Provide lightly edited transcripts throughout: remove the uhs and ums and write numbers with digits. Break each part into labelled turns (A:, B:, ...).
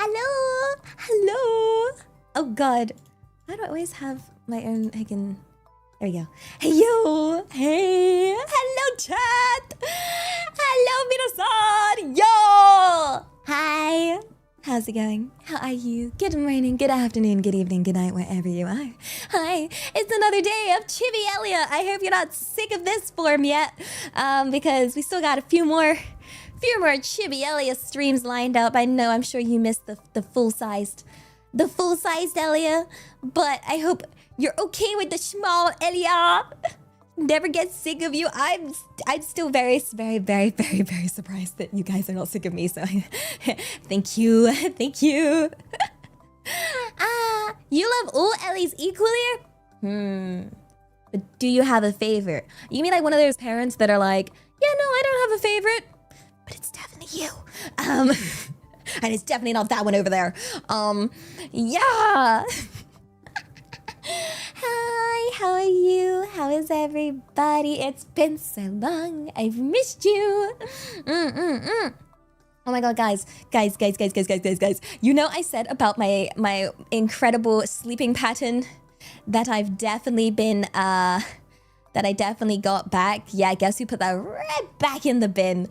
A: Hello. Hello. Oh God. Why do I always have my own? I can. There we go. Hey yo. Hey. Hello chat. Hello minasan. Yo. Hi. How's it going? How are you? Good morning, good afternoon, good evening, good night, wherever you are. Hi, it's another day of Chibi Elia. I hope you're not sick of this form yet, because we still got a few more Chibi Elia streams lined up. I'm sure you missed the full-sized Elia, but I hope you're okay with the small Elia. Never get sick of you. I'm still very surprised that you guys are not sick of me. So, thank you. You love all Ellies equally? But do you have a favorite? You mean like one of those parents that are like, yeah, no, I don't have a favorite, but it's definitely you. And it's definitely not that one over there. Yeah. Hi, how are you? How is everybody? It's been so long. I've missed you. Oh my God, guys. You know I said about my incredible sleeping pattern that I've definitely been, that I definitely got back. Yeah, I guess we put that right back in the bin.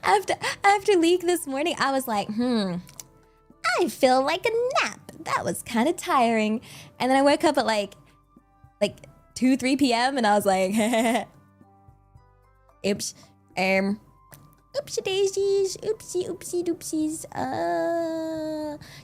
A: After leak this morning, I was like, I feel like a nap. That was kind of tiring. And then I woke up at like 2, 3 p.m. and I was like, oops, oopsie daisies, oopsie doopsies.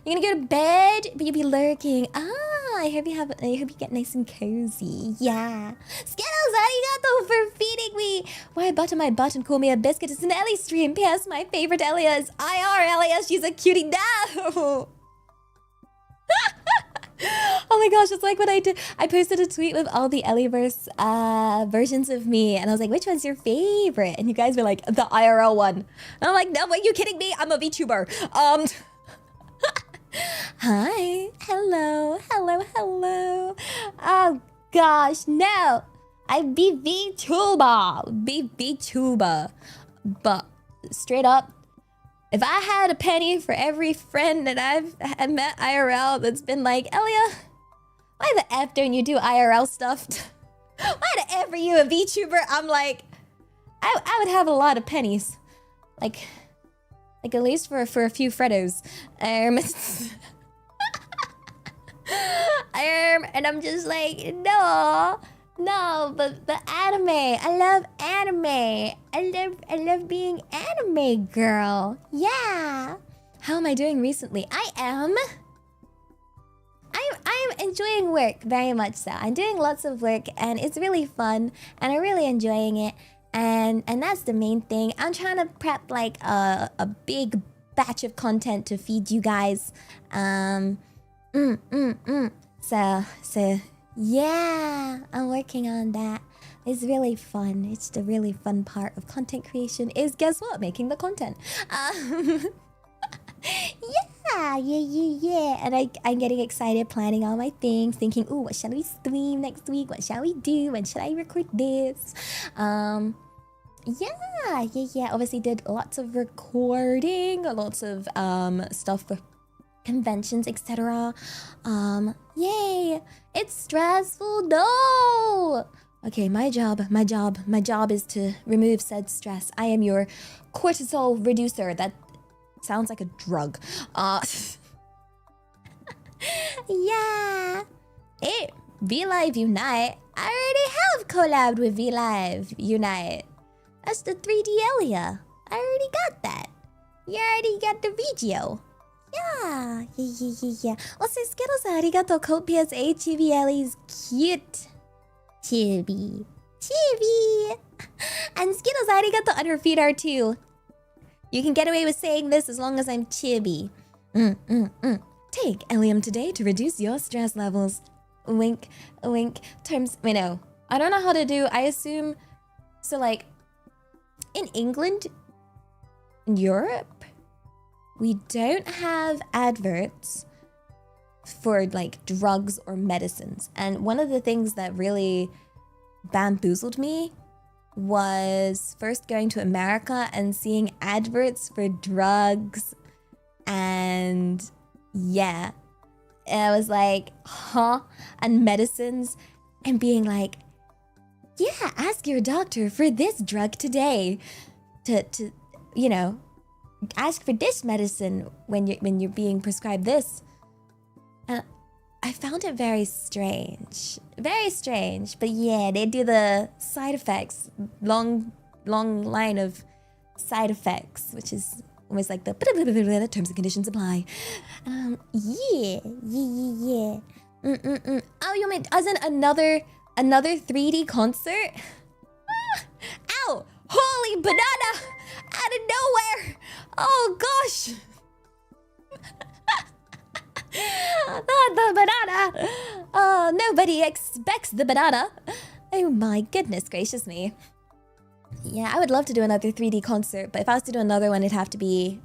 A: You're gonna go to bed, but you'll be lurking. I hope you get nice and cozy. Yeah. Skittles, arigato for feeding me. Why butter my butt and call me a biscuit? It's an Ellie stream. P.S. My favorite Elia is IR Elia. She's a cutie now. Oh my gosh, it's like what I did. I posted a tweet with all the Ellieverse versions of me, and I was like, which one's your favorite? And you guys were like, the IRL one. And I'm like, no, are you kidding me? I'm a VTuber. Hi. Hello. Oh gosh, no. I be VTuber. But straight up, if I had a penny for every friend that I've met IRL that's been like, Elia, why the F don't you do IRL stuff? Why the F are you a VTuber? I'm like, I would have a lot of pennies. Like at least for a few Freddos. And I'm just like, no, but the anime. I love anime. I love being anime girl. Yeah. How am I doing recently? I'm enjoying work very much so. I'm doing lots of work and it's really fun and I'm really enjoying it. And that's the main thing. I'm trying to prep like a big batch of content to feed you guys. So yeah, I'm working on that. It's really fun. It's the really fun part of content creation is, guess what? Making the content. Yeah. And I'm getting excited, planning all my things, thinking, ooh, what shall we stream next week? What shall we do? When should I record this? Yeah. Obviously did lots of recording, lots of stuff for conventions, etc. Yay! It's stressful. No. Okay, my job is to remove said stress. I am your cortisol reducer. That sounds like a drug. Yeah. Hey, VLive Unite. I already have collabed with VLive Unite. That's the 3D Elia. I already got that. You already got the video. Yeah. Also, Skittles, arigato. Code PSA. Chibi Ellie's cute. Chibi. And Skittles, arigato on her feet are too. You can get away with saying this as long as I'm chibi. Take Ellium today to reduce your stress levels. Wink. Terms. Wait, no. I don't know how to do. I assume. So, like, in England, in Europe, we don't have adverts for like drugs or medicines. And one of the things that really bamboozled me was first going to America and seeing adverts for drugs. And yeah, and I was like, huh? And medicines, and being like, yeah, ask your doctor for this drug today. To you know, ask for this medicine when you're being prescribed this. And I found it very strange. Very strange. But yeah, they do the side effects. Long line of side effects, which is almost like the terms and conditions apply. Yeah. Oh, you mean as in another 3D concert? Ow! Holy banana! Out of nowhere! Oh gosh! Not the banana! Oh, nobody expects the banana. Oh my goodness gracious me. Yeah, I would love to do another 3D concert, but if I was to do another one, it'd have to be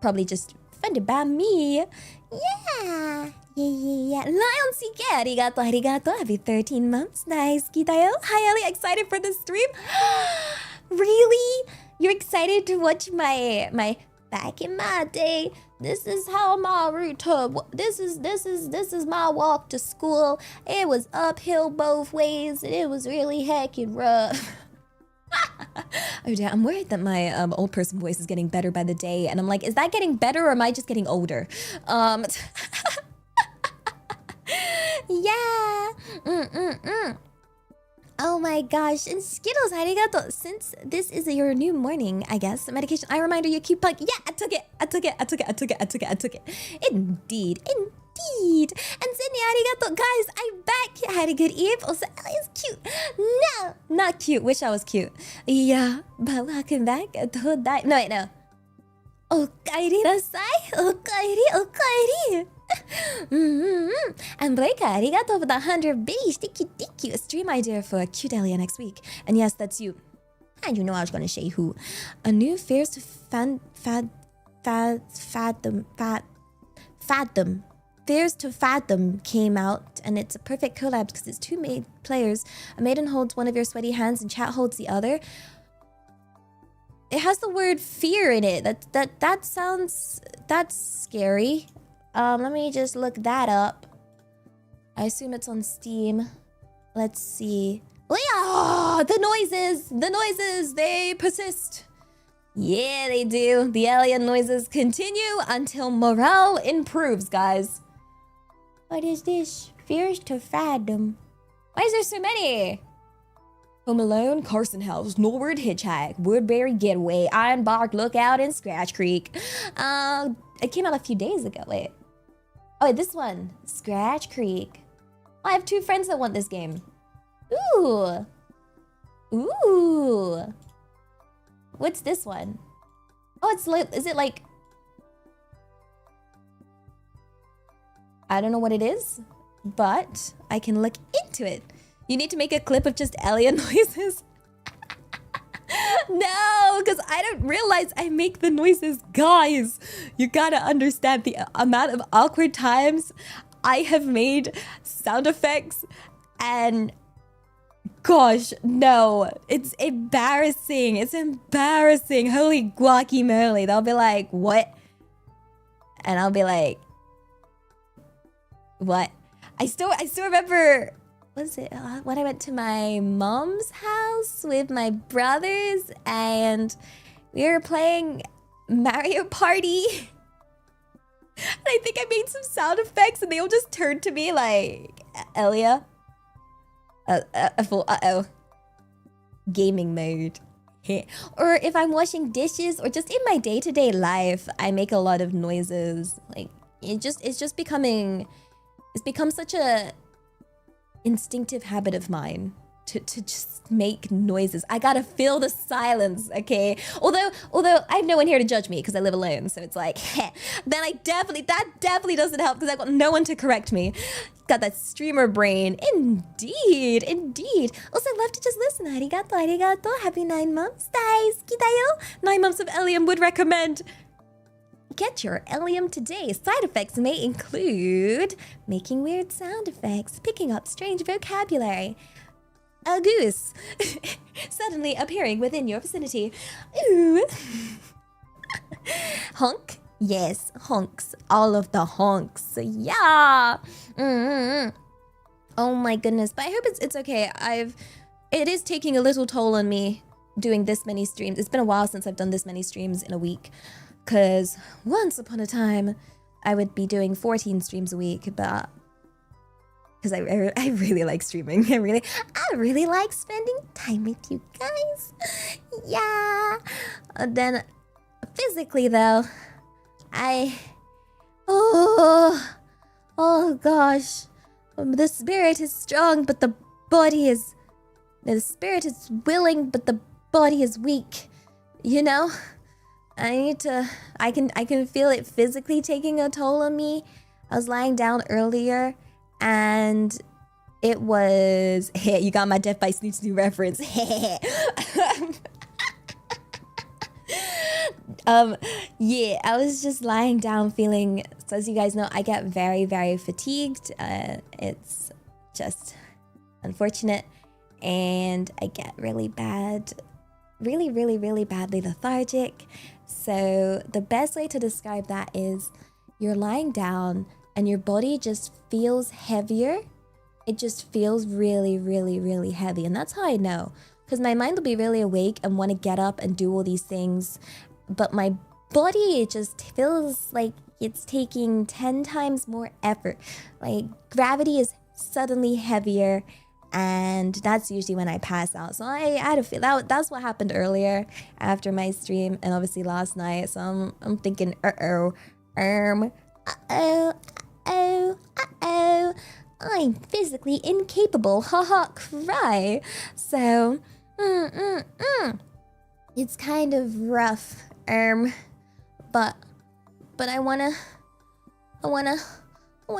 A: probably just funded by me. Yeah. Lion CK, arigato. Happy 13 months. Nice, Kitayo. Hi, Ellie. Excited for the stream? Really? You're excited to watch my back in my day? This is how my route to this is my walk to school. It was uphill both ways, and it was really heckin' rough. Oh damn, I'm worried that my old person voice is getting better by the day, and I'm like, is that getting better or am I just getting older? Yeah. Oh my gosh. And Skittles, arigato. Since this is your new morning, I guess, medication, I reminder you, cute punk. Yeah, I took it. Indeed. And Sydney, arigato. Guys, I'm back. Had a good eve. Also, Ellie is cute. No, not cute. Wish I was cute. Yeah, but welcome back. No, wait, no. Okaeri nasai. Okaeri. And Breika, arigato for the 100 base. Thank you. A stream idea for a cute Elia next week. And yes, that's you. And you know I was gonna say who. A new Fears to Fathom. Fears to Fathom came out, and it's a perfect collab because it's two players. A maiden holds one of your sweaty hands and chat holds the other. It has the word fear in it. That's scary. Let me just look that up. I assume it's on Steam. Let's see. Oh, the noises, they persist. Yeah, they do. The alien noises continue until morale improves, guys. What is this? Fears to Fathom. Why is there so many? Home Alone, Carson House, Norwood Hitchhike, Woodbury Getaway, Ironbark Lookout, and Scratch Creek. It came out a few days ago. Wait. Oh, wait, this one. Scratch Creek. I have 2 friends that want this game. Ooh. What's this one? Oh, it's like, is it like... I don't know what it is, but I can look into it. You need to make a clip of just alien noises. No, because I don't realize I make the noises. Guys, you gotta understand the amount of awkward times I have made sound effects, and gosh, no, it's embarrassing. Holy guacamole. They'll be like, what? And I'll be like, what? I still remember, was it when I went to my mom's house with my brothers and we were playing Mario Party. And I think I made some sound effects and they all just turned to me like, Elia. Uh-oh. Gaming mode. Or if I'm washing dishes or just in my day-to-day life, I make a lot of noises. Like, it's become such a instinctive habit of mine to just make noises. I gotta fill the silence, okay? Although I have no one here to judge me because I live alone, so it's like, heh. Then that definitely doesn't help because I've got no one to correct me. Got that streamer brain. Indeed. Also, love to just listen. Arigato. Happy 9 months. Daisuki da yo. 9 months of Elium would recommend. Get your Elium today. Side effects may include making weird sound effects, picking up strange vocabulary. a goose suddenly appearing within your vicinity. Ooh. Honk? Yes, honks. All of the honks. Yeah. Mm-hmm. Oh my goodness. But I hope it's okay. It is taking a little toll on me doing this many streams. It's been a while since I've done this many streams in a week. Because once upon a time, I would be doing 14 streams a week, but because I really like streaming. I really like spending time with you guys. Yeah. Then physically though, oh gosh. The spirit is strong, but the spirit is willing, but the body is weak. You know? I can feel it physically taking a toll on me. I was lying down earlier and it was, hey, you got my Death by Snoot Snoot reference. Yeah, I was just lying down feeling, so as you guys know, I get very, very fatigued. It's just unfortunate. And I get really bad, really badly lethargic. So the best way to describe that is you're lying down and your body just feels heavier. It just feels really heavy. And that's how I know. Because my mind will be really awake and want to get up and do all these things. But my body, it just feels like it's taking 10 times more effort. Like gravity is suddenly heavier. And that's usually when I pass out. So I had a feel that's what happened earlier after my stream and obviously last night. So I'm thinking, I'm physically incapable. Haha, cry. So, it's kind of rough. But I wanna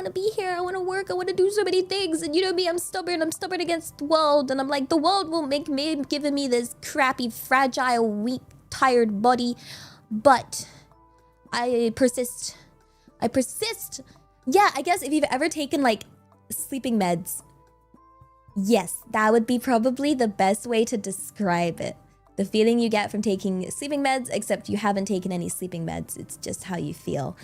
A: be here. I wanna work. I wanna do so many things. And you know me, I'm stubborn. I'm stubborn against the world. And I'm like, the world will make me giving me this crappy, fragile, weak, tired body. But I persist. Yeah, I guess if you've ever taken like sleeping meds, yes, that would be probably the best way to describe it. The feeling you get from taking sleeping meds, except you haven't taken any sleeping meds. It's just how you feel.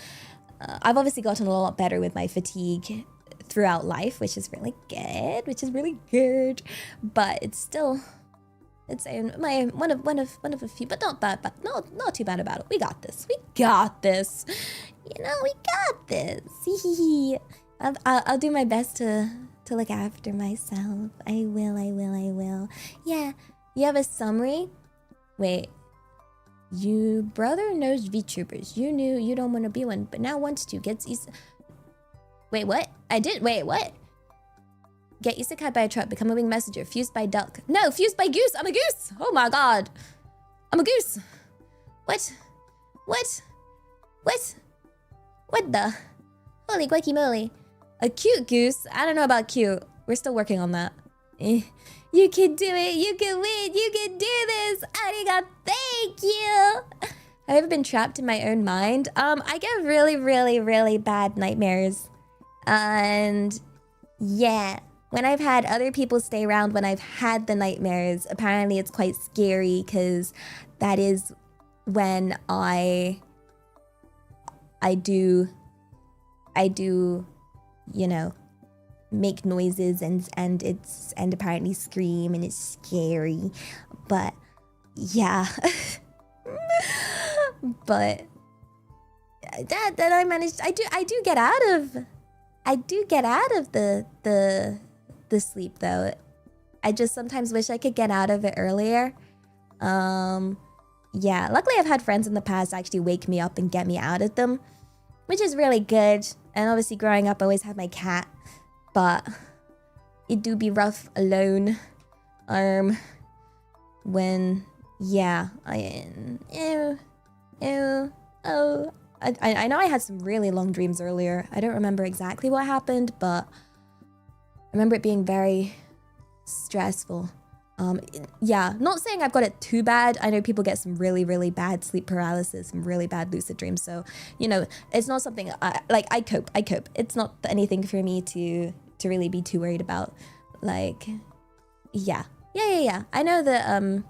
A: I've obviously gotten a lot better with my fatigue throughout life, which is really good. But it's still, it's my one of a few, but not too bad about it. We got this. You know, we got this. I'll do my best to look after myself. I will. Yeah, you have a summary? Wait. You brother knows vtubers. You knew you don't want to be one, but now wants to. Wait, what? Wait, what? Get isekai by a truck, become a winged messenger, fused by duck. No, fused by goose. I'm a goose. Oh my god. I'm a goose. What the? Holy guacamole. A cute goose? I don't know about cute. We're still working on that. You can do it. You can win. You can do this. Arigato. Thank you. Have I ever been trapped in my own mind? I get really bad nightmares. And yeah, when I've had other people stay around when I've had the nightmares, apparently it's quite scary because that is when I do, you know, make noises and apparently scream, and it's scary. But yeah. But that I managed. I do get out of the sleep though. I just sometimes wish I could get out of it earlier. Yeah, luckily I've had friends in the past actually wake me up and get me out of them, which is really good. And obviously growing up I always had my cat, but it do be rough alone. When yeah, I know I had some really long dreams earlier. I don't remember exactly what happened, but I remember it being very stressful. Yeah, not saying I've got it too bad. I know people get some really bad sleep paralysis, some really bad lucid dreams. So, you know, it's not something I cope. It's not anything for me to really be too worried about. Like, Yeah. I know that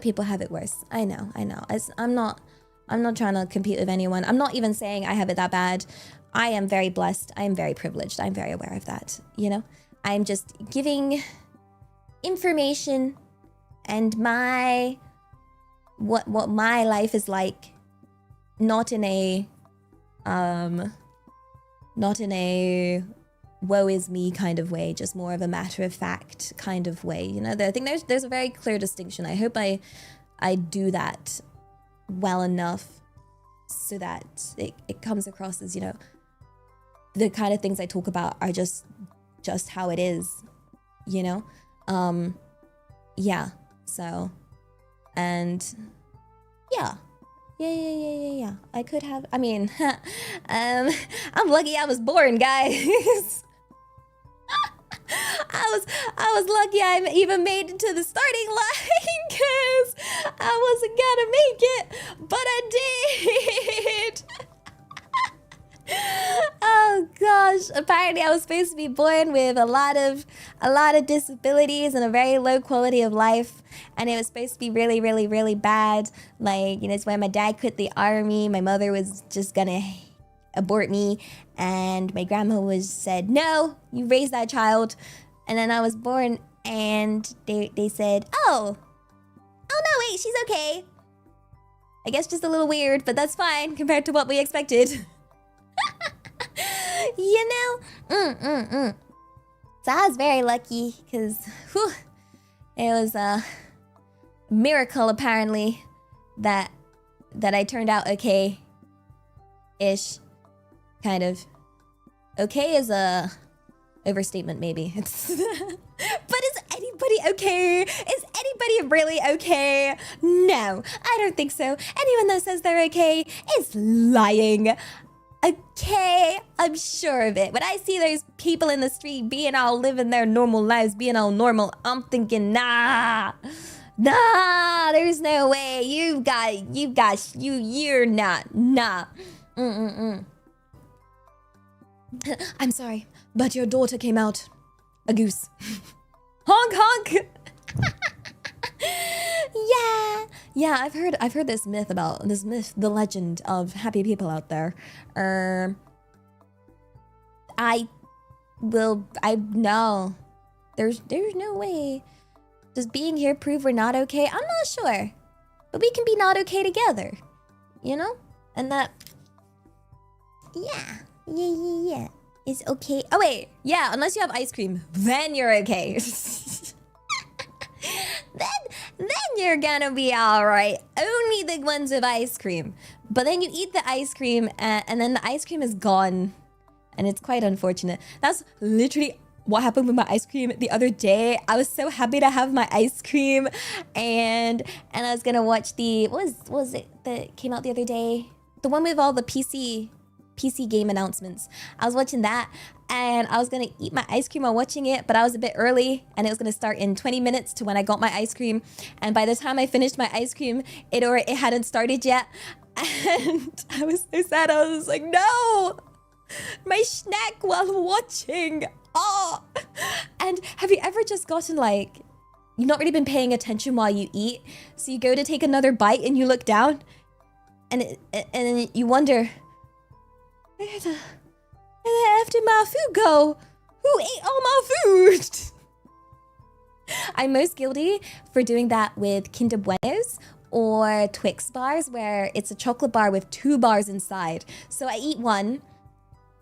A: people have it worse. I know. I'm not trying to compete with anyone. I'm not even saying I have it that bad. I am very blessed. I am very privileged. I'm very aware of that, you know? I'm just giving information and what my life is like, not in a woe is me kind of way, just more of a matter of fact kind of way. You know, I think there's a very clear distinction. I hope I do that well enough so that it comes across as, you know, the kind of things I talk about are just how it is, you know? Yeah. So, and yeah. I could have, I mean, I'm lucky I was born, guys. I was lucky I even made it to the starting line because I wasn't gonna make it, but I did. Oh gosh, apparently I was supposed to be born with a lot of disabilities and a very low quality of life, and it was supposed to be really, really, really bad. Like, you know, it's when my dad quit the army, my mother was just gonna abort me, and my grandma said, no, you raise that child. And then I was born, and they said, oh no, wait, she's okay. I guess just a little weird, but that's fine compared to what we expected. You know? So I was very lucky, because it was a miracle, apparently, that I turned out okay-ish. Kind of. Okay is a overstatement, maybe. But is anybody okay? Is anybody really okay? No, I don't think so. Anyone that says they're okay is lying. Okay, I'm sure of it. When I see those people in the street being all living their normal lives, being all normal, I'm thinking, nah, there's no way. You're not, nah. I'm sorry, but your daughter came out a goose. Honk honk. Yeah, I've heard this myth, the legend of happy people out there. No. There's no way. Does being here prove we're not okay? I'm not sure. But we can be not okay together. You know? And that, yeah. It's okay. Oh wait, yeah, unless you have ice cream, then you're okay. then you're gonna be all right. Only the ones with ice cream. But then you eat the ice cream, and then the ice cream is gone, and it's quite unfortunate. That's literally what happened with my ice cream the other day. I was so happy to have my ice cream, and I was gonna watch the what was it that came out the other day? The one with all the PC game announcements. I was watching that, and I was gonna eat my ice cream while watching it, but I was a bit early, and it was gonna start in 20 minutes to when I got my ice cream. And by the time I finished my ice cream, it hadn't started yet, and I was so sad. I was like, no, my snack while watching. Oh, and have you ever just gotten like, you've not really been paying attention while you eat, so you go to take another bite and you look down, and then you wonder, where the F did my food go? Who ate all my food? I'm most guilty for doing that with Kinder Buenos or Twix bars, where it's a chocolate bar with 2 bars inside. So I eat one,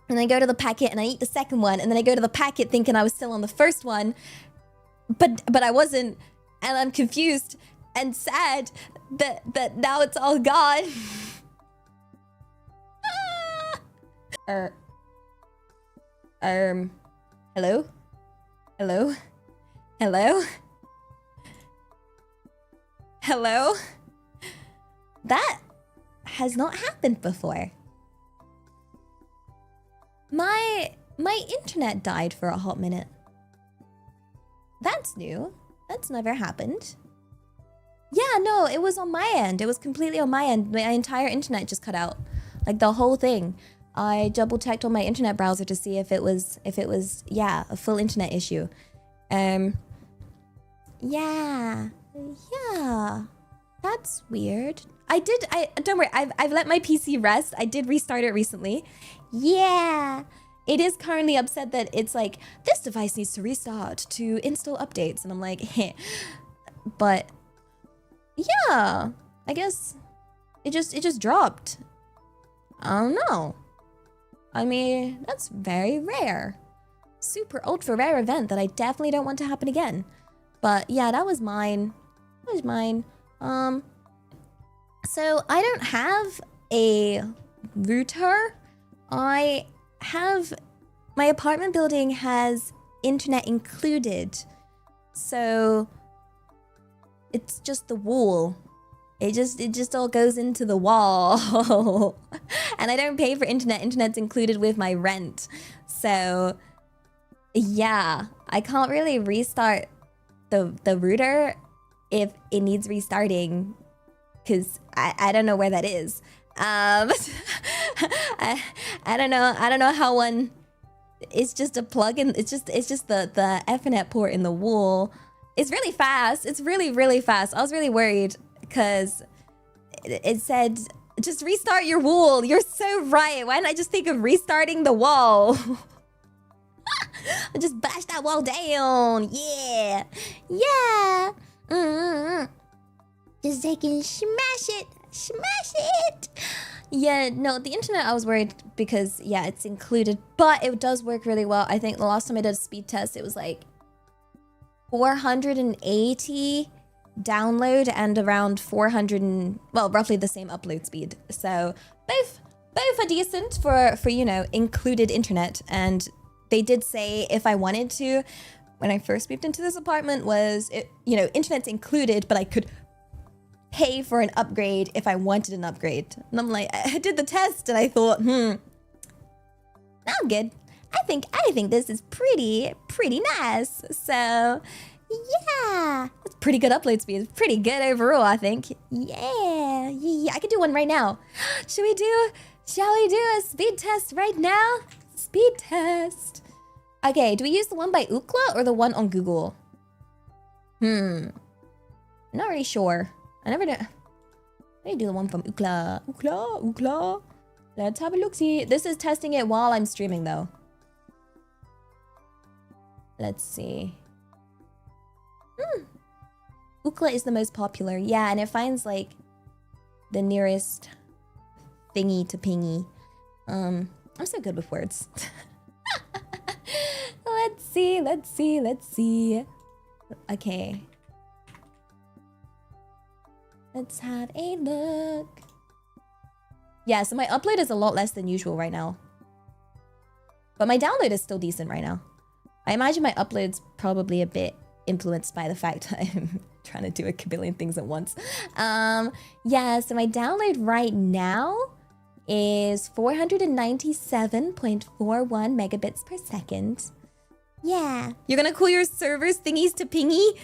A: and I go to the packet, and I eat the second one, and then I go to the packet thinking I was still on the first one, but I wasn't, and I'm confused and sad that now it's all gone. Hello? That has not happened before. My internet died for a hot minute. That's new. That's never happened. Yeah, no, it was on my end. It was completely on my end. My entire internet just cut out. Like the whole thing. I double checked on my internet browser to see if it was, yeah, a full internet issue. Yeah. Yeah. That's weird. I don't worry, I've let my PC rest. I did restart it recently. Yeah. It is currently upset that it's like, this device needs to restart to install updates. And I'm like, heh. But yeah, I guess it just dropped. I don't know. I mean, that's very rare. Super ultra rare event that I definitely don't want to happen again. But yeah, that was mine. That was mine. So I don't have a router. I have, my apartment building has internet included. So it's just the wall. It just all goes into the wall. And I don't pay for internet. Internet's included with my rent. So yeah, I can't really restart the router if it needs restarting, because I don't know where that is. I don't know how one. It's just a plug-in. It's just the Ethernet port in the wall. It's really fast. It's really fast. I was really worried because it said just restart your wall. You're so right. Why didn't I just think of restarting the wall? Just bash that wall down. Yeah. Just taking smash it. Yeah, no, the internet, I was worried because, yeah, it's included, but it does work really well. I think the last time I did a speed test, it was like 480 download and around 400 and, well, roughly the same upload speed. So both are decent for you know, included internet. And they did say if I wanted to, when I first moved into this apartment, was it, you know, internet's included, but I could pay for an upgrade if I wanted an upgrade. And I'm like, I did the test and I thought, I'm good. I think this is pretty nice. So yeah, it's pretty good upload speed. It's pretty good overall, I think. Yeah, I could do one right now. Shall we do a speed test right now? Speed test. Okay, do we use the one by Ookla or the one on Google? Not really sure. I never know. Let me do the one from Ookla. Ookla. Let's have a look-see. This is testing it while I'm streaming, though. Let's see. Ookla is the most popular. Yeah, and it finds, like, the nearest thingy to pingy. I'm so good with words. Let's see. Okay. Let's have a look. Yeah, so my upload is a lot less than usual right now. But my download is still decent right now. I imagine my upload's probably a bit influenced by the fact that I'm trying to do a kabillion things at once. Yeah, so my download right now is 497.41 megabits per second. Yeah. You're gonna call your servers thingies to pingy?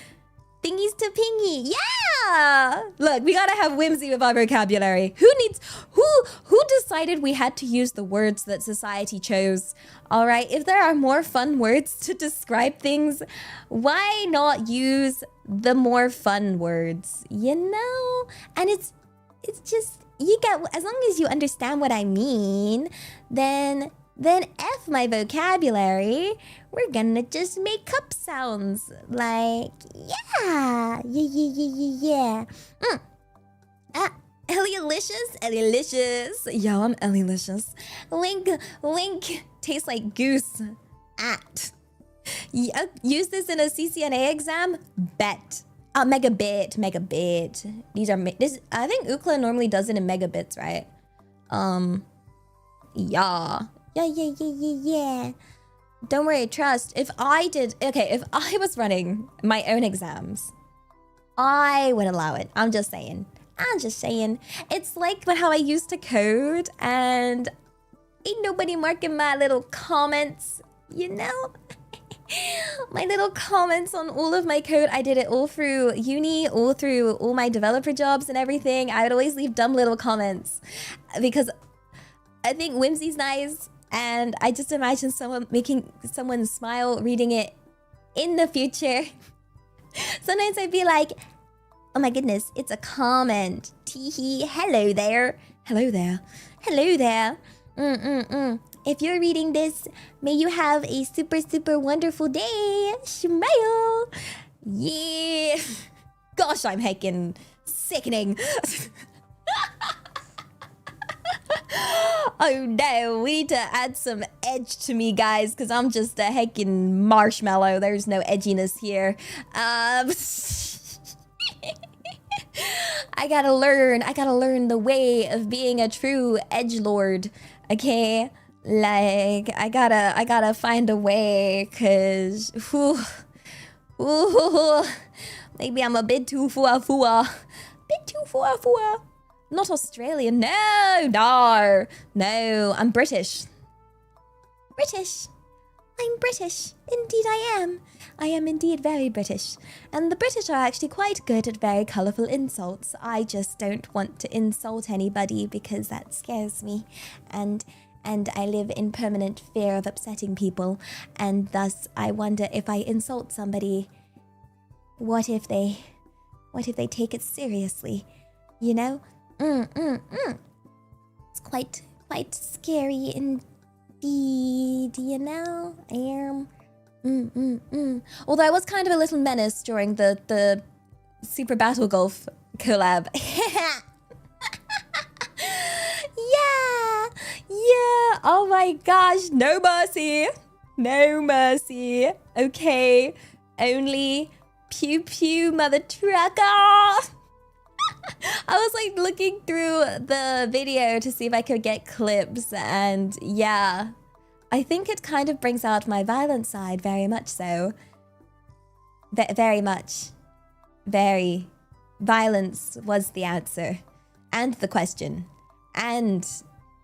A: Thingies to pingy. Yeah! Look, we gotta have whimsy with our vocabulary. Who decided we had to use the words that society chose? All right, if there are more fun words to describe things, why not use the more fun words, you know? And it's just, you get, as long as you understand what I mean, then F my vocabulary, we're gonna just make up sounds like, yeah. Ellylicious. Yo, I'm Ellylicious. Link tastes like goose. Use this in a CCNA exam? Bet. Megabit. These are, I think Ookla normally does it in megabits, right? Yeah. Don't worry, trust. If I was running my own exams, I would allow it. I'm just saying. It's like how I used to code and ain't nobody marking my little comments, you know? My little comments on all of my code. I did it all through uni, all through all my developer jobs and everything. I would always leave dumb little comments because I think whimsy's nice. And I just imagine someone making someone smile reading it in the future. Sometimes I'd be like, oh my goodness, it's a comment. Teehee, hello there. Hello there. Hello there. If you're reading this, may you have a super, super wonderful day. Smile. Yeah. Gosh, I'm heckin' sickening. Oh no, we need to add some edge to me, guys, because I'm just a heckin' marshmallow. There's no edginess here. I gotta learn the way of being a true edgelord, okay? Like, I gotta find a way, cause, maybe I'm a bit too fua-fua. Bit too fua-fua. Not Australian, no, I'm British. I'm British. Indeed I am. I am indeed very British. And the British are actually quite good at very colourful insults. I just don't want to insult anybody because that scares me. And I live in permanent fear of upsetting people. And thus I wonder if I insult somebody, what if they take it seriously? You know? It's quite scary indeed, you know? Although I was kind of a little menace during the Super Battle Golf collab. Yeah, oh my gosh, no mercy, okay, only pew pew mother trucker. I was like looking through the video to see if I could get clips, and yeah, I think it kind of brings out my violent side very much so. Very much. Very. Violence was the answer. And the question. And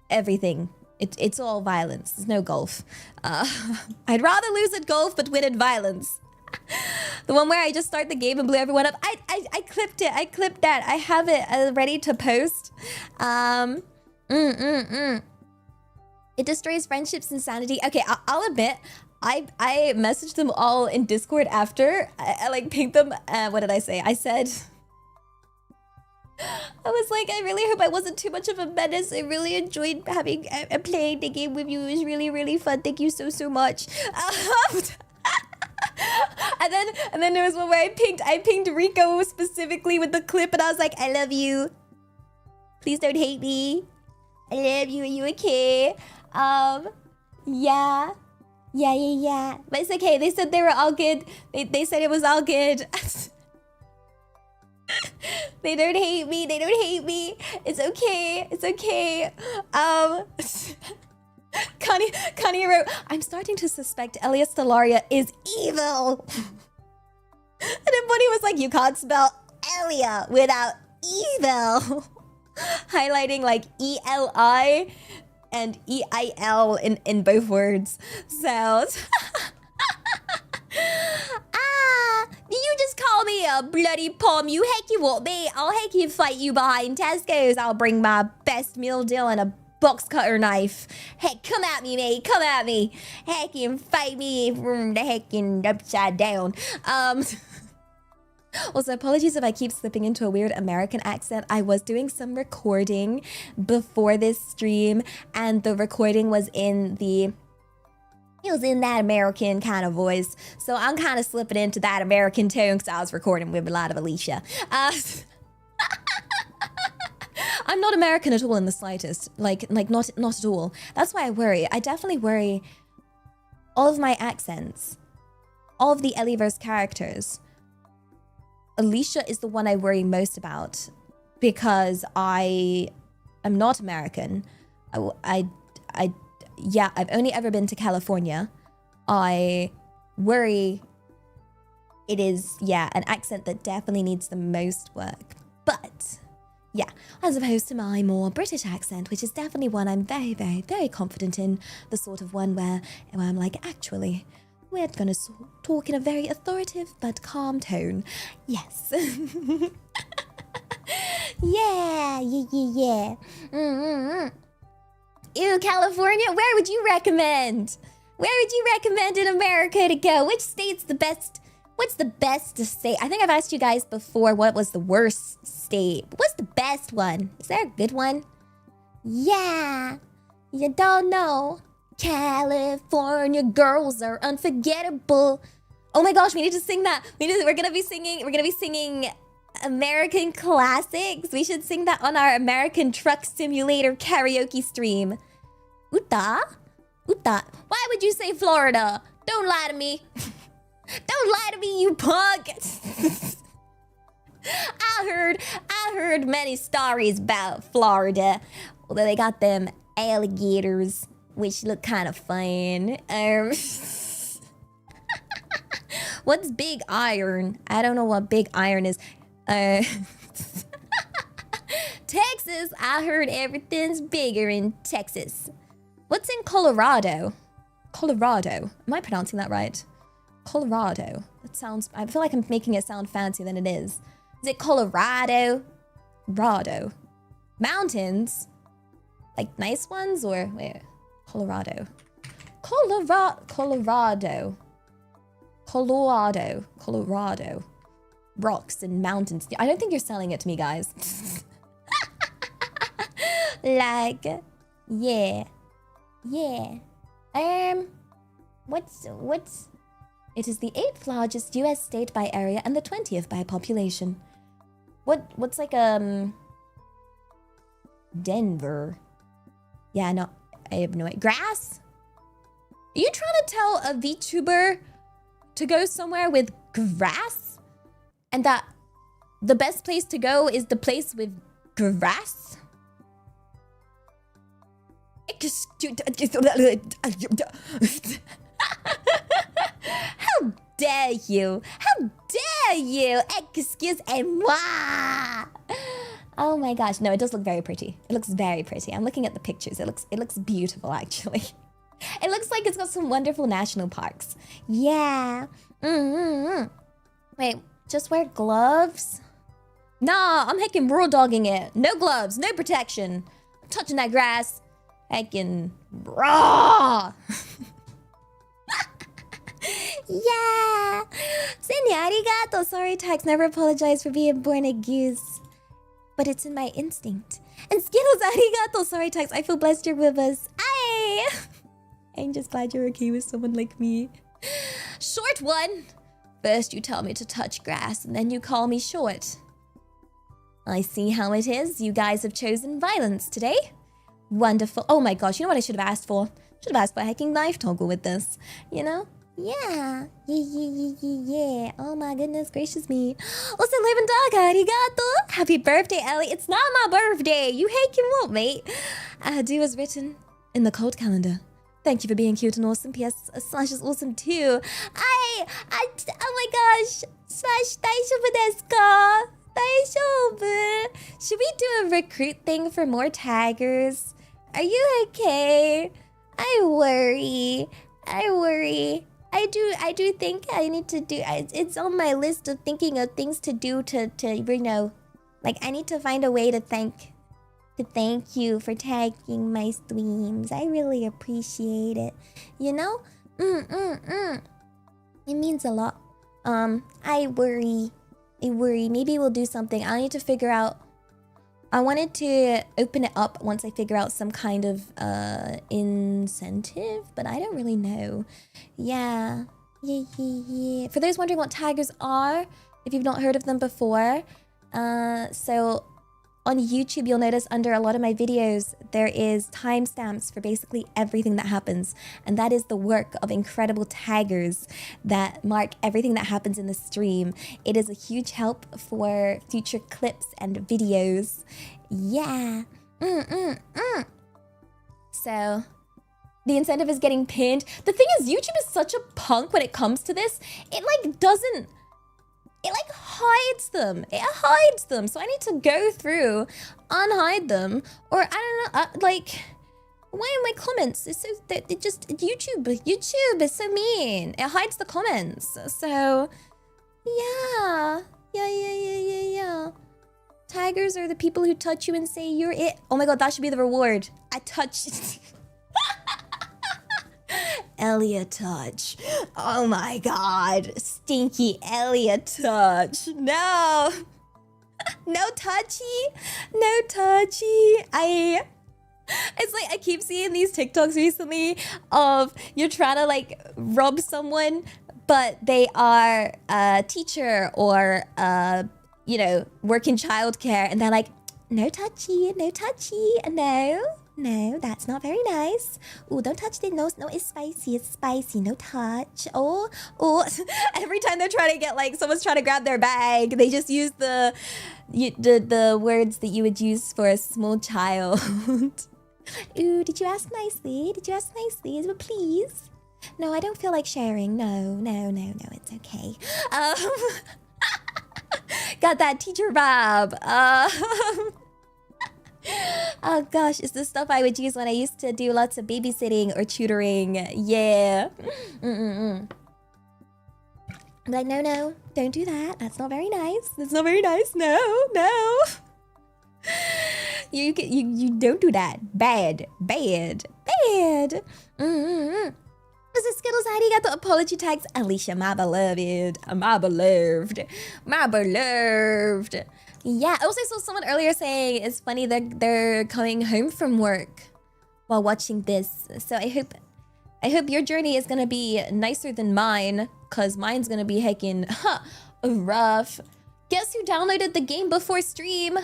A: everything. It's all violence. There's no golf. I'd rather lose at golf but win at violence. The one where I just start the game and blew everyone up. I clipped it. I clipped that. I have it ready to post. It destroys friendships and sanity. Okay, I'll admit, I messaged them all in Discord after. I like pinged them. What did I say? I said, I was like, I really hope I wasn't too much of a menace. I really enjoyed having playing the game with you. It was really, really fun. Thank you so much. And then there was one where I pinged Rico specifically with the clip, and I was like, I love you. Please don't hate me. I love you. Are you okay? Yeah. But it's okay. They said they were all good. They said it was all good. They don't hate me. It's okay. Connie wrote, I'm starting to suspect Elia Stellaria is evil. And then Bunny was like, you can't spell Elia without evil. Highlighting like E-L-I and E-I-L in both words. So... you just call me a bloody pom. You heck you won't be. I'll heck you fight you behind Tesco's. I'll bring my best meal deal and a box cutter knife. Heck, come at me, mate. Come at me. Heck, and fight me from the heckin' upside down. Also, apologies if I keep slipping into a weird American accent. I was doing some recording before this stream, and the recording was in that American kind of voice. So I'm kind of slipping into that American tone because I was recording with a lot of Alicia. I'm not American at all in the slightest. Like not at all. That's why I worry. I definitely worry all of my accents, all of the Ellieverse characters. Alicia is the one I worry most about because I am not American. Yeah, I've only ever been to California. I worry it is, yeah, an accent that definitely needs the most work. But, yeah, as opposed to my more British accent, which is definitely one I'm very, very, very confident in. The sort of one where I'm like, actually, we're gonna talk in a very authoritative but calm tone. Yes. Yeah. Ew, California? Where would you recommend? Where would you recommend in America to go? Which state's the best? What's the best state? I think I've asked you guys before what was the worst state. What's the best one? Is there a good one? Yeah, you don't know. California girls are unforgettable. Oh my gosh, we need to sing that. We're gonna be singing American classics. We should sing that on our American Truck Simulator karaoke stream. Utah? Utah. Why would you say Florida? Don't lie to me. Don't lie to me, you punk. I heard many stories about Florida. Although they got them alligators, which look kind of fun. What's big iron? I don't know what big iron is. Texas, I heard everything's bigger in Texas. What's in Colorado? Colorado. Am I pronouncing that right? Colorado. That sounds... I feel like I'm making it sound fancier than it is. Is it Colorado? Rado. Mountains? Like nice ones or... Wait. Colorado. Colorado. Rocks and mountains. I don't think you're selling it to me, guys. Like... Yeah. Yeah. What's... It is the 8th largest US state by area and the 20th by population. What's like, Denver? Yeah, no, I have no idea. Grass? Are you trying to tell a VTuber to go somewhere with grass? And that the best place to go is the place with grass? How dare you? How dare you? Excusez-moi. Oh my gosh, no, it does look very pretty. It looks very pretty. I'm looking at the pictures. It looks beautiful, actually. It looks like it's got some wonderful national parks. Yeah. Wait, just wear gloves? Nah, I'm heckin' raw dogging it. No gloves, no protection. I'm touching that grass. Heckin' raw. Yeah. Senya, arigato. Sorry, Tax. Never apologize for being born a goose. But it's in my instinct. And Skittles, arigato. Sorry, Tax. I feel blessed you're with us. Aye. I'm just glad you're okay with someone like me. Short one. First you tell me to touch grass, and then you call me short. I see how it is. You guys have chosen violence today. Wonderful. Oh my gosh, you know what I should have asked for? Should have asked for a hacking knife toggle with this. You know? Yeah. Yeah. Oh my goodness gracious me. Also, live and dog, arigato. Happy birthday, Ellie. It's not my birthday. You hate you won't, mate. Do as written in the code calendar. Thank you for being cute and awesome. P.S. Slash is awesome too. Oh my gosh. Slash, daijoubu desu ka? Daijoubu. Should we do a recruit thing for more taggers? Are you okay? I worry. I do think I need to do... It's on my list of thinking of things to do to you know... Like, I need to find a way to thank you for tagging my streams. I really appreciate it. You know? It means a lot. I worry. Maybe we'll do something. I need to figure out... I wanted to open it up once I figure out some kind of incentive, but I don't really know. Yeah. For those wondering what taggers are, if you've not heard of them before, so on YouTube, you'll notice under a lot of my videos, there is timestamps for basically everything that happens. And that is the work of incredible taggers that mark everything that happens in the stream. It is a huge help for future clips and videos. Yeah. So the incentive is getting pinned. The thing is, YouTube is such a punk when it comes to this. It like doesn't... It like hides them. It hides them. So I need to go through, unhide them, or I don't know, like, why are my comments? It's so, they just, YouTube is so mean. It hides the comments. So, yeah. Tigers are the people who touch you and say you're it. Oh my god, that should be the reward. I touched... Elliot touch. Oh my god. Stinky Elliot touch. No. No touchy. No touchy. It's like I keep seeing these TikToks recently of you're trying to like rub someone, but they are a teacher or you know, work in childcare, and they're like, no touchy, no touchy, no, that's not very nice. Oh, don't touch it. No, it's spicy, no touch. Oh. Every time they're trying to get like someone's trying to grab their bag, they just use the words that you would use for a small child. Ooh, did you ask nicely? Please? No, I don't feel like sharing. No, it's okay. Got that teacher vibe. Oh gosh, it's the stuff I would use when I used to do lots of babysitting or tutoring. Yeah. I'm like, no, don't do that. That's not very nice. No. You don't do that. Bad. This is Skittles ID, got the apology tags. Alicia, my beloved. Yeah, I also saw someone earlier saying it's funny that they're coming home from work while watching this. So I hope your journey is gonna be nicer than mine, cause mine's gonna be heckin' rough. Guess who downloaded the game before stream? Me!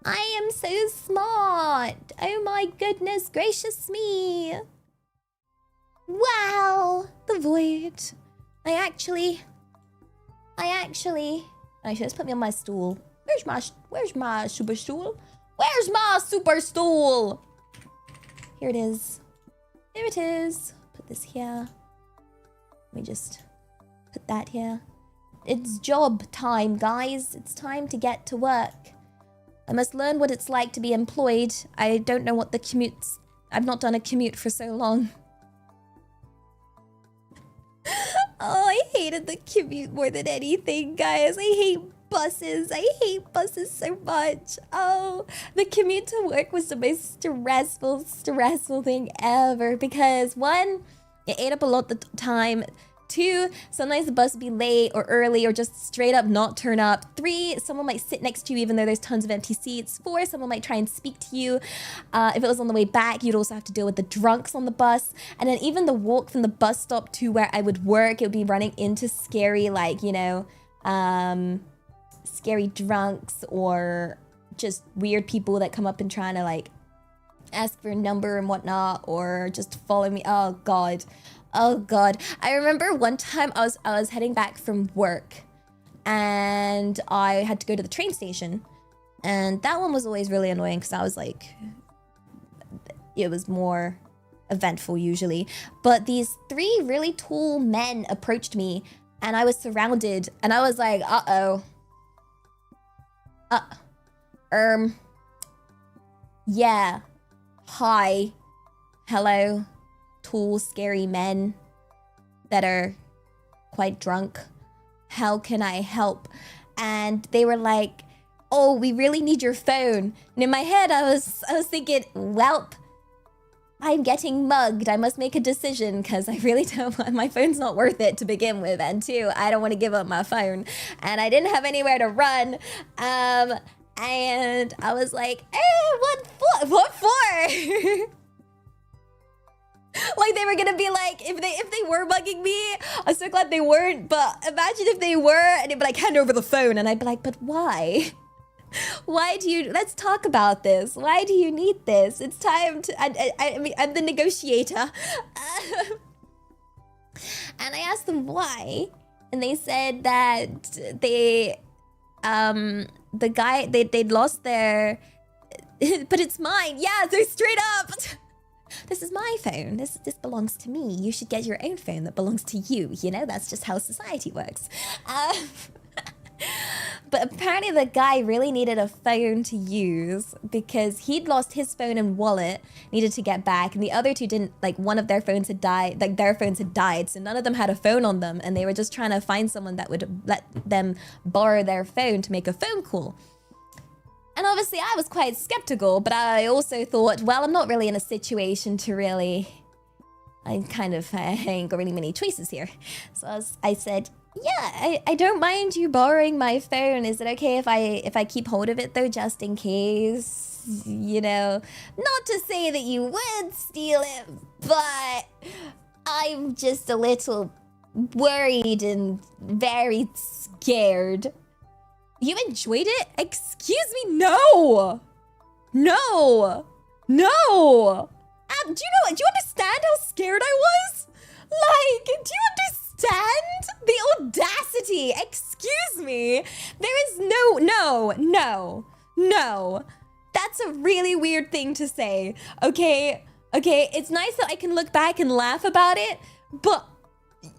A: I am so smart. Oh my goodness gracious me. Wow, the void. I should just put me on my stool. Where's my super stool? Where's my super stool? Here it is. Put this here. Let me just put that here. It's job time, guys. It's time to get to work. I must learn what it's like to be employed. I don't know what the commute's... I've not done a commute for so long. Oh, I hated the commute more than anything, guys. I hate buses so much. Oh, the commute to work was the most stressful thing ever because one, it ate up a lot of the time. Two, sometimes the bus would be late or early or just straight up not turn up. Three, someone might sit next to you even though there's tons of empty seats. Four, someone might try and speak to you. If it was on the way back, you'd also have to deal with the drunks on the bus. And then even the walk from the bus stop to where I would work, it would be running into scary, like, you know, scary drunks or just weird people that come up and trying to like ask for a number and whatnot or just follow me. Oh God. I remember one time I was heading back from work and I had to go to the train station, and that one was always really annoying because I was like, it was more eventful usually. But these three really tall men approached me and I was surrounded and I was like, yeah, hi, hello. Tall, scary men that are quite drunk. How can I help? And they were like, oh, we really need your phone. And in my head, I was thinking, welp, I'm getting mugged. I must make a decision because I really don't want, my phone's not worth it to begin with. And two, I don't want to give up my phone. And I didn't have anywhere to run. And I was like, what for? Like they were gonna be like, if they were bugging me, I'm so glad they weren't, but imagine if they were and they'd be like, hand over the phone, and I'd be like, but why? Why do you, let's talk about this. Why do you need this? It's time to, I mean, I'm the negotiator. And I asked them why, and they said that they, the guy, they'd lost their, but it's mine. Yeah, so straight up. This is my phone. This belongs to me. You should get your own phone that belongs to you. You know, that's just how society works. But apparently the guy really needed a phone to use because he'd lost his phone and wallet, needed to get back, and the other two didn't, like one of their phones had died, like their phones had died, so none of them had a phone on them, and they were just trying to find someone that would let them borrow their phone to make a phone call. And obviously I was quite skeptical, but I also thought, well, I'm not really in a situation to really I ain't got really many choices here. So I said, yeah, I don't mind you borrowing my phone. Is it okay if I keep hold of it though, just in case? You know, not to say that you would steal it, but I'm just a little worried and very scared. You enjoyed it? Excuse me? No! No! No! Do you understand how scared I was? Like, do you understand the audacity? Excuse me. There is no. That's a really weird thing to say. Okay, it's nice that I can look back and laugh about it, but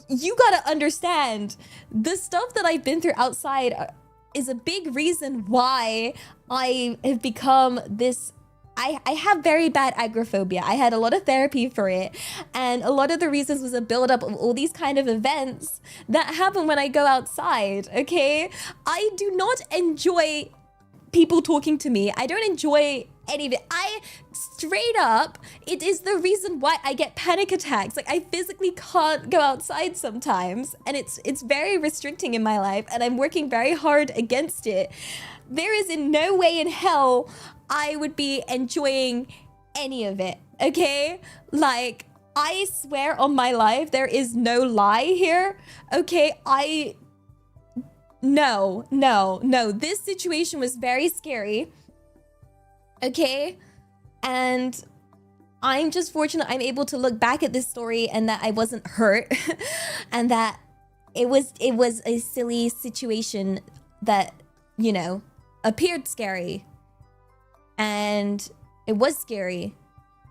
A: you gotta understand, the stuff that I've been through outside is a big reason why I have become this. I have very bad agoraphobia. I had a lot of therapy for it. And a lot of the reasons was a buildup of all these kind of events that happen when I go outside, okay? I do not enjoy people talking to me. I don't enjoy any of it. I straight up, it is the reason why I get panic attacks. Like, I physically can't go outside sometimes, and it's very restricting in my life, and I'm working very hard against it. There is in no way in hell I would be enjoying any of it, okay? Like, I swear on my life, there is no lie here, okay? No. This situation was very scary, okay? And I'm just fortunate I'm able to look back at this story and that I wasn't hurt and that it was a silly situation that, you know, appeared scary. And it was scary,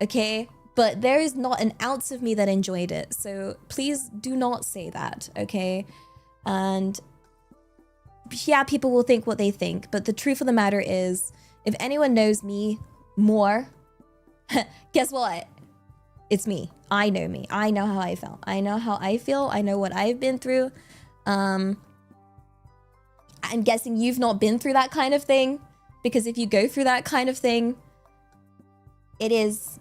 A: okay? But there is not an ounce of me that enjoyed it. So please do not say that, okay? And yeah, people will think what they think. But the truth of the matter is, if anyone knows me more, guess what? It's me. I know me. I know how I felt. I know how I feel. I know what I've been through. I'm guessing you've not been through that kind of thing. Because if you go through that kind of thing, it is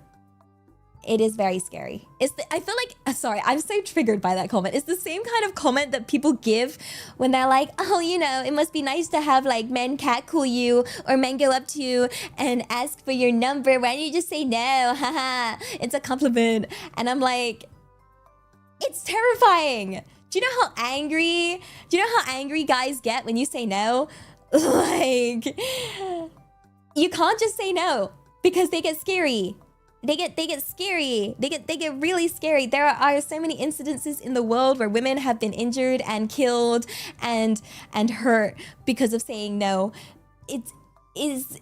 A: very scary. I feel like, sorry, I'm so triggered by that comment. It's the same kind of comment that people give when they're like, oh, you know, it must be nice to have like men catcall you or men go up to you and ask for your number. Why don't you just say no? Haha, it's a compliment. And I'm like, it's terrifying. Do you know how angry guys get when you say no? Like, you can't just say no because they get scary. They get scary. They get really scary. There are so many incidences in the world where women have been injured and killed and hurt because of saying no. It is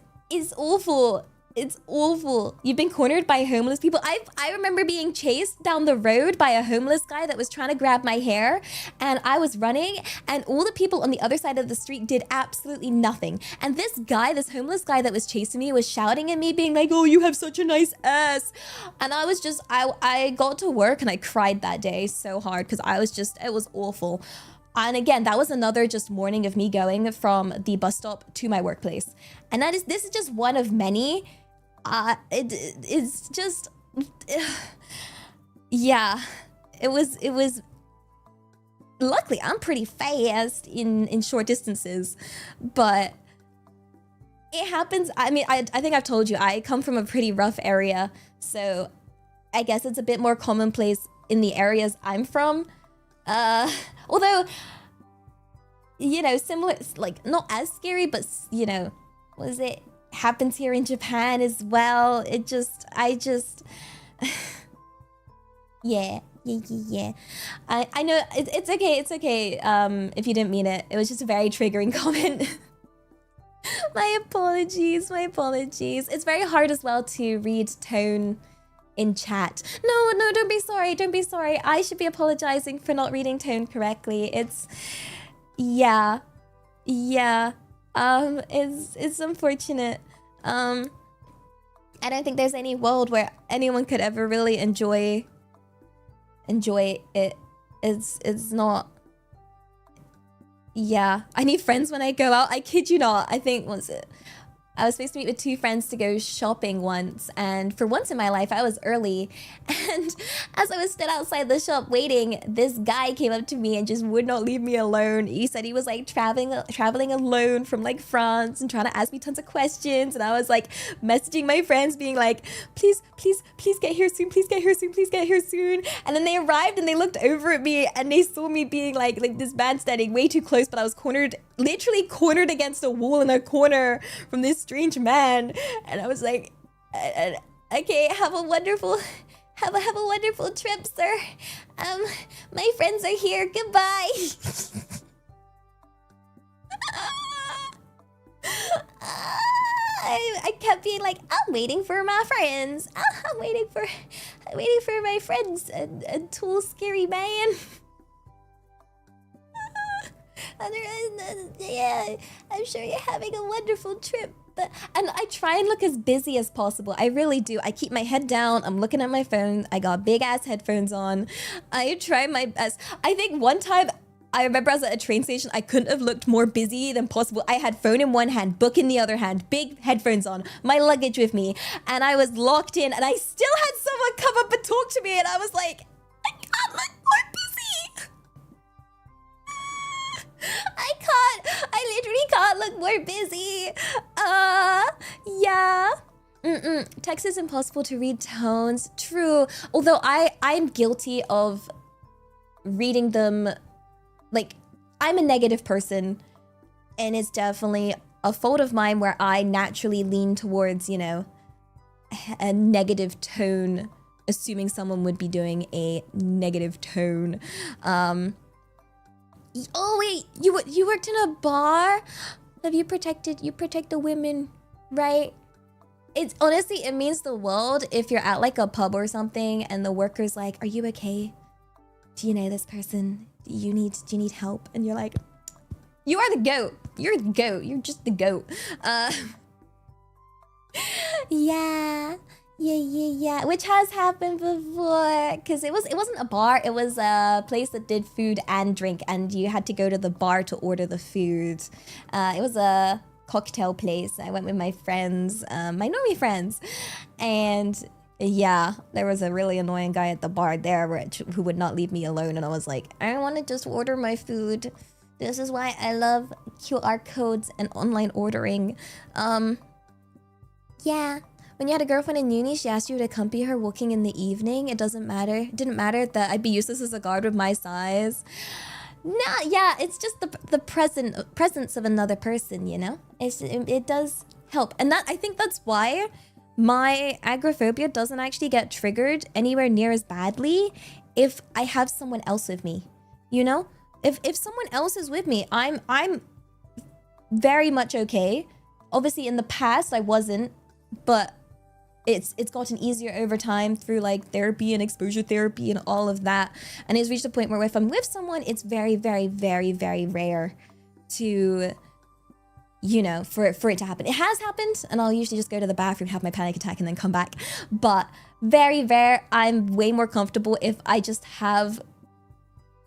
A: awful. It's awful. You've been cornered by homeless people. I remember being chased down the road by a homeless guy that was trying to grab my hair, and I was running, and all the people on the other side of the street did absolutely nothing. And this homeless guy that was chasing me was shouting at me, being like, oh, you have such a nice ass. And I was just, I got to work and I cried that day so hard because it was awful. And again, that was another just morning of me going from the bus stop to my workplace. And this is just one of many. It's just, yeah, it was, luckily I'm pretty fast in short distances, but it happens. I mean, I think I've told you, I come from a pretty rough area, so I guess it's a bit more commonplace in the areas I'm from. Although, you know, similar, like not as scary, but you know, was it? Happens here in Japan as well. Yeah. I know it's okay. If you didn't mean it, it was just a very triggering comment. My apologies. It's very hard as well to read tone in chat. No, don't be sorry. I should be apologizing for not reading tone correctly. Yeah. It's unfortunate. I don't think there's any world where anyone could ever really enjoy it. It's not. Yeah, I need friends when I go out. I kid you not. I think, was it I was supposed to meet with two friends to go shopping once, and for once in my life, I was early. And as I was stood outside the shop waiting, this guy came up to me and just would not leave me alone. He said he was like traveling alone from like France and trying to ask me tons of questions. And I was like messaging my friends being like, please get here soon, please get here soon, please get here soon. And then they arrived and they looked over at me and they saw me being like this man standing way too close, but I was literally cornered against a wall in a corner from this strange man. And I was like, okay, have a wonderful trip, sir. My friends are here, goodbye. I kept being like, I'm waiting for my friends. I'm waiting for my friends. A tall, scary man. Yeah, I'm sure you're having a wonderful trip. And I try and look as busy as possible. I really do. I keep my head down. I'm looking at my phone. I got big ass headphones on. I try my best. I think one time, I remember I was at a train station. I couldn't have looked more busy than possible. I had phone in one hand, book in the other hand, big headphones on, my luggage with me. And I was locked in and I still had someone come up and talk to me. And I was like, I can't look more busy. I literally can't look more busy. Yeah. Text is impossible to read tones. True. Although I'm guilty of reading them. Like, I'm a negative person, and it's definitely a fault of mine where I naturally lean towards, you know, a negative tone, assuming someone would be doing a negative tone. Oh wait, you worked in a bar? You protect the women, right? It's honestly, it means the world if you're at like a pub or something and the worker's like, are you okay? Do you know this person? Do you need help? And you're like, you are the goat. You're the goat. You're just the goat. Yeah. Which has happened before, because it wasn't a bar. It was a place that did food and drink, and you had to go to the bar to order the food. It was a cocktail place. I went with my friends, my normie friends, and yeah, there was a really annoying guy at the bar there who would not leave me alone, and I was like, I want to just order my food. This is why I love QR codes and online ordering. Yeah. When you had a girlfriend in uni, she asked you to accompany her walking in the evening. It didn't matter that I'd be useless as a guard with my size. Nah, yeah, it's just the presence of another person, you know? It does help. And I think that's why my agoraphobia doesn't actually get triggered anywhere near as badly if I have someone else with me, you know? If someone else is with me, I'm very much okay. Obviously, in the past, I wasn't, but it's gotten easier over time through like therapy and exposure therapy and all of that. And it's reached a point where if I'm with someone, it's very, very, very, very rare to, you know, for it to happen. It has happened, and I'll usually just go to the bathroom, have my panic attack, and then come back. But very rare. I'm way more comfortable if I just have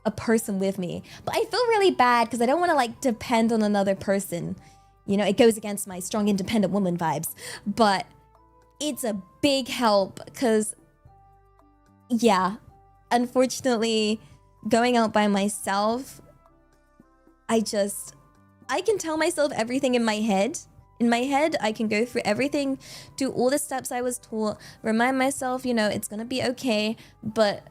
A: a person with me. But I feel really bad because I don't want to like depend on another person. You know, it goes against my strong independent woman vibes. But it's a big help because, yeah, unfortunately, going out by myself, I can tell myself everything in my head. In my head, I can go through everything, do all the steps I was taught, remind myself, you know, it's gonna be okay, but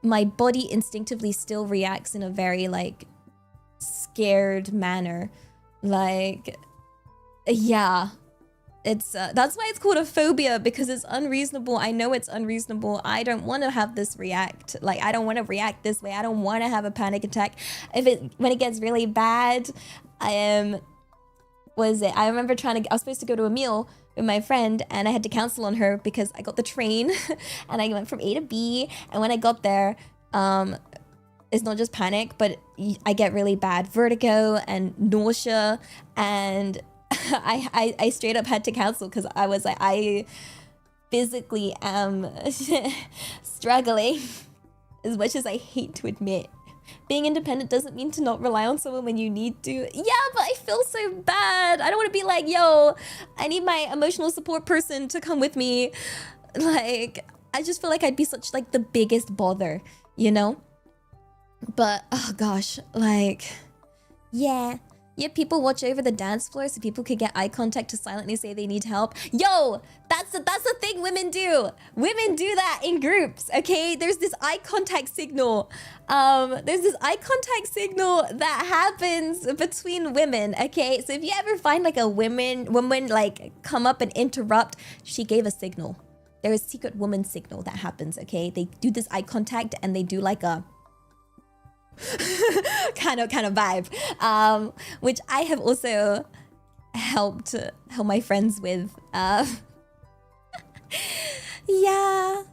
A: my body instinctively still reacts in a very, like, scared manner. Like, yeah. It's that's why it's called a phobia, because it's unreasonable. I know it's unreasonable. I don't want to have this react. Like, I don't want to react this way. I don't want to have a panic attack. When it gets really bad, I was supposed to go to a meal with my friend, and I had to cancel on her because I got the train and I went from A to B. And when I got there, it's not just panic, but I get really bad vertigo and nausea, and I straight up had to cancel because I was like, I physically am struggling as much as I hate to admit. Being independent doesn't mean to not rely on someone when you need to. Yeah, but I feel so bad. I don't want to be like, yo, I need my emotional support person to come with me. Like, I just feel like I'd be such like the biggest bother, you know? But, oh gosh, like, yeah. Yeah, people watch over the dance floor so people could get eye contact to silently say they need help. Yo, that's the thing women do. Women do that in groups, okay? There's this eye contact signal. There's this eye contact signal that happens between women, okay? So if you ever find like a woman like come up and interrupt, she gave a signal. There is secret woman signal that happens, okay? They do this eye contact and they do like a kind of vibe, which I have also helped my friends with. Yeah.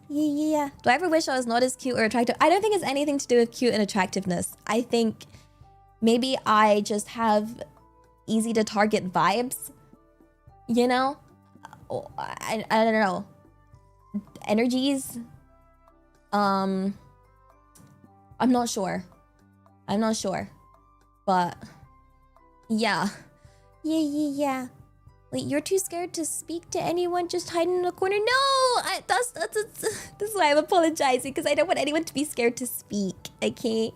A: Do I ever wish I was not as cute or attractive? I don't think it's anything to do with cute and attractiveness. I think maybe I just have easy to target vibes, you know? I don't know. Energies. I'm not sure. But yeah. Wait, you're too scared to speak to anyone just hiding in the corner? No! That's why I'm apologizing, because I don't want anyone to be scared to speak, okay?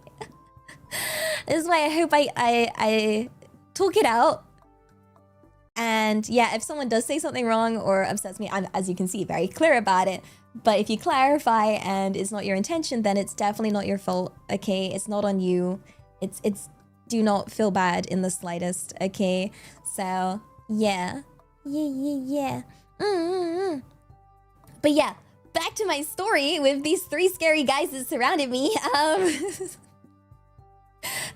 A: This is why I hope I talk it out. And yeah, if someone does say something wrong or upsets me, I'm, as you can see, very clear about it. But if you clarify and it's not your intention, then it's definitely not your fault, okay? It's not on you. It's do not feel bad in the slightest, okay? So, yeah. But yeah, back to my story with these 3 scary guys that surrounded me.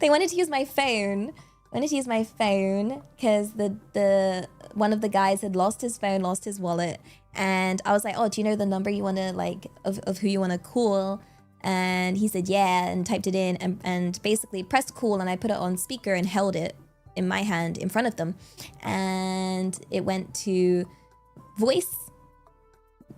A: They wanted to use my phone. Because the one of the guys had lost his phone, lost his wallet. And I was like, oh, do you know the number you want to, like, of who you want to call? And he said, yeah, and typed it in and basically pressed call, and I put it on speaker and held it in my hand in front of them. And it went to voice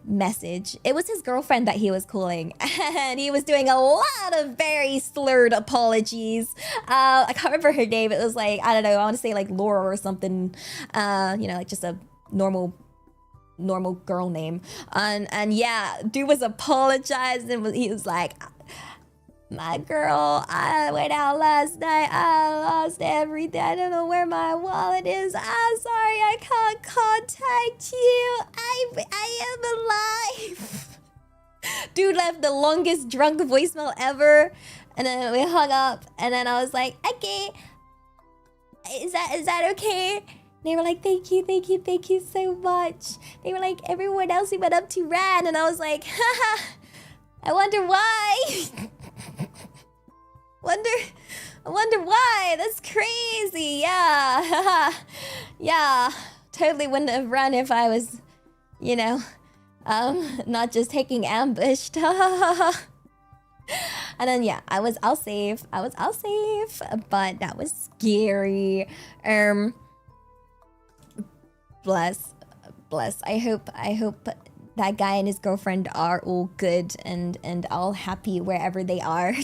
A: message. It was his girlfriend that he was calling, and he was doing a lot of very slurred apologies. I can't remember her name. It was like, I don't know, I want to say like Laura or something. You know, like just a normal girl name. And yeah, dude was apologizing. He was like, my girl, I went out last night, I lost everything, I don't know where my wallet is, I'm sorry I can't contact you, I am alive. Dude left the longest drunk voicemail ever, and then we hung up, and then I was like, okay, is that okay? They were like, thank you so much. They were like, everyone else we went up to ran, and I was like, haha, I wonder why. I wonder why. That's crazy. Yeah. Yeah. Totally wouldn't have run if I was, you know, not just taking ambushed. And then yeah, I was all safe. But that was scary. Bless. I hope that guy and his girlfriend are all good and all happy wherever they are.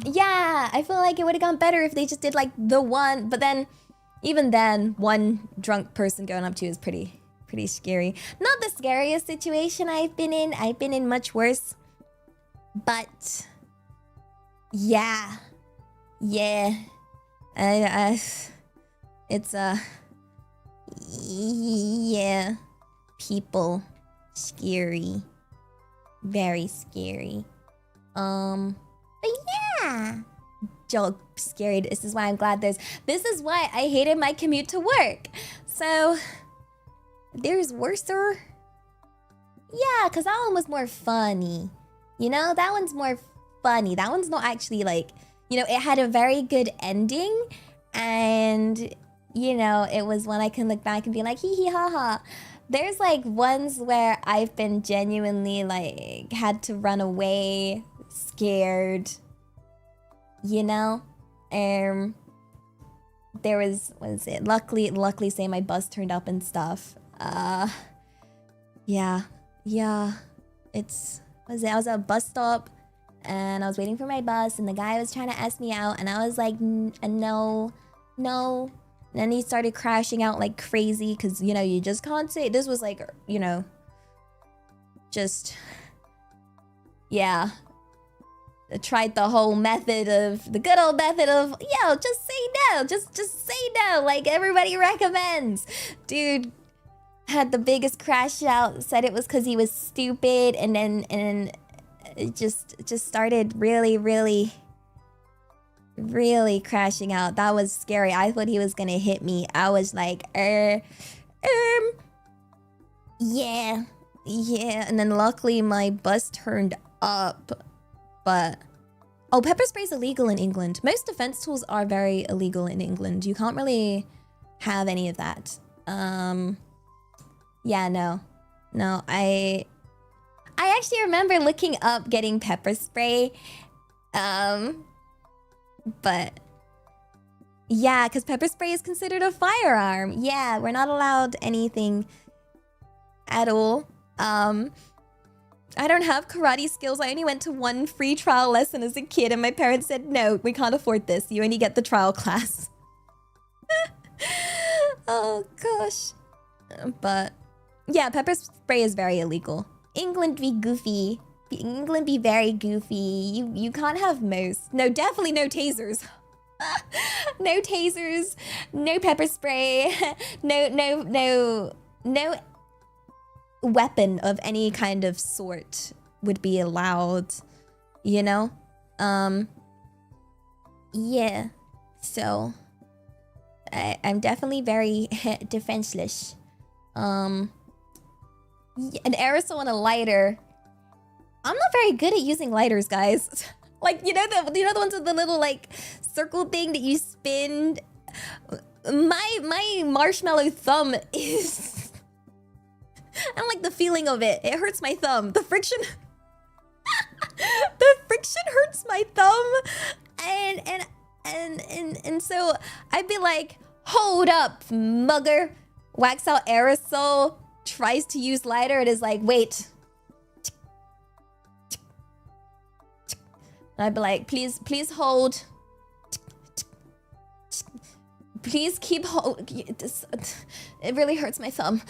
A: Yeah, I feel like it would have gone better if they just did like the one, but then even then, one drunk person going up to you is pretty scary. Not the scariest situation I've been in. I've been in much worse. But yeah. It's yeah, people scary, very scary. But yeah, joke scary. This is why I'm glad this is why I hated my commute to work. So there's worser. Yeah, cause that one was more funny. You know, that one's more funny. That one's not actually like, you know, it had a very good ending, and you know, it was one I can look back and be like, hee hee ha ha. There's like ones where I've been genuinely like had to run away, scared, you know? There was, what is it? Luckily say my bus turned up and stuff. Yeah. yeah, I was at a bus stop and I was waiting for my bus and the guy was trying to ask me out and I was like, no, no. And then he started crashing out like crazy because, you know, you just can't say, this was like, you know, just, yeah. I tried the whole method of, the good old method of, yo, just say no, just say no, like everybody recommends. Dude had the biggest crash out, said it was because he was stupid, and then it just started really crashing out. That was scary. I thought he was gonna hit me. I was like, yeah. And then luckily my bus turned up. But, oh, pepper spray is illegal in England. Most defense tools are very illegal in England. You can't really have any of that. Yeah, no. I actually remember looking up getting pepper spray. But yeah, because pepper spray is considered a firearm. Yeah, we're not allowed anything at all. I don't have karate skills. I only went to one free trial lesson as a kid and my parents said, no, we can't afford this. You only get the trial class. Oh, gosh. But yeah, pepper spray is very illegal. England be goofy. England be very goofy. You can't have most. No, definitely no tasers. No tasers. No pepper spray. No weapon of any kind of sort would be allowed, you know? Yeah. So I'm definitely very defenseless. An aerosol and a lighter. I'm not very good at using lighters, guys. Like, you know the ones with the little like circle thing that you spin? My marshmallow thumb is I don't like the feeling of it. It hurts my thumb. The friction the friction hurts my thumb. And so I'd be like, hold up, mugger. Wax out aerosol, tries to use lighter, it is like, wait. And I'd be like, please hold. Please keep hold. It really hurts my thumb.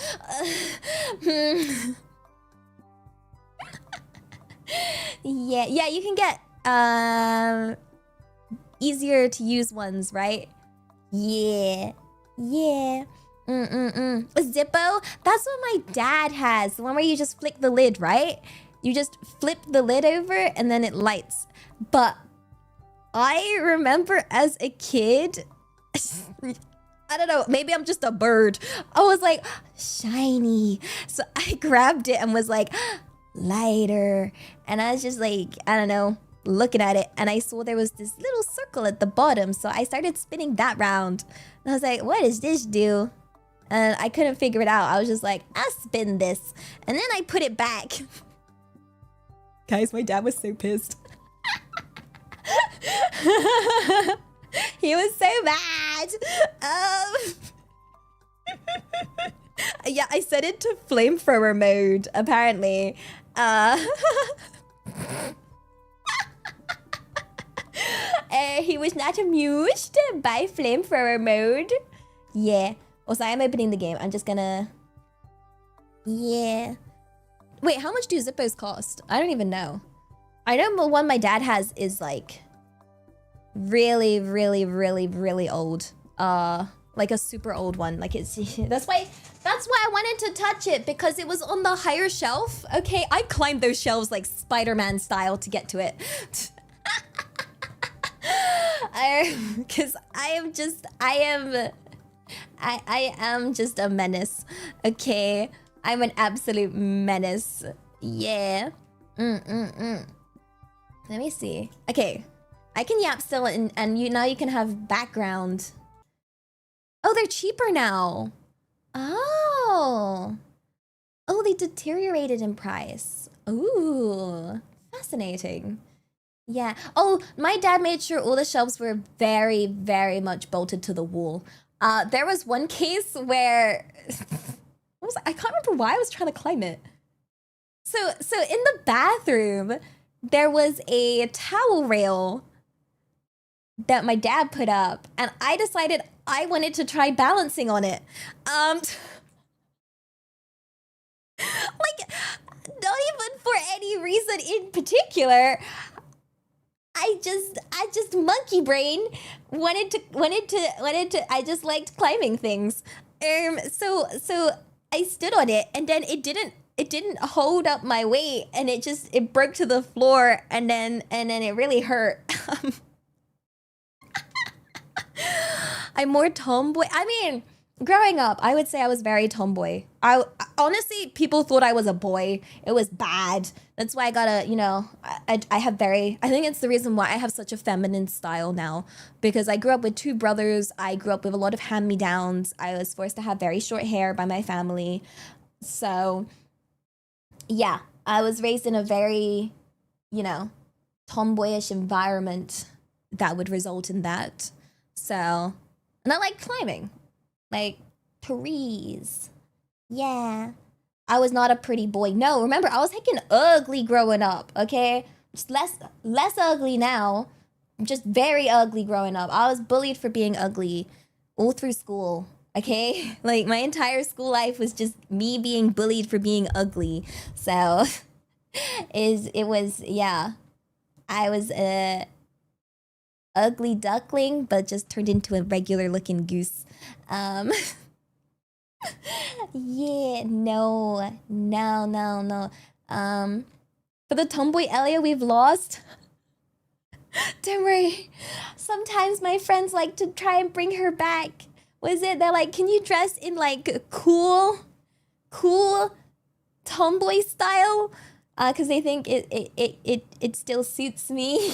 A: Yeah, you can get easier to use ones, right? Yeah. A Zippo? That's what my dad has. The one where you just flick the lid, right? You just flip the lid over and then it lights. But I remember as a kid, I don't know, maybe I'm just a bird. I was like, shiny. So I grabbed it and was like, lighter. And I was just like, I don't know, looking at it. And I saw there was this little circle at the bottom. So I started spinning that round. And I was like, what does this do? And I couldn't figure it out. I was just like, I'll spin this. And then I put it back. Guys, my dad was so pissed. He was so mad. Yeah, I set it to flamethrower mode, apparently. He was not amused by flamethrower mode. Yeah. Also, I'm opening the game. I'm just gonna... Yeah. Wait, how much do Zippos cost? I don't even know. I know the one my dad has is like... really old. Like a super old one. Like it's... That's why I wanted to touch it, because it was on the higher shelf. Okay, I climbed those shelves like Spider-Man style to get to it. Because I am just a menace. Okay, I'm an absolute menace. Yeah. Let me see. Okay, I can yap still, and now you can have background. Oh, they're cheaper now. Oh, they deteriorated in price. Ooh, fascinating. Yeah. Oh, my dad made sure all the shelves were very much bolted to the wall. There was one case where I can't remember why I was trying to climb it. So in the bathroom, there was a towel rail that my dad put up, and I decided I wanted to try balancing on it. Like, not even for any reason in particular. I just monkey brain wanted to. I just liked climbing things. So I stood on it, and then it didn't hold up my weight, and it broke to the floor, and then it really hurt. I'm more tomboy. I mean, growing up, I would say I was very tomboy. I honestly, people thought I was a boy. It was bad. That's why I gotta, I have very, I think it's the reason why I have such a feminine style now. Because I grew up with 2 brothers. I grew up with a lot of hand-me-downs. I was forced to have very short hair by my family. So, yeah, I was raised in a very, tomboyish environment that would result in that. So, and I like climbing. Like, trees. Yeah. I was not a pretty boy. No, remember, I was heckin' ugly growing up, okay? Just less ugly now. Just very ugly growing up. I was bullied for being ugly all through school, okay? Like, my entire school life was just me being bullied for being ugly. So, I was a ugly duckling, but just turned into a regular looking goose. Yeah, no. For the tomboy Elia we've lost, don't worry. Sometimes my friends like to try and bring her back. They're like, can you dress in like cool tomboy style? Cause they think it still suits me.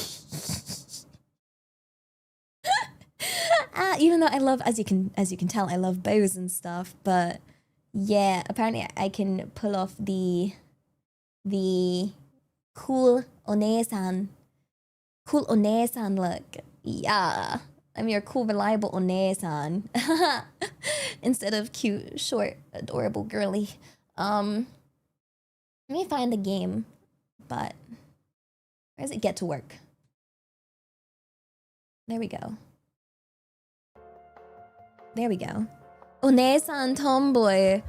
A: Even though I love, as you can tell, I love bows and stuff. But yeah, apparently I can pull off the cool onesan look. Yeah, I'm your cool, reliable onesan instead of cute, short, adorable girly. Let me find the game, but where does it get to work? There we go. There we go. Onesan tomboy.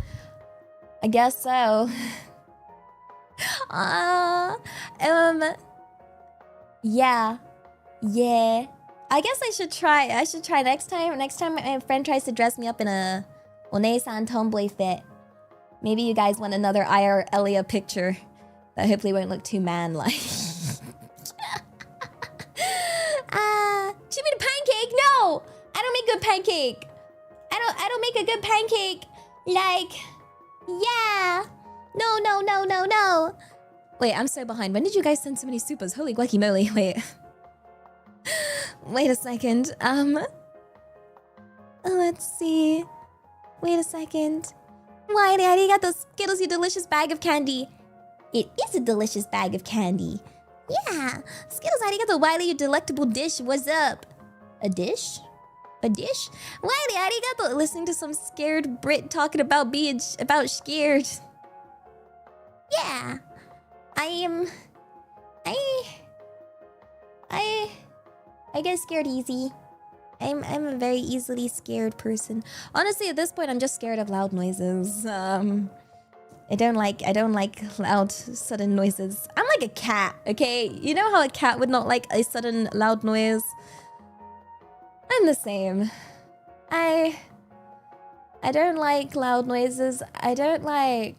A: I guess so. Yeah. I guess I should try next time. Next time my friend tries to dress me up in a Onesan tomboy fit. Maybe you guys want another IR Elia picture that hopefully won't look too man-like. She made a pancake? No! I don't make good pancake. I don't make a good pancake. Like, yeah. No. Wait, I'm so behind. When did you guys send so many supers? Holy guacamole. Wait a second. Let's see. Wait a second. Why, Daddy, got those Skittles, you delicious bag of candy. It is a delicious bag of candy. Yeah. Skittles, Daddy, got the Wiley, you delectable dish. What's up? A dish? A dish? Wiley, Daddy, got the listening to some scared Brit talking about being scared. Yeah. I get scared easy. I'm a very easily scared person. Honestly, at this point, I'm just scared of loud noises. I don't like loud, sudden noises. I'm like a cat, okay? You know how a cat would not like a sudden, loud noise? I'm the same. I don't like loud noises. I don't like,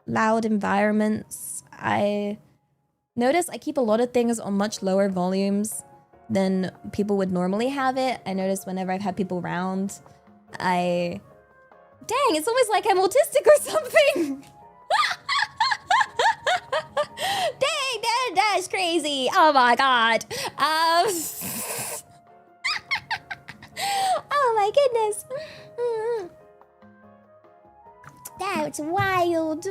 A: loud environments. I notice I keep a lot of things on much lower volumes than people would normally have it. I notice whenever I've had people around, dang, it's almost like I'm autistic or something. Dang, that's crazy. Oh my god. Oh my goodness. That's wild.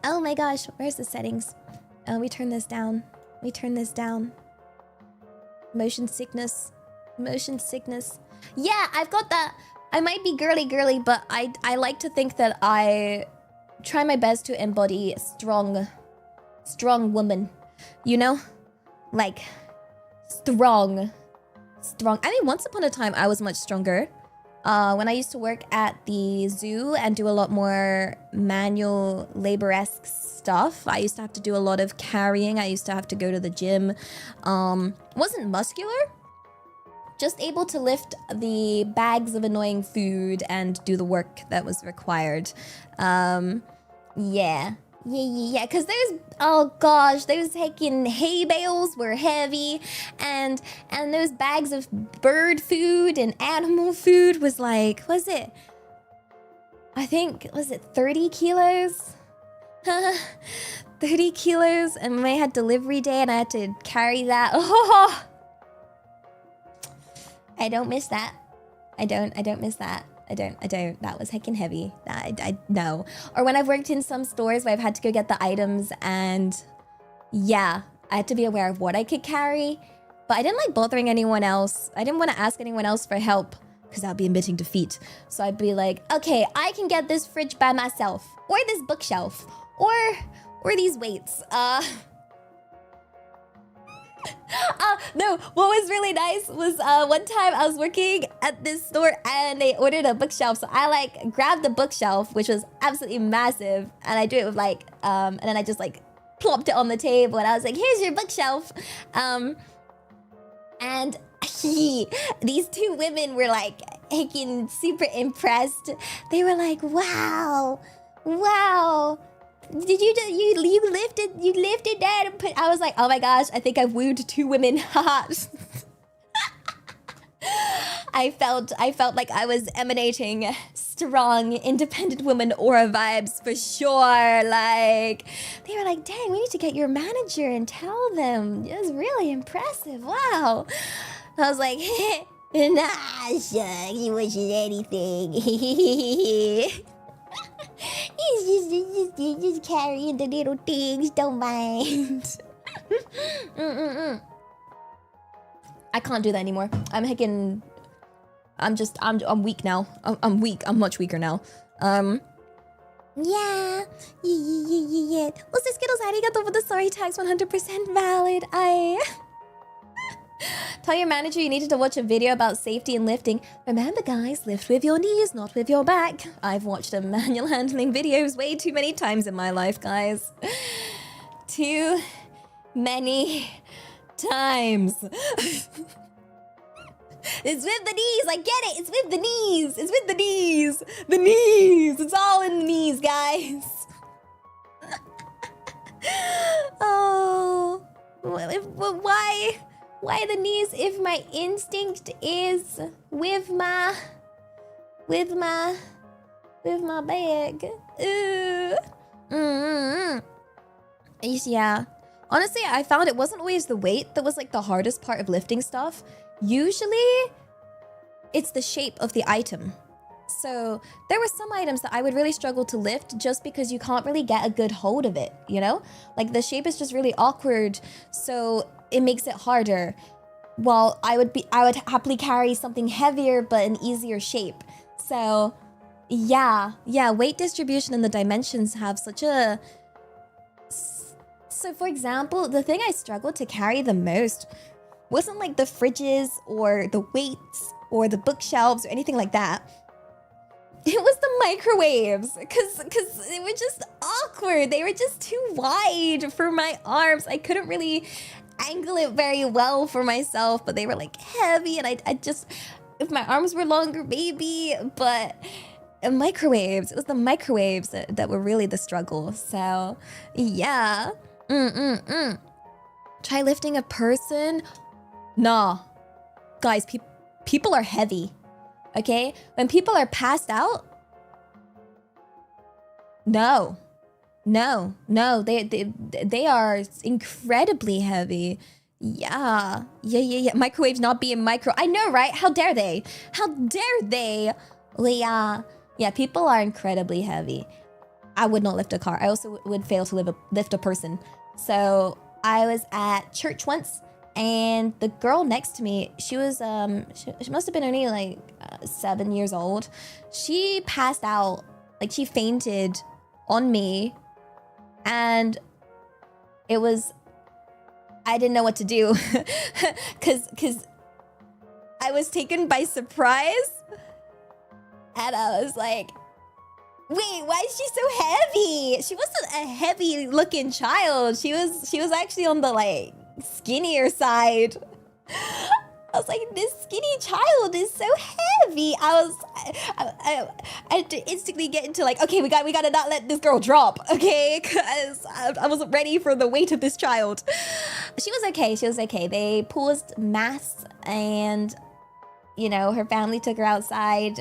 A: Oh my gosh, where's the settings? Oh, we turn this down. Motion sickness. Yeah, I've got that. I might be girly, but I like to think that I try my best to embody strong woman. You know? Like, strong. I mean, once upon a time, I was much stronger. When I used to work at the zoo and do a lot more manual labor-esque stuff, I used to have to do a lot of carrying. I used to have to go to the gym. Wasn't muscular, just able to lift the bags of annoying food and do the work that was required. Yeah, because oh gosh, those heckin' hay bales were heavy, and those bags of bird food and animal food was like, was it 30 kilos? 30 kilos, and when I had delivery day and I had to carry that, oh, I don't miss that. I don't miss that. I don't. That was heckin' heavy. I no. Or when I've worked in some stores where I've had to go get the items, and yeah, I had to be aware of what I could carry. But I didn't like bothering anyone else. I didn't want to ask anyone else for help because that would be admitting defeat. So I'd be like, okay, I can get this fridge by myself, or this bookshelf, or these weights. No, what was really nice was one time I was working at this store and they ordered a bookshelf. So I like grabbed the bookshelf, which was absolutely massive, and I do it with like, and then I just like plopped it on the table and I was like, here's your bookshelf. And these two women were like heckin' super impressed. They were like, wow. Did you lifted that and put... I was like, oh my gosh, I think I've wooed two women. I felt like I was emanating strong, independent woman aura vibes for sure. Like, they were like, dang, we need to get your manager and tell them. It was really impressive. Wow. I was like, nah, shucks, you wasn't anything. He's just carrying the little things, don't mind. I can't do that anymore. I'm weak now. I'm weak. I'm much weaker now. Yeah. Also, Skittles, arigato for the sorry tags, 100% valid. Tell your manager you needed to watch a video about safety and lifting. Remember, guys, lift with your knees, not with your back. I've watched a manual handling videos way too many times in my life, guys. Too many times. It's with the knees, I get it. It's with the knees. It's with the knees. The knees. It's all in the knees, guys. Oh, why the knees if my instinct is with my bag? Yeah. Honestly, I found it wasn't always the weight that was like the hardest part of lifting stuff. Usually, it's the shape of the item. So there were some items that I would really struggle to lift just because you can't really get a good hold of it, you know? Like the shape is just really awkward, so it makes it harder. While I would happily carry something heavier but an easier shape. So yeah, weight distribution and the dimensions have such a... So for example, the thing I struggled to carry the most wasn't like the fridges or the weights or the bookshelves or anything like that. It was the microwaves, because they were just awkward. They were just too wide for my arms. I couldn't really angle it very well for myself, but they were like heavy, and I just, if my arms were longer, maybe, but microwaves, it was the microwaves that were really the struggle. So yeah. Try lifting a person. Nah, guys, people are heavy. Okay, when people are passed out, no, they are incredibly heavy. Yeah. Microwaves not being micro. I know, right? How dare they? How dare they? Yeah, people are incredibly heavy. I would not lift a car. I also would fail to lift a person. So I was at church once, And the girl next to me, she was she must have been only like 7 years old. She passed out, like she fainted on me, and it was, I didn't know what to do cuz I was taken by surprise, and I was like, wait, why is she so heavy? She wasn't a heavy looking child. She was actually on the like skinnier side. I was like, this skinny child is so heavy. I instantly get into like, okay, we gotta not let this girl drop, okay? Because I wasn't ready for the weight of this child. She was okay. They paused mass, and you know, her family took her outside.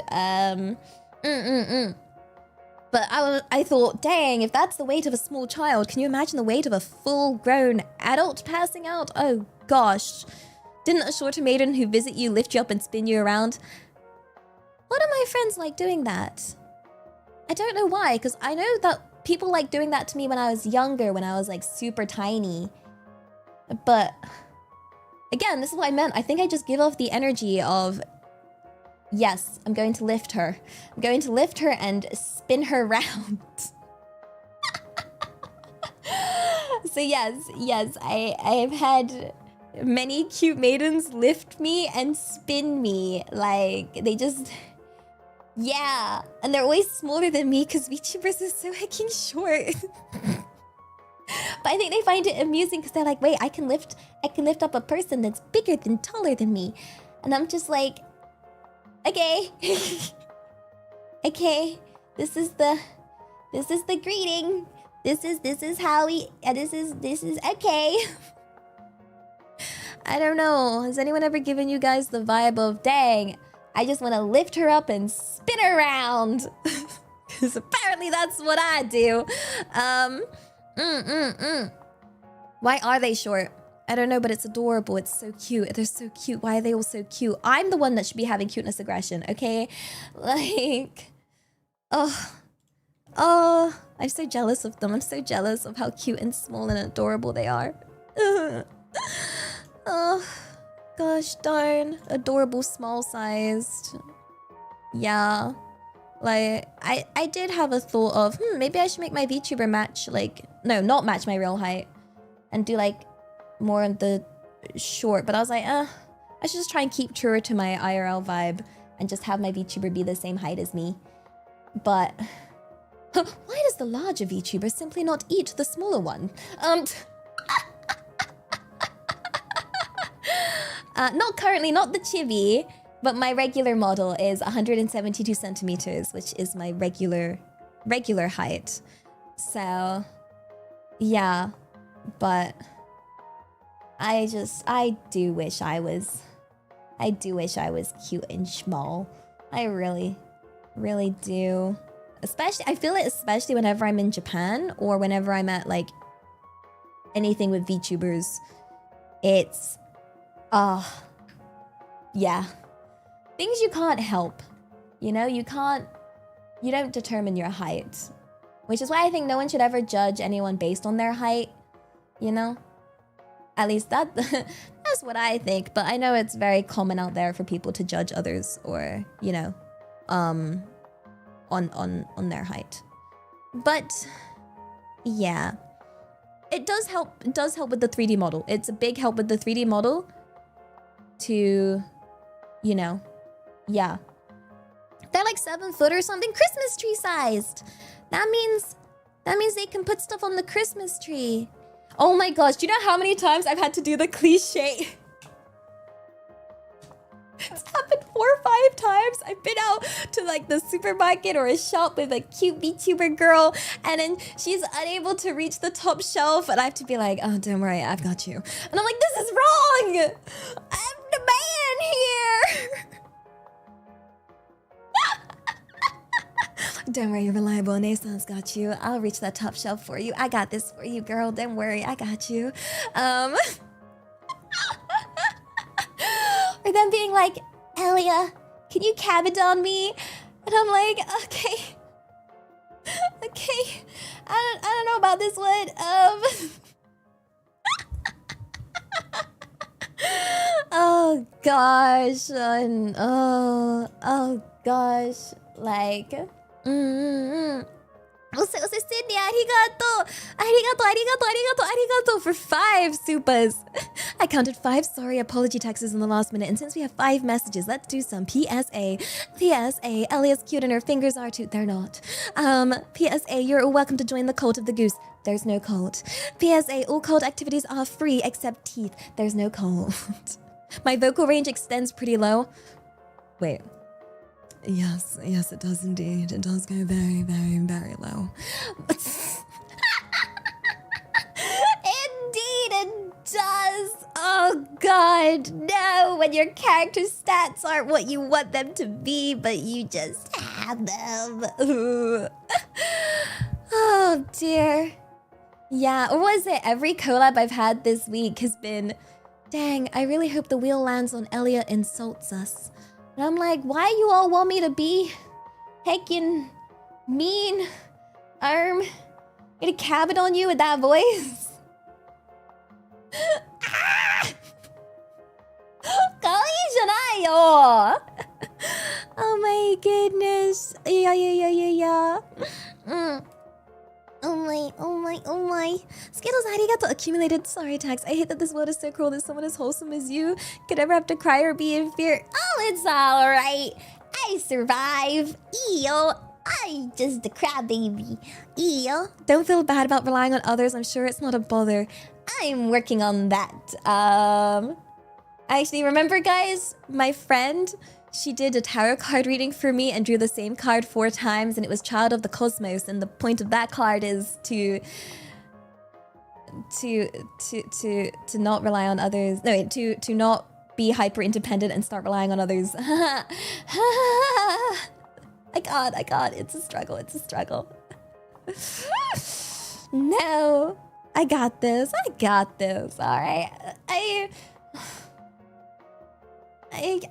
A: But I thought, dang, if that's the weight of a small child, can you imagine the weight of a full-grown adult passing out? Oh gosh. Didn't a shorter maiden who visit you lift you up and spin you around? What are my friends like doing that? I don't know why, because I know that people like doing that to me when I was younger, when I was like super tiny. But again, this is what I meant. I think I just give off the energy of, yes, I'm going to lift her. I'm going to lift her and spin her around. So yes, I have had many cute maidens lift me and spin me. Like, they just, yeah. And they're always smaller than me because VTubers are so hecking short. But I think they find it amusing because they're like, wait, I can lift up a person that's bigger than taller than me. And I'm just like, okay. Okay. This is the greeting. This is how we, this is okay. I don't know. Has anyone ever given you guys the vibe of, dang, I just want to lift her up and spin her around? Because apparently that's what I do. Why are they short? I don't know, but it's adorable. It's so cute. They're so cute. Why are they all so cute? I'm the one that should be having cuteness aggression, okay? Like, oh, I'm so jealous of them. I'm so jealous of how cute and small and adorable they are. Oh, gosh darn. Adorable small-sized. Yeah. Like, I did have a thought of, maybe I should make my VTuber match, like, no, not match my real height. And do, like, more on the short. But I was like, I should just try and keep truer to my IRL vibe and just have my VTuber be the same height as me. But why does the larger VTuber simply not eat the smaller one? Not currently, not the chibi, but my regular model is 172 centimeters, which is my regular height. So, yeah, but I do wish I was cute and small. I really, really do. Especially, I feel it especially whenever I'm in Japan or whenever I'm at like anything with VTubers. It's, yeah. Things you can't help. You know, you don't determine your height. Which is why I think no one should ever judge anyone based on their height. You know? At least that's what I think. But I know it's very common out there for people to judge others or, you know, on their height. But yeah. It does help with the 3D model. It's a big help with the 3D model to, you know, yeah. They're like 7 foot or something, Christmas tree sized. That means they can put stuff on the Christmas tree. Oh my gosh, do you know how many times I've had to do the cliche? It's happened 4 or 5 times. I've been out to like the supermarket or a shop with a cute VTuber girl, and then she's unable to reach the top shelf, and I have to be like, oh, don't worry, I've got you. And I'm like, this is wrong! I'm the man here! Don't worry, you're reliable. Nason's got you. I'll reach that top shelf for you. I got this for you, girl. Don't worry, I got you. Or them being like, Elia, can you cabin on me? And I'm like, okay. Okay. I don't know about this one. Oh gosh. Oh gosh. Like. Also, Sydney, arigato for 5 supas. I counted 5 sorry apology texts in the last minute, and since we have 5 messages, let's do some PSA. PSA, Elia's cute and her fingers are too. They're not. PSA, you're welcome to join the cult of the goose. There's no cult. PSA, all cult activities are free except teeth. There's no cult. My vocal range extends pretty low. Wait. Yes, it does indeed. It does go very, very, very low. Indeed, it does. Oh God, no. When your character stats aren't what you want them to be, but you just have them. Oh dear. Yeah, or was it every collab I've had this week has been, dang, I really hope the wheel lands on Elia insults us. And I'm like, why you all want me to be heckin' mean? Get a cabin on you with that voice? Oh my goodness. Yeah. Oh my. Skittles, arigato. Accumulated sorry tags. I hate that this world is so cruel that someone as wholesome as you could ever have to cry or be in fear. Oh, it's alright. I survive. I just a crybaby. Don't feel bad about relying on others. I'm sure it's not a bother. I'm working on that. Actually, remember guys, my friend, she did a tarot card reading for me and drew the same card 4 times, and it was Child of the Cosmos, and the point of that card is to not rely on others. No, wait, to not be hyper independent and start relying on others. I got. It's a struggle. No, I got this. All right.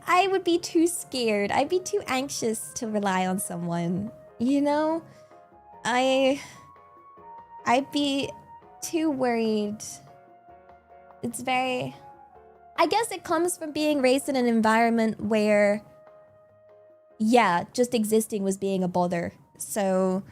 A: I would be too scared. I'd be too anxious to rely on someone. You know? I'd be too worried. It's very... I guess it comes from being raised in an environment where, yeah, just existing was being a bother. So,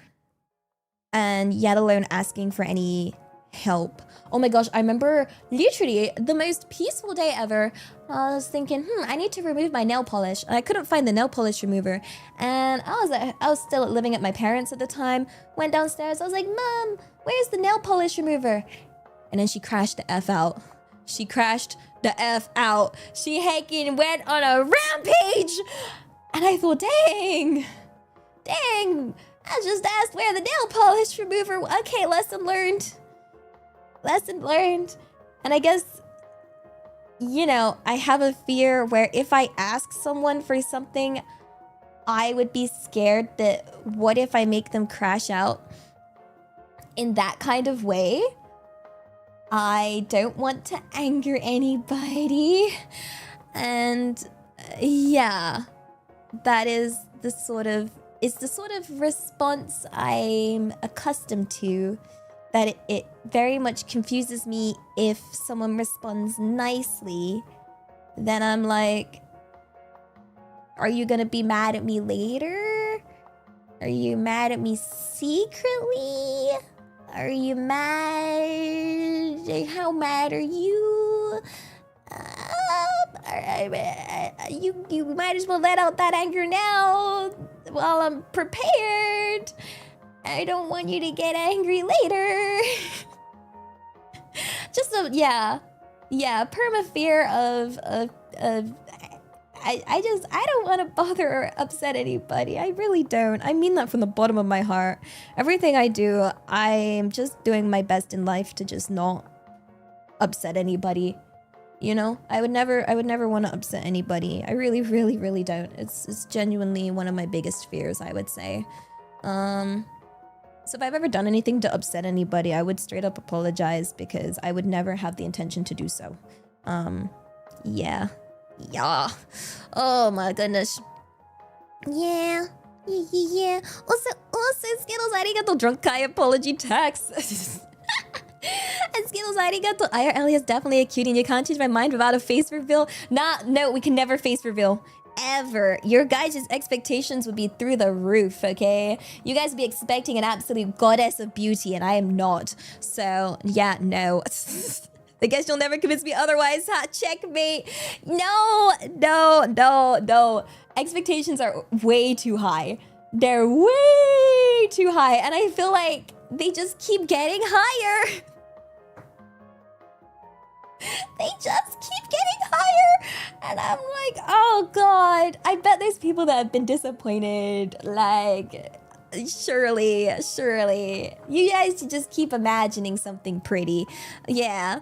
A: and yet alone asking for any help. Oh my gosh, I remember literally the most peaceful day ever. I was thinking, I need to remove my nail polish. And I couldn't find the nail polish remover. And I was still living at my parents' at the time. Went downstairs, I was like, Mom, where's the nail polish remover? And then she crashed the F out. She heckin' went on a rampage! And I thought, dang, I just asked where the nail polish remover was. Okay, lesson learned. And I guess, you know, I have a fear where if I ask someone for something, I would be scared that what if I make them crash out in that kind of way? I don't want to anger anybody. And yeah, that is the sort of response I'm accustomed to. That it very much confuses me if someone responds nicely. Then I'm like, are you gonna be mad at me later? Are you mad at me secretly? Are you mad? How mad are you? You might as well let out that anger now while I'm prepared. I don't want you to get angry later. Just a perma fear of I don't want to bother or upset anybody. I really don't. I mean that from the bottom of my heart. Everything I do, I'm just doing my best in life to just not upset anybody. You know, I would never want to upset anybody. I really, really, really don't. It's genuinely one of my biggest fears, I would say. So if I've ever done anything to upset anybody, I would straight up apologize because I would never have the intention to do so. Yeah. Oh my goodness. Yeah. Also, Skittles, arigato drunk guy apology text. And Skittles arigato. IRL is definitely a cutie and you can't change my mind without a face reveal. No, we can never face reveal. Ever. Your guys' expectations would be through the roof, okay? You guys would be expecting an absolute goddess of beauty and I am not. So, yeah, no. I guess you'll never convince me otherwise, huh? Checkmate. No. Expectations are way too high. They're way too high. And I feel like they just keep getting higher. They just keep getting higher. And I'm like, oh God. I bet there's people that have been disappointed. Like, surely. You guys should just keep imagining something pretty. Yeah.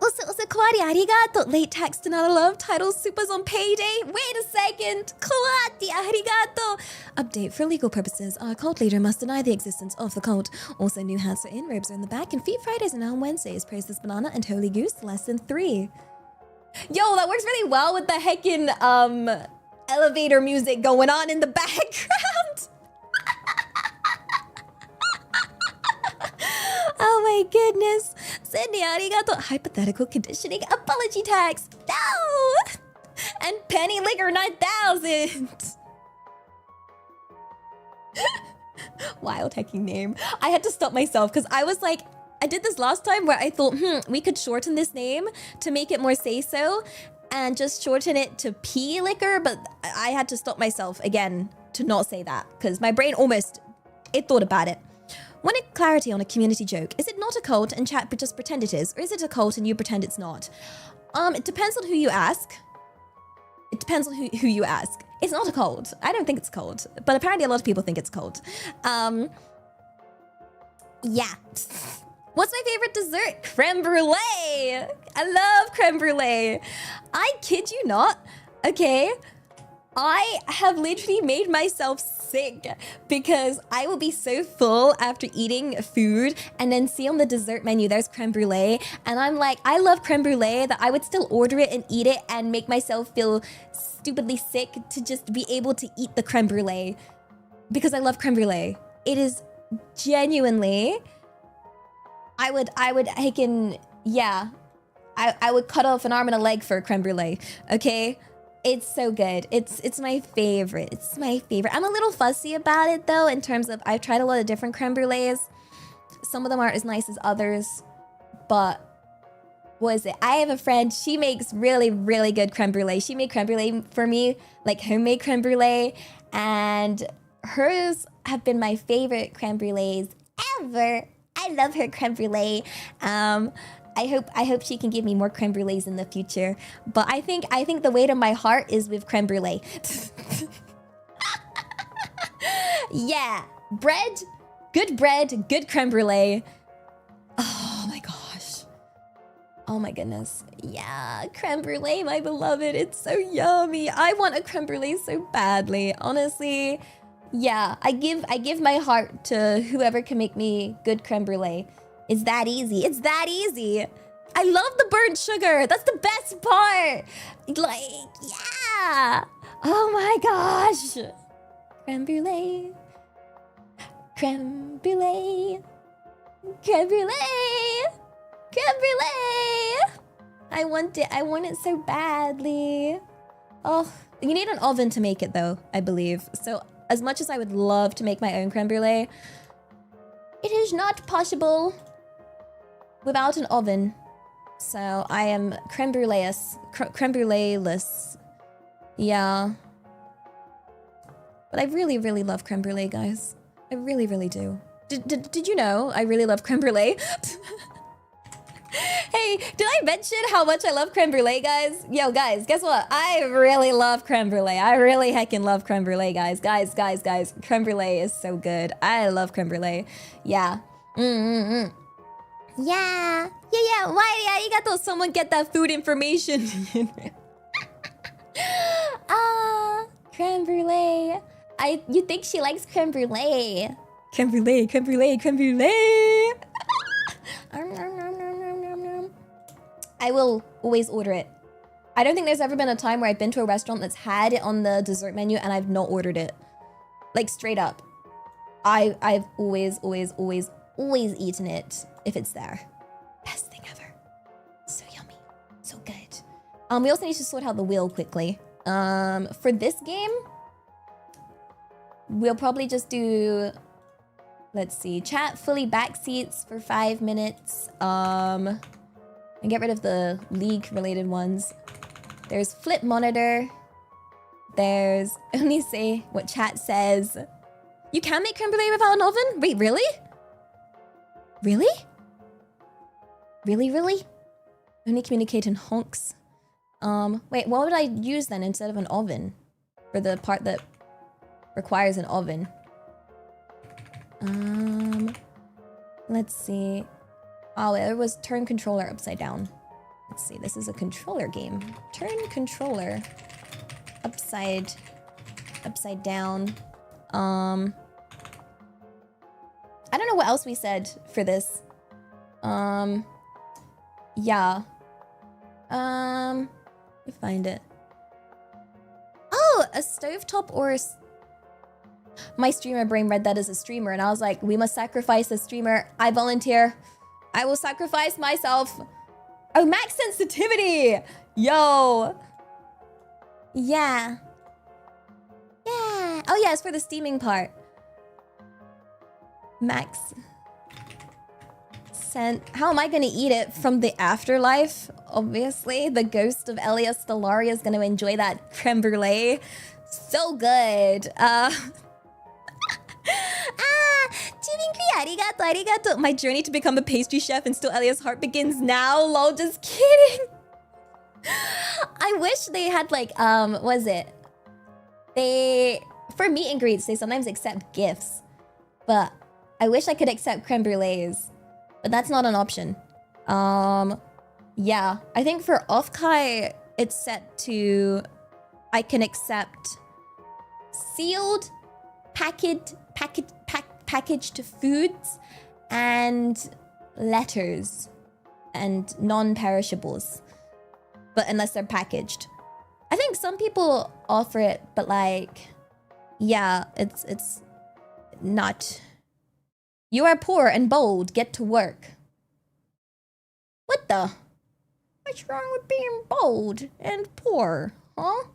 A: Also, Kawari, arigato. Late text and out of love. Title supers on payday. Wait a second. Kawari, arigato. Update for legal purposes. Our cult leader must deny the existence of the cult. Also, new hats are in, robes are in the back, and Feet Fridays are now on Wednesdays. Praise this banana and Holy Goose, lesson 3. Yo, that works really well with the heckin' elevator music going on in the background. Oh my goodness. Sydney, arigato. Hypothetical conditioning. Apology tax. No! And Penny Liquor 9000. Wild hecking name. I had to stop myself because I was like, I did this last time where I thought, we could shorten this name to make it more say-so and just shorten it to P Liquor, but I had to stop myself again to not say that because my brain it thought about it. Wanted clarity on a community joke. Is it not a cult and chat just pretend it is? Or is it a cult and you pretend it's not? It depends on who you ask. Who you ask. It's not a cult. I don't think it's a cult. But apparently a lot of people think it's a cult. Yeah. What's my favorite dessert? Creme brulee. I love creme brulee. I kid you not. Okay. I have literally made myself sick because I will be so full after eating food and then see on the dessert menu there's creme brulee and I'm like, I love creme brulee that I would still order it and eat it and make myself feel stupidly sick to just be able to eat the creme brulee because I love creme brulee. It is genuinely, I would cut off an arm and a leg for creme brulee, okay? It's so good. It's my favorite. It's my favorite. I'm a little fussy about it though in terms of I've tried a lot of different creme brulees. Some of them aren't as nice as others, but what is it? I have a friend, she makes really, really good creme brulee. She made creme brulee for me, like homemade creme brulee, and hers have been my favorite creme brulees ever. I love her creme brulee. I hope she can give me more creme brulees in the future. But I think the weight of my heart is with creme brulee. Yeah, bread, good creme brulee. Oh my gosh. Oh my goodness. Yeah, creme brulee, my beloved. It's so yummy. I want a creme brulee so badly. Honestly, yeah, I give my heart to whoever can make me good creme brulee. It's that easy. It's that easy. I love the burnt sugar. That's the best part. Like, yeah. Oh my gosh. Creme brulee. Creme brulee. Creme brulee. Creme brulee. I want it so badly. Oh, you need an oven to make it though, I believe. So as much as I would love to make my own creme brulee, it is not possible without an oven. So I am creme brulee-less. Yeah. But I really, really love creme brulee, guys. I really, really do. Did you know I really love creme brulee? Hey, did I mention how much I love creme brulee, guys? Yo, guys, guess what? I really love creme brulee. I really heckin' love creme brulee, guys. Guys. Creme brulee is so good. I love creme brulee. Yeah. Yeah. Why arigato. Someone get that food information. Creme brulee. You think she likes creme brulee. Creme brulee. I will always order it. I don't think there's ever been a time where I've been to a restaurant that's had it on the dessert menu and I've not ordered it. Like straight up. I've always always eating it if it's there. Best thing ever. So yummy. So good. We also need to sort out the wheel quickly. For this game, we'll probably just do, let's see, chat fully backseats for 5 minutes. And get rid of the league related ones. There's flip monitor. There's only say what chat says. You can make creme brulee without an oven? Wait, really? Really? Really? Only communicate in honks. Wait, what would I use then instead of an oven? For the part that requires an oven. Let's see. Oh, it was turn controller upside down. Let's see, this is a controller game. Turn controller upside down. I don't know what else we said for this. Yeah. Let me find it. Oh, a stovetop or my streamer brain read that as a streamer, and I was like, we must sacrifice a streamer. I volunteer. I will sacrifice myself. Oh, max sensitivity. Yo. Yeah. Yeah. Oh yeah, it's for the steaming part. Max. How am I gonna eat it from the afterlife? Obviously, the ghost of Elia Stellaria is gonna enjoy that creme brulee. So good. Arigato. My journey to become a pastry chef and still Elia's heart begins now. Lol, just kidding. I wish they had like, what is it? For meet and greets, they sometimes accept gifts. But I wish I could accept creme brulees. But that's not an option. Yeah. I think for Offkai, it's set to... I can accept sealed, packaged foods and letters and non-perishables. But unless they're packaged. I think some people offer it, but like... Yeah, it's not... You are poor and bold. Get to work. What the? What's wrong with being bold and poor, huh?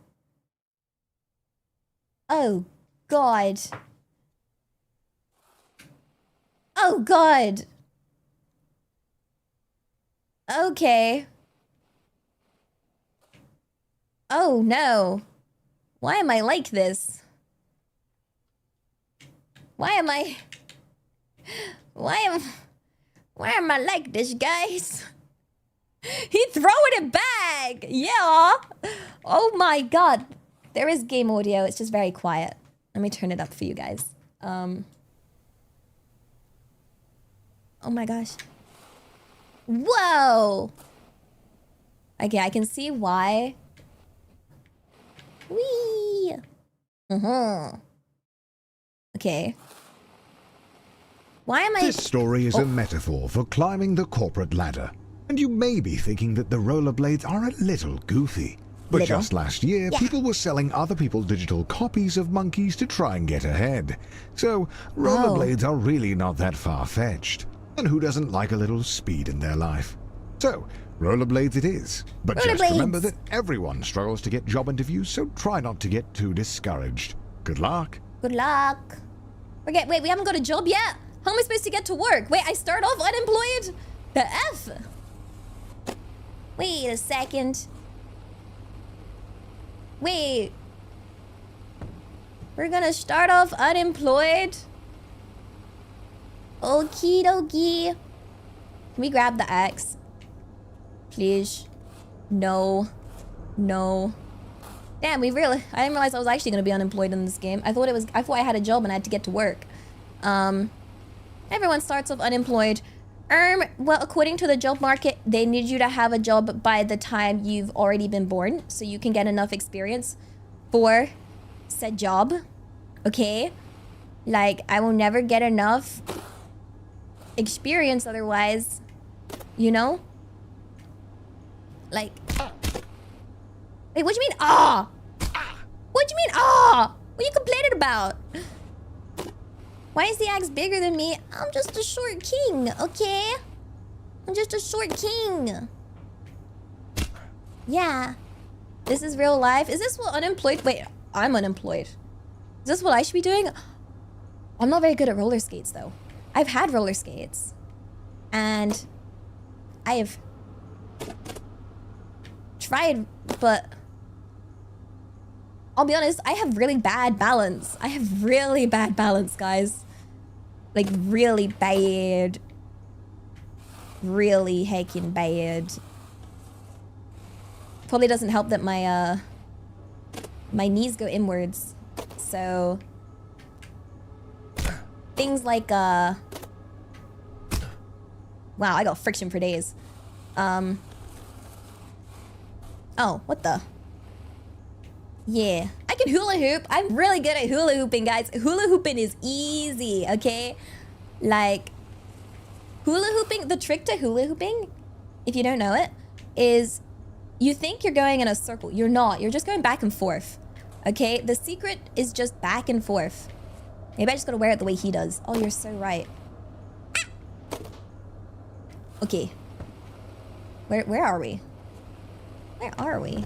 A: Oh, God. Oh, God. Okay. Oh, no. Why am I like this? Why am I like this, guys? He throwing it back. Yeah. Oh my God. There is game audio. It's just very quiet. Let me turn it up for you guys. Oh my gosh. Whoa. Okay, I can see why. Whee. Okay. Why am I...
B: This story is a metaphor for climbing the corporate ladder. And you may be thinking that the rollerblades are a little goofy. But just last year, people were selling other people's digital copies of monkeys to try and get ahead. So, rollerblades are really not that far-fetched. And who doesn't like a little speed in their life? So, rollerblades it is. But just remember that everyone struggles to get job interviews, so try not to get too discouraged. Good luck.
A: Good luck. Wait, we haven't got a job yet? How am I supposed to get to work? Wait, I start off unemployed? The F? Wait a second. Wait. We're gonna start off unemployed? Okie dokie. Can we grab the axe? Please. No. No. Damn, I didn't realize I was actually gonna be unemployed in this game. I thought I had a job and I had to get to work. Everyone starts off unemployed. Well, according to the job market, they need you to have a job by the time you've already been born, so you can get enough experience for said job. Okay? Like, I will never get enough experience otherwise, you know? Like... Wait, what do you mean, ah? What do you mean, ah? What are you complaining about? Why is the axe bigger than me? I'm just a short king, okay? I'm just a short king. Yeah. This is real life. Is this what unemployed? Wait, I'm unemployed. Is this what I should be doing? I'm not very good at roller skates though. I've had roller skates. And I have tried, but I'll be honest, I have really bad balance. I have really bad balance, guys. Like really bad. Really heckin' bad. Probably doesn't help that my my knees go inwards. So things like wow, I got friction for days. Oh, what the? Yeah, I can hula hoop. I'm really good at hula hooping, guys. Hula hooping is easy, okay? Like hula hooping, the trick to hula hooping, if you don't know it, is you think you're going in a circle. You're not. You're just going back and forth. Okay? The secret is just back and forth. Maybe I just gotta wear it the way he does. Oh, you're so right. Okay. Where are we? Where are we?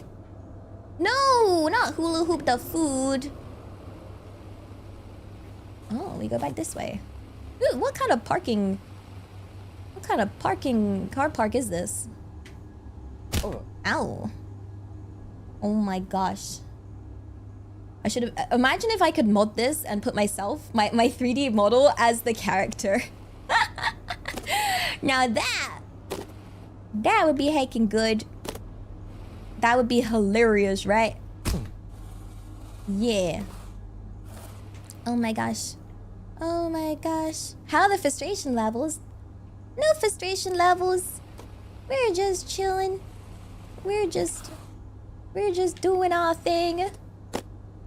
A: No, not hula hoop the food. Oh, we go back this way. Ooh, what kind of parking car park is this? Oh, ow. Oh my gosh. I should have... Imagine if I could mod this and put myself, my 3D model as the character. Now that would be heckin' good. That would be hilarious, right? Yeah. Oh my gosh. Oh my gosh. How are the frustration levels? No frustration levels. We're just chilling. We're just doing our thing.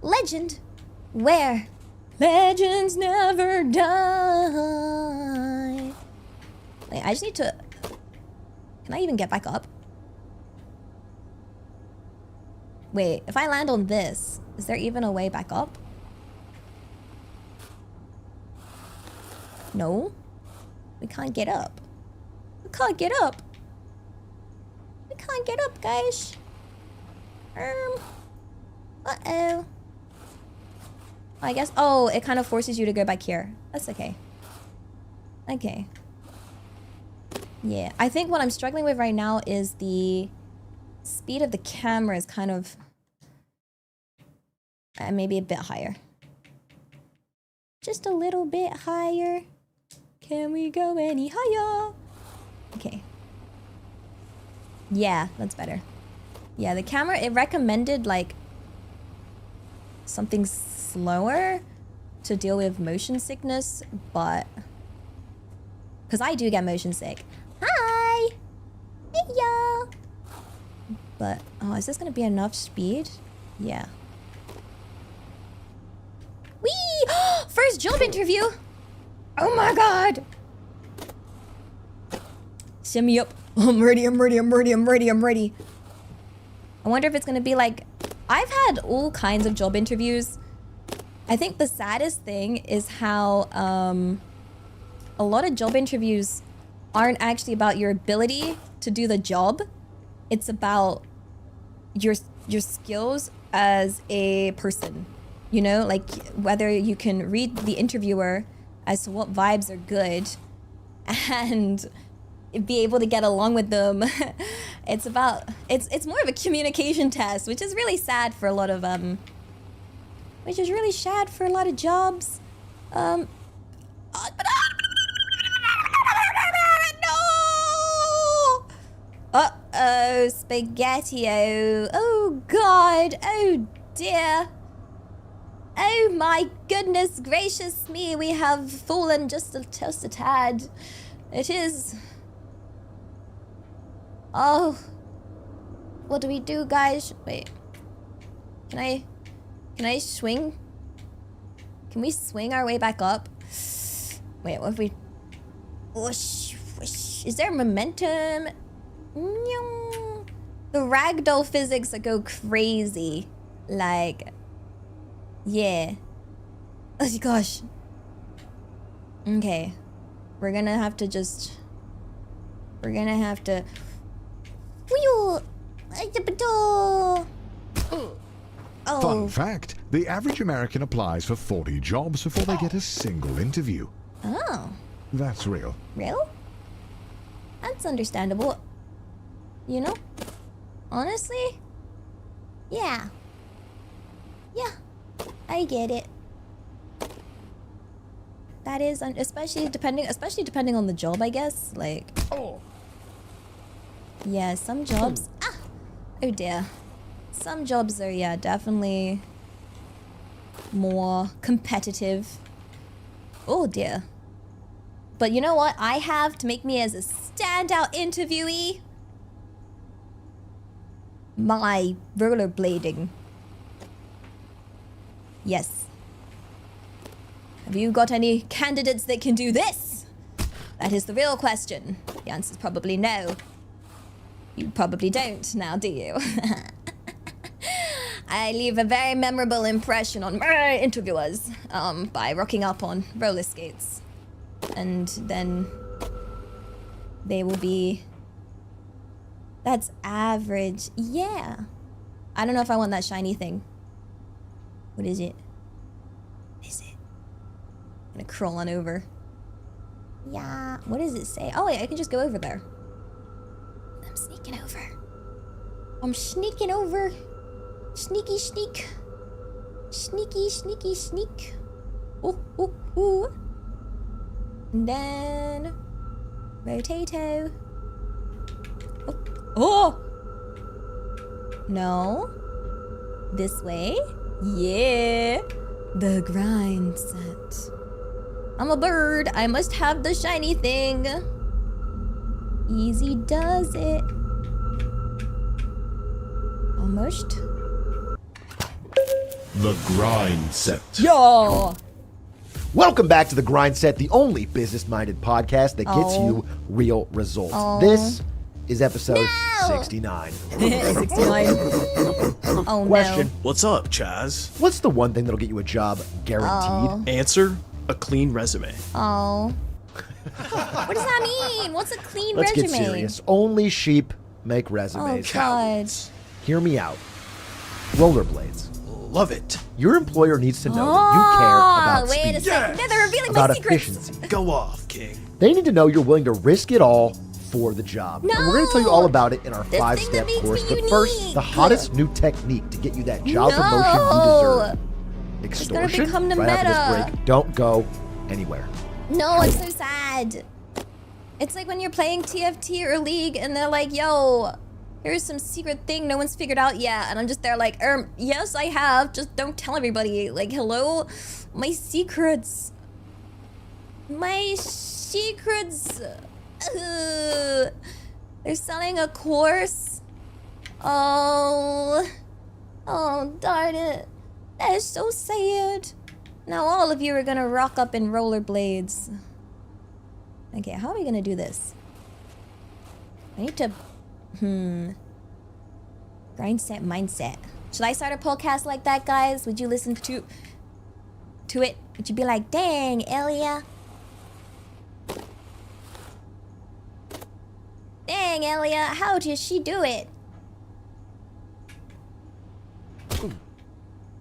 A: Legend. Where? Legends never die. Wait, I just need to... Can I even get back up? Wait, if I land on this, is there even a way back up? No. We can't get up. We can't get up. We can't get up, guys. Uh-oh. I guess... Oh, it kind of forces you to go back here. That's okay. Okay. Yeah. I think what I'm struggling with right now is the speed of the camera is kind of... maybe a bit higher. Just a little bit higher. Can we go any higher? Okay. Yeah, that's better. Yeah, the camera, it recommended like something slower to deal with motion sickness, but because I do get motion sick. Hi! Hey y'all! But, oh, is this gonna be enough speed? Yeah. Whee! First job interview! Oh my god! Send me up. I'm ready, I'm ready, I'm ready, I'm ready, I'm ready. I wonder if it's gonna be like... I've had all kinds of job interviews. I think the saddest thing is how a lot of job interviews aren't actually about your ability to do the job. It's about your skills as a person. You know, like whether you can read the interviewer as to what vibes are good and be able to get along with them. It's about, it's more of a communication test, which is really sad for a lot of, which is really sad for a lot of jobs. No! Uh-oh, Spaghetti-O. Oh, God. Oh, dear. Oh, my goodness gracious me. We have fallen just a tad. It is... Oh. What do we do, guys? Wait. Can I swing? Can we swing our way back up? Wait, what if we... Whoosh, whoosh. Is there momentum? The ragdoll physics that go crazy. Like... Yeah. Oh gosh. Okay. We're gonna have to... Whew. Oh.
B: Fun fact, the average American applies for 40 jobs before they get a single interview.
A: Oh.
B: That's real.
A: Real? That's understandable. You know? Honestly? Yeah. Yeah. I get it. That is, especially depending on the job, I guess. Like, yeah, some jobs. Oh dear. Some jobs are, yeah, definitely more competitive. Oh dear. But you know what I have to make me as a standout interviewee? My rollerblading. Yes. Have you got any candidates that can do this? That is the real question. The answer is probably no. You probably don't now, do you? I leave a very memorable impression on my interviewers by rocking up on roller skates. And then they will be... That's average. Yeah. I don't know if I want that shiny thing. What is it? What is it? I'm gonna crawl on over. Yeah. What does it say? Oh wait, I can just go over there. I'm sneaking over. I'm sneaking over. Sneaky sneak. Sneaky sneaky sneak. Ooh, ooh, ooh. And then... Rotato. Oh. Oh! No. This way. Yeah. The grind set. I'm a bird. I must have the shiny thing. Easy does it. Almost.
C: The grind set.
A: Yo!
D: Welcome back to The Grind Set, the only business-minded podcast that gets you real results. This is episode 69.
A: 69. Oh,
D: Question.
C: What's up, Chaz?
D: What's the one thing that'll get you a job guaranteed?
C: Answer, a clean resume.
A: no. Oh. What does that mean? What's a clean
D: Let's
A: resume?
D: get serious. Only sheep make
A: Oh,
D: resumes.
A: God.
D: Hear me out. Rollerblades.
C: Love it.
D: Your employer needs to know that you care about
A: wait a
D: speed,
A: second.
C: Yes.
A: They're revealing my
D: about
A: secrets.
D: efficiency.
C: Go off, King.
D: They need to know you're willing to risk it all for the job. And we're going to tell you all about it in our
A: This thing
D: 5-step
A: that makes
D: course.
A: me
D: But first,
A: unique.
D: the hottest new technique to get you that job
A: No.
D: promotion you deserve.
A: gonna
D: Extortion.
A: become the
D: right after
A: meta.
D: this break. Don't go anywhere.
A: No, it's so sad. It's like when you're playing TFT or League and they're like, yo, here's some secret thing no one's figured out yet. And I'm just there like, yes, I have. Just don't tell everybody. Like, hello? My secrets. My secrets. They're selling a course. Oh, darn it. That is so sad. Now all of you are gonna rock up in rollerblades. Okay, how are we gonna do this? I need to... Grind set mindset. Should I start a podcast like that, guys? Would you listen to it? Would you be like, dang, Elia? Dang, Elia, how does she do it?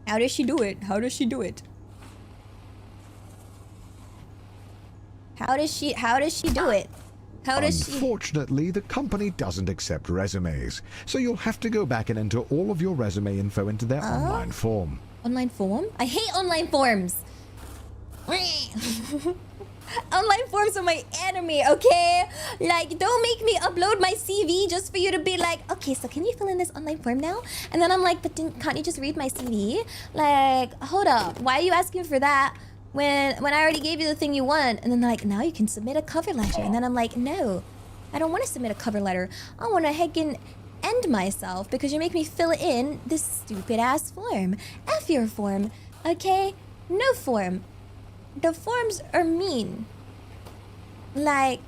A: How does she do it? How does she do it? How does she do it? How does she...
B: Unfortunately, the company doesn't accept resumes, so you'll have to go back and enter all of your resume info into their online form.
A: Online form? I hate online forms. Online forms are my enemy, okay? Like, don't make me upload my CV just for you to be like, okay, so can you fill in this online form now? And then I'm like, but can't you just read my CV? Like, hold up, why are you asking for that when I already gave you the thing you want? And then they're like, now you can submit a cover letter. And then I'm like, no, I don't want to submit a cover letter. I want to heckin' end myself because you make me fill in this stupid ass form. F your form, okay? No form. The forms are mean. Like,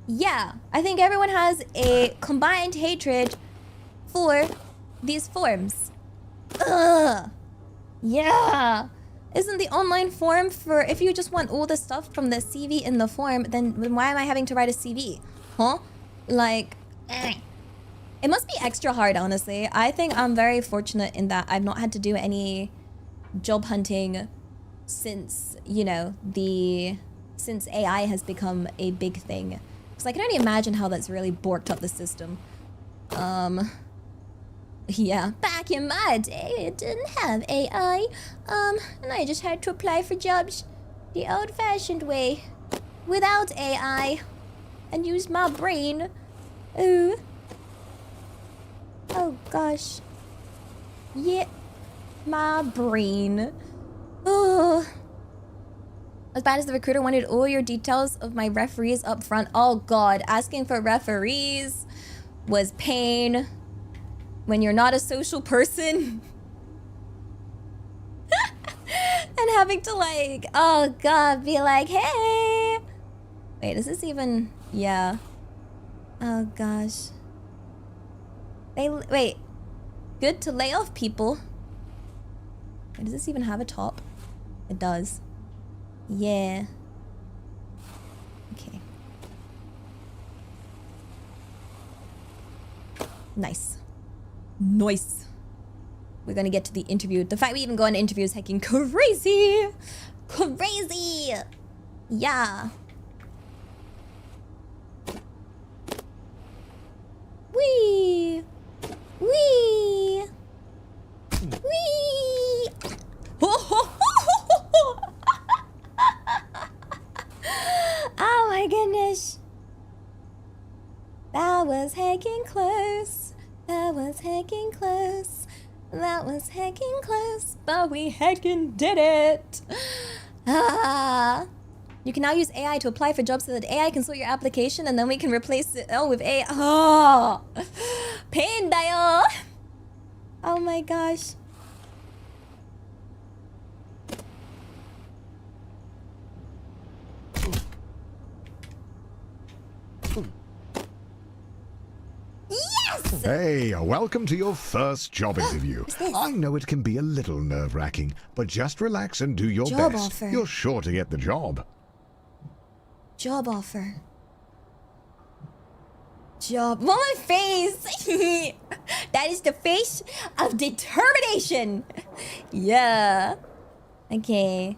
A: yeah, I think everyone has a combined hatred for these forms. Ugh. Yeah. Isn't the online form for if you just want all the stuff from the CV in the form, then why am I having to write a CV? Huh? Like, it must be extra hard, honestly. I think I'm very fortunate in that I've not had to do any job hunting since, you know, since AI has become a big thing. Because I can only imagine how that's really borked up the system. Yeah, back in my day, it didn't have AI. And I just had to apply for jobs the old-fashioned way, without AI, and use my brain. Ooh. Oh gosh. Yeah, my brain. Oh. As bad as the recruiter wanted all your details of my referees up front. Oh god, asking for referees was pain. When you're not a social person. And having to like, oh god, be like, hey. Wait, is this even, yeah. Oh gosh. Wait. Good to lay off people. Wait, does this even have a top? It does. Yeah. Okay. Nice. Nice. We're gonna get to the interview. The fact we even go on interview is hecking crazy. Crazy. Yeah. Wee. Wee. Wee. Oh my goodness. That was hecking close. That was hecking close. That was hecking close. But we hecking did it. Ah. You can now use AI to apply for jobs so that AI can sort your application and then we can replace it with AI. Oh. Pain dayo. Oh my gosh. Yes!
B: Hey, welcome to your first job interview.
A: this?
B: I know it can be a little nerve-wracking, but just relax and do your
A: Job
B: best.
A: offer.
B: You're sure to get the job.
A: Job offer. Job. Well, my face! That is the face of determination! Yeah. Okay.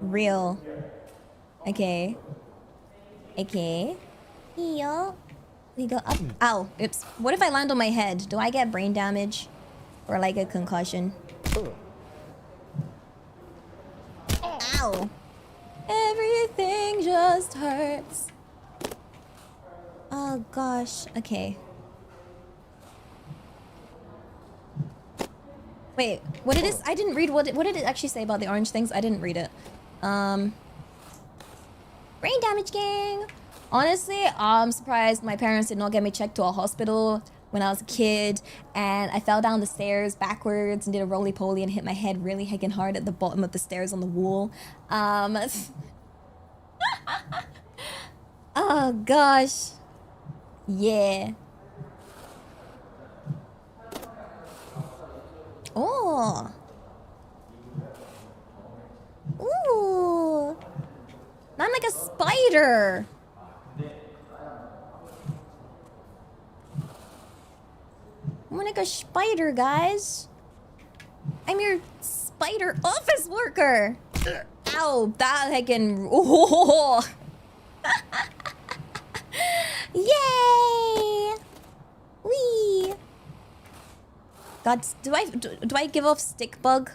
A: Real. Okay. Okay. Here. We go up. Ow. Oops. What if I land on my head? Do I get brain damage? Or like a concussion? Ow. Everything just hurts. Oh gosh. Okay. Wait, what did it? I didn't read what did it actually say about the orange things? I didn't read it. Brain damage, gang. Honestly, I'm surprised my parents did not get me checked to a hospital when I was a kid, and I fell down the stairs backwards and did a roly-poly and hit my head really heckin' hard at the bottom of the stairs on the wall. Oh gosh. Yeah. Oh. Ooh. I'm like a spider. I'm like a spider, guys. I'm your spider office worker. Ow, that heckin'. Oh. Yay! Wee. God, do I give off stick bug?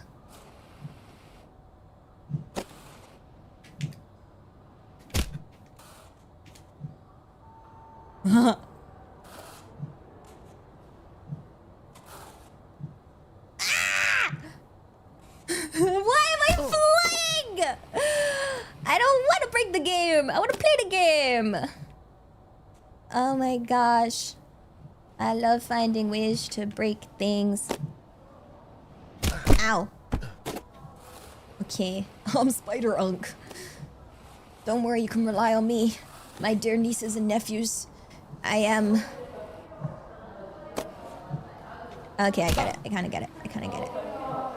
A: Ah! Why am I flying? I don't want to break the game. I want to play the game. Oh my gosh. I love finding ways to break things. Ow. Okay. I'm Spider Unk. Don't worry, you can rely on me. My dear nieces and nephews. I am... Okay, I get it. I kind of get it.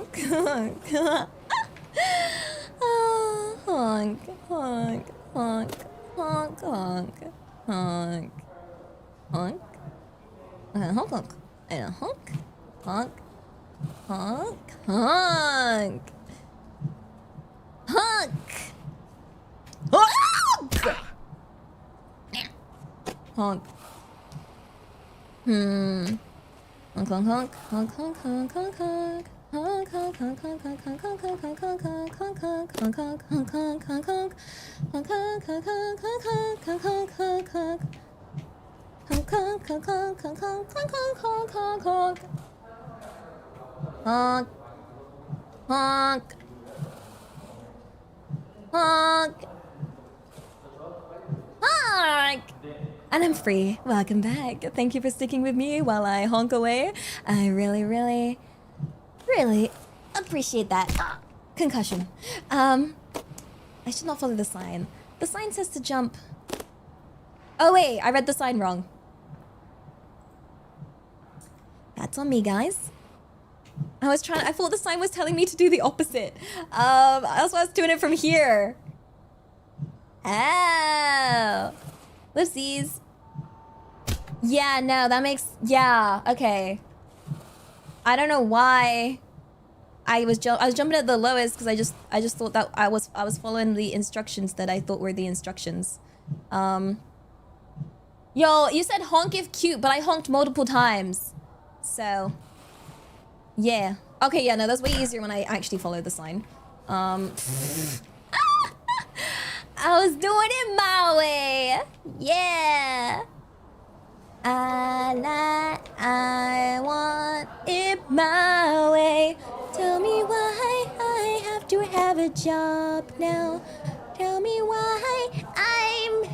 A: honk, honk. Oh, honk, honk, honk, honk, honk, honk, honk. And a honk, honk, and a honk, honk, honk, honk, honk, honk, honk. Honk, honk, honk, honk, honk, honk, honk, honk. Honk, honk, honk, honk, honk, honk, honk, honk, honk, honk, honk, honk, honk, honk, honk, honk, honk, honk, honk. Honk, honk, honk, honk, honk, honk, honk, honk, honk. Honk, honk, honk, honk, honk, honk, honk, honk, honk, honk. Honk. Honk. Honk. Honk. And I'm free. Welcome back. Thank you for sticking with me while I honk away. I really, really, really appreciate that. Concussion. I should not follow the sign. The sign says to jump. Oh wait, I read the sign wrong. That's on me, guys. I thought the sign was telling me to do the opposite. That's why I was doing it from here. Oh. Whoopsies. Yeah, no, that makes... Yeah, okay. I don't know why I was jumping at the lowest because I just thought that I was following the instructions that I thought were the instructions. Yo, you said honk if cute, but I honked multiple times. So, yeah. Okay, yeah, no, that's way easier when I actually follow the sign. I was doing it my way. Yeah. I want it my way. Tell me why I have to have a job now. Tell me why I'm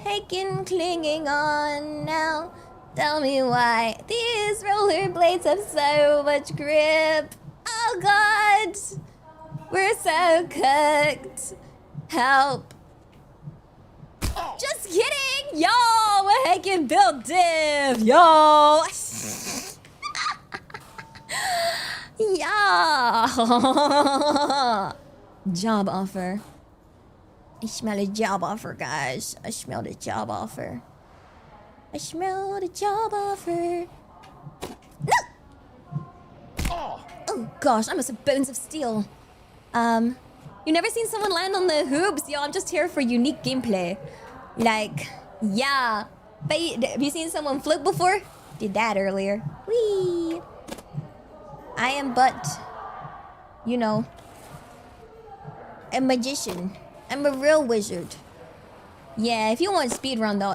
A: clinging on now. Tell me why these rollerblades have so much grip. Oh God, we're so cooked. Help. Just kidding, yo. We're heckin' built div, yo. Yeah. Job offer. I smell a job offer, guys. I smell the job offer. I smell the job offer. No! Oh gosh, I must have bones of steel. You never seen someone land on the hoops? Yo, I'm just here for unique gameplay. Like, yeah. Have you seen someone flip before? Did that earlier. Whee! I am but, you know, a magician. I'm a real wizard. Yeah, if you want speedrun though,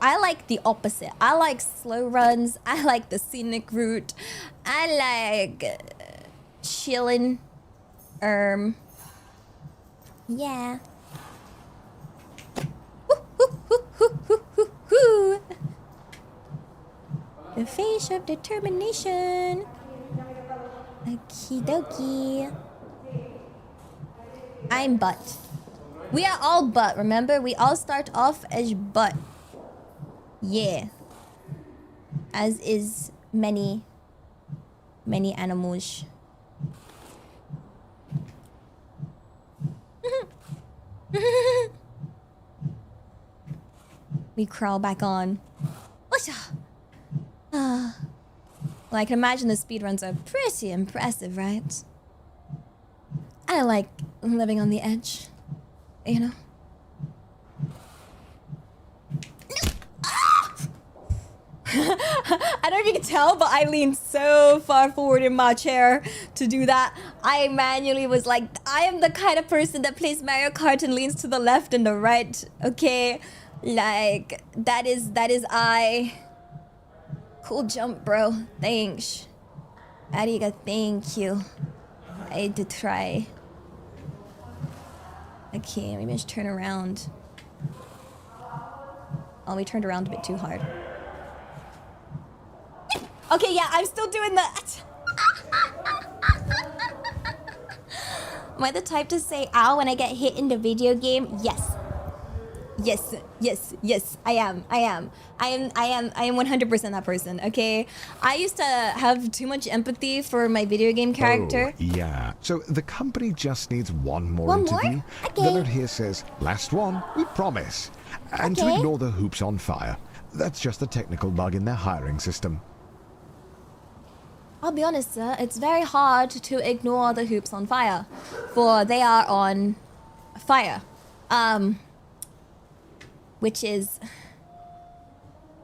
A: I like the opposite. I like slow runs. I like the scenic route. I like chilling. Yeah. The face of determination. Okie dokie. I'm butt. We are all butt, remember? We all start off as butt. Yeah. As is many animals. We crawl back on. Well, I can imagine the speedruns are pretty impressive, right? I like living on the edge, you know? I don't know if you can tell, but I leaned so far forward in my chair to do that. I manually was like, I am the kind of person that plays Mario Kart and leans to the left and the right, okay? Like, that is I. Cool jump, bro. Thanks. Ariga, thank you. I had to try. Okay, maybe I should turn around. Oh, we turned around a bit too hard. Okay, yeah, I'm still doing that. Am I the type to say ow when I get hit in the video game? Yes. Yes, I am 100% that person, okay? I used to have too much empathy for my video game character.
B: Oh, yeah. So the company just needs one more interview.
A: Okay.
B: The note here says, last one, we promise. And to ignore the hoops on fire. That's just a technical bug in their hiring system.
A: I'll be honest, sir, it's very hard to ignore the hoops on fire, for they are on fire. Which is,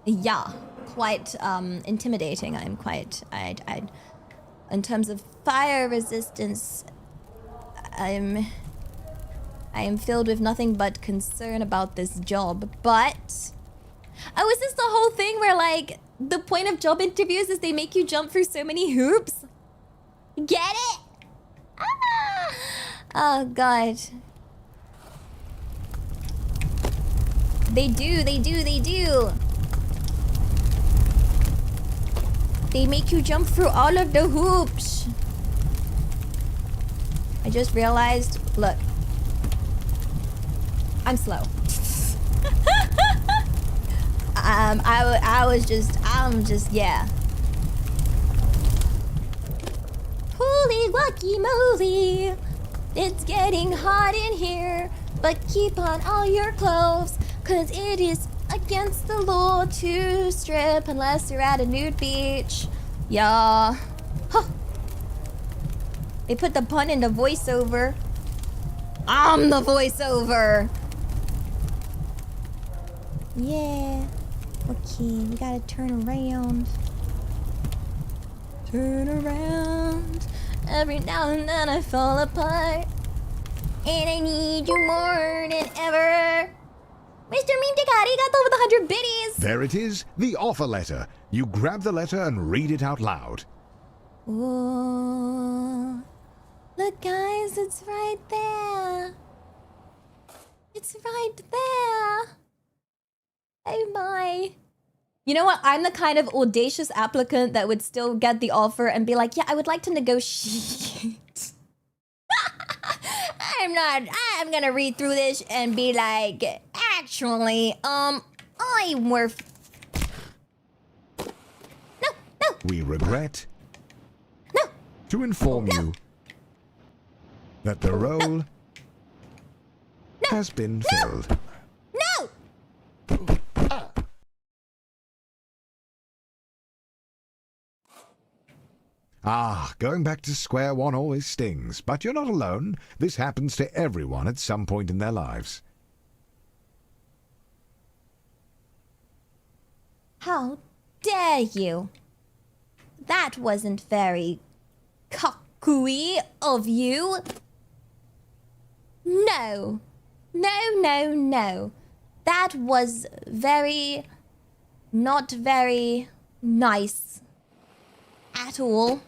A: yeah, quite intimidating. I'm quite, in terms of fire resistance, I am filled with nothing but concern about this job. But oh, is this the whole thing where like the point of job interviews is they make you jump through so many hoops? Get it? Ah! Oh god. They do. They make you jump through all of the hoops. I just realized, look. I'm slow. I'm just, yeah. Holy guacky moly. It's getting hot in here, but keep on all your clothes, cause it is against the law to strip unless you're at a nude beach. Yeah. Huh. They put the pun in the voiceover. I'm the voiceover. Yeah. Okay, we gotta turn around. Turn around. Every now and then I fall apart. And I need you more than ever. Mr. Mimtikari got over the 100 biddies.
B: There it is, the offer letter. You grab the letter and read it out loud.
A: Whoa. Look, guys, it's right there. It's right there. Oh my. You know what? I'm the kind of audacious applicant that would still get the offer and be like, yeah, I would like to negotiate. I'm gonna read through this and be like, actually, I'm worth... No.
B: We regret
A: No.
B: to inform you that the role has been filled.
A: No!
B: Ah, going back to square one always stings, but you're not alone. This happens to everyone at some point in their lives.
A: How dare you? That wasn't very cocky of you. No. That was not very nice at all.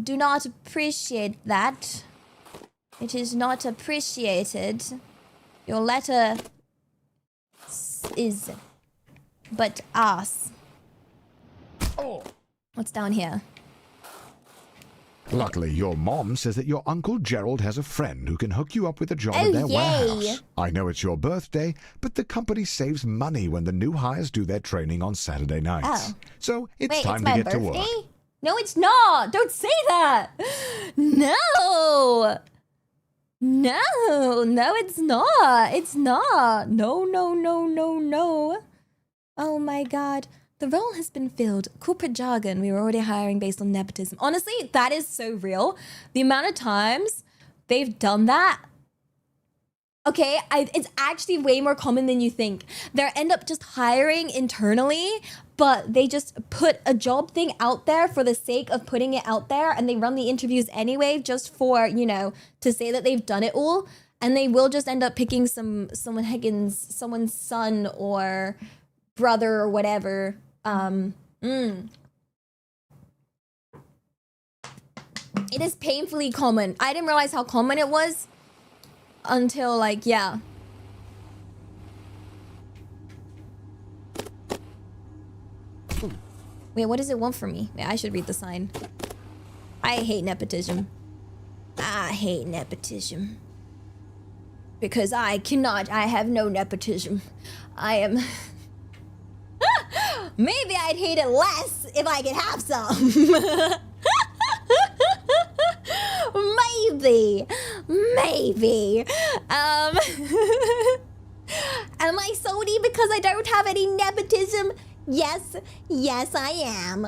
A: Do not appreciate that. It is not appreciated. Your letter is but ass.
D: Oh.
A: What's down here?
B: Luckily, your mom says that your Uncle Gerald has a friend who can hook you up with a job
A: Oh,
B: in their
A: yay.
B: warehouse. I know it's your birthday, but the company saves money when the new hires do their training on Saturday nights.
A: Oh.
B: So it's
A: Wait,
B: time
A: it's
B: to
A: my
B: get to work.
A: birthday? No, it's not. Don't say that. No. No, it's not. It's not. No. Oh my god. The role has been filled. Corporate jargon. We were already hiring based on nepotism. Honestly, that is so real. The amount of times they've done that. Okay, it's actually way more common than you think. They end up just hiring internally, but they just put a job thing out there for the sake of putting it out there, and they run the interviews anyway just for, you know, to say that they've done it all. And they will just end up picking someone's son or brother or whatever. It is painfully common. I didn't realize how common it was until, like, yeah. Wait, what does it want from me? Wait, I should read the sign. I hate nepotism. I hate nepotism. Because I have no nepotism. I am... Maybe I'd hate it less if I could have some. Maybe. Am I salty because I don't have any nepotism? Yes, I am.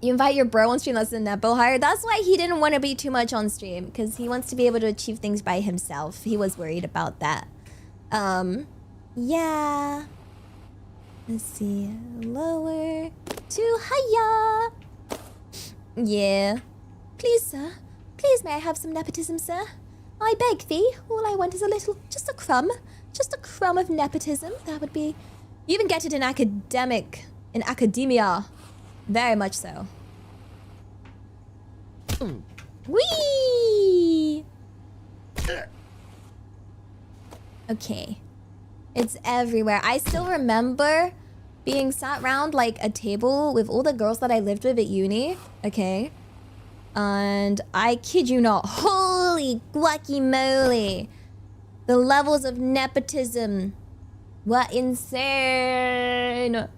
A: You invite your bro on stream, that's a nepo hire. That's why he didn't want to be too much on stream, because he wants to be able to achieve things by himself. He was worried about that. Yeah. Let's see. Lower. to hiya. Yeah. Please, sir. Please, may I have some nepotism, sir? I beg thee. All I want is just a crumb of nepotism. That would be... You even get it in academia. Very much so. Whee! Okay. It's everywhere. I still remember being sat around like a table with all the girls that I lived with at uni. Okay. And I kid you not, holy guacamole. The levels of nepotism were insane.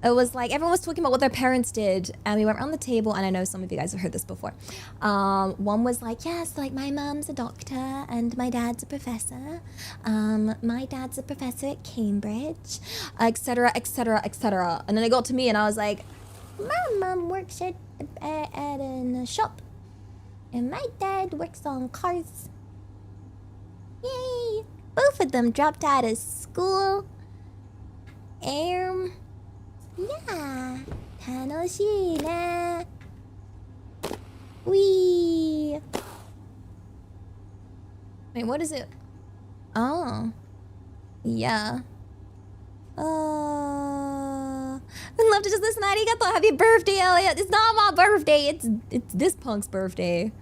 A: It was like everyone was talking about what their parents did, and we went around the table, and I know some of you guys have heard this before. One was like, yes, like my mom's a doctor and my dad's a professor. My dad's a professor at Cambridge, etc., etc., etc. And then it got to me, and I was like, my mom works at a shop, and my dad works on cars. Yay! Both of them dropped out of school. Yeah, 楽しいね. Wee. Wait, what is it? Oh. Yeah. I'd love to just listen. Arigato. Happy birthday, Elliot. It's not my birthday. It's this punk's birthday.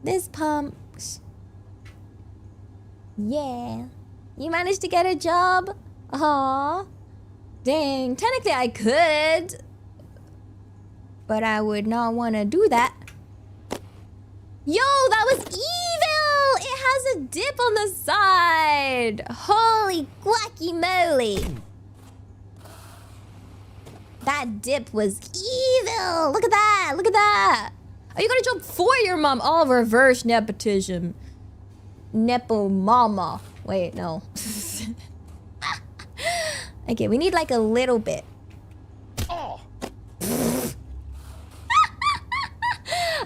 A: This punk's. Yeah. You managed to get a job? Aww. Dang, technically I could, but I would not want to do that. Yo, that was evil! It has a dip on the side. Holy guacamole. That dip was evil. Look at that, look at that. Are you gonna jump for your mom? Oh, reverse nepotism. Nepo mama. Wait, no. Okay, we need like a little bit. Oh.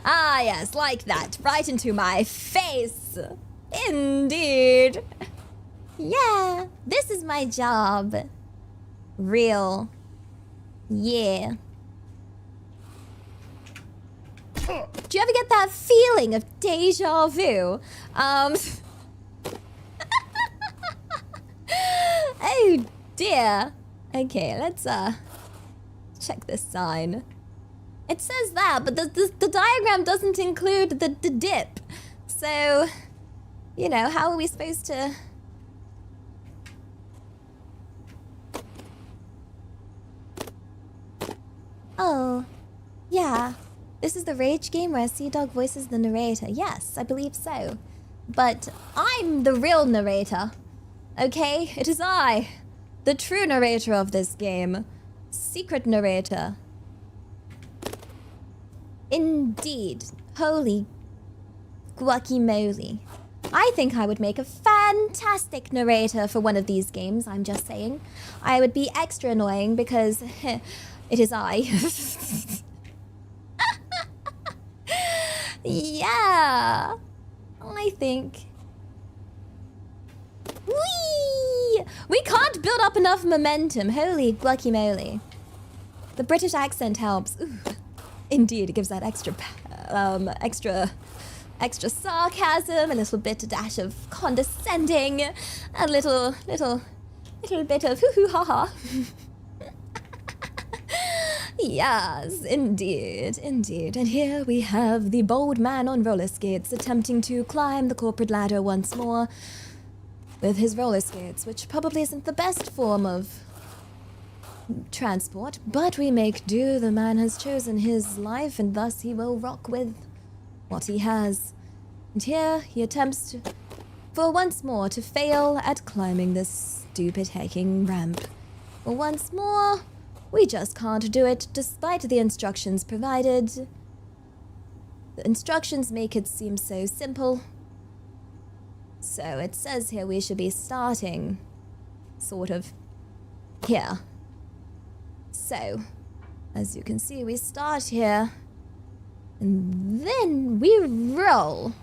A: Ah, yes, like that. Right into my face. Indeed. Yeah, this is my job. Real. Yeah. Do you ever get that feeling of deja vu? Oh, dear. Okay, let's check this sign. It says that, but the diagram doesn't include the dip. So, you know, how are we supposed to... Oh, yeah. This is the Rage game where Sea Dog voices the narrator. Yes, I believe so. But I'm the real narrator. Okay? It is I. The true narrator of this game. Secret narrator. Indeed. Holy guacamole. I think I would make a fantastic narrator for one of these games, I'm just saying. I would be extra annoying because it is I. Yeah. I think... Whee! We can't build up enough momentum. Holy guacamole. The British accent helps. Ooh. Indeed, it gives that extra sarcasm, a little bit, a dash of condescending, a little bit of hoo hoo ha ha. Yes, indeed, indeed. And here we have the bold man on roller skates attempting to climb the corporate ladder once more with his roller skates, which probably isn't the best form of transport, but we make do. The man has chosen his life, and thus he will rock with what he has. And here he attempts for once more to fail at climbing this stupid hacking ramp. For once more, we just can't do it despite the instructions provided. The instructions make it seem so simple. So it says here we should be starting sort of here. So, as you can see, we start here, and then we roll.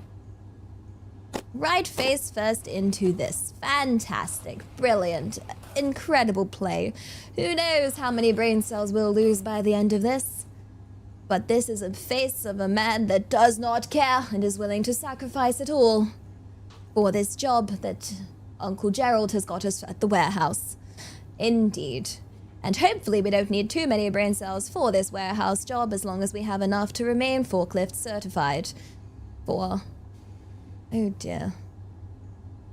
A: right face first into this fantastic, brilliant, incredible play. Who knows how many brain cells we'll lose by the end of this? But this is a face of a man that does not care and is willing to sacrifice it all for this job that Uncle Gerald has got us at the warehouse. Indeed. And hopefully we don't need too many brain cells for this warehouse job as long as we have enough to remain forklift certified for... Oh dear.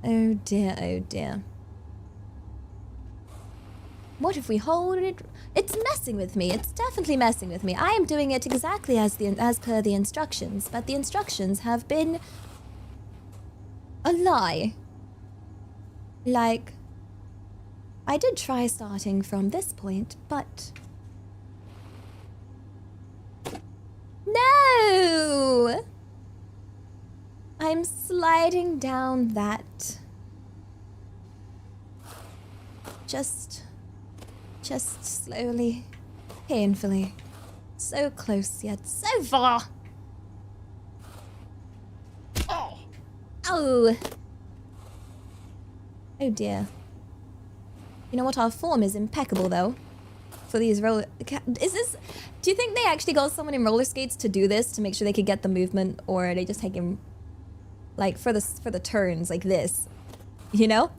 A: Oh dear, oh dear. What if we hold it? It's messing with me. It's definitely messing with me. I am doing it exactly as per the instructions, but the instructions have been a lie. Like, I did try starting from this point, but... No! I'm sliding down that. Just slowly, painfully. So close yet so far. Oh! Oh! Oh dear. You know what? Our form is impeccable though. For these roller... Is this... Do you think they actually got someone in roller skates to do this to make sure they could get the movement, or are they just taking... Like, for the turns, like this. You know?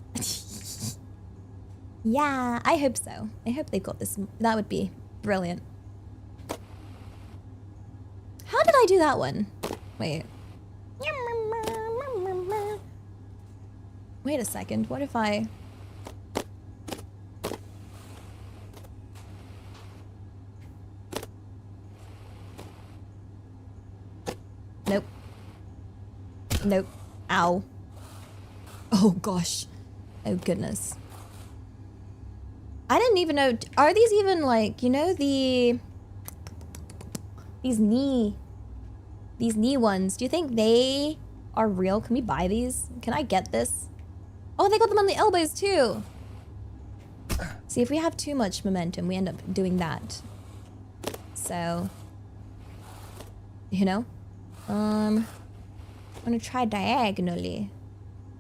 A: Yeah, I hope so. I hope they got this. That would be brilliant. How did I do that one? Wait. Wait a second. What if I... Nope. Nope. Ow. Oh gosh. Oh goodness. I didn't even know... Are these even like, you know, these knee ones? Do you think they are real? Can we buy these? Can I get this? Oh, they got them on the elbows too. See, if we have too much momentum, we end up doing that. So, you know? I'm gonna try diagonally.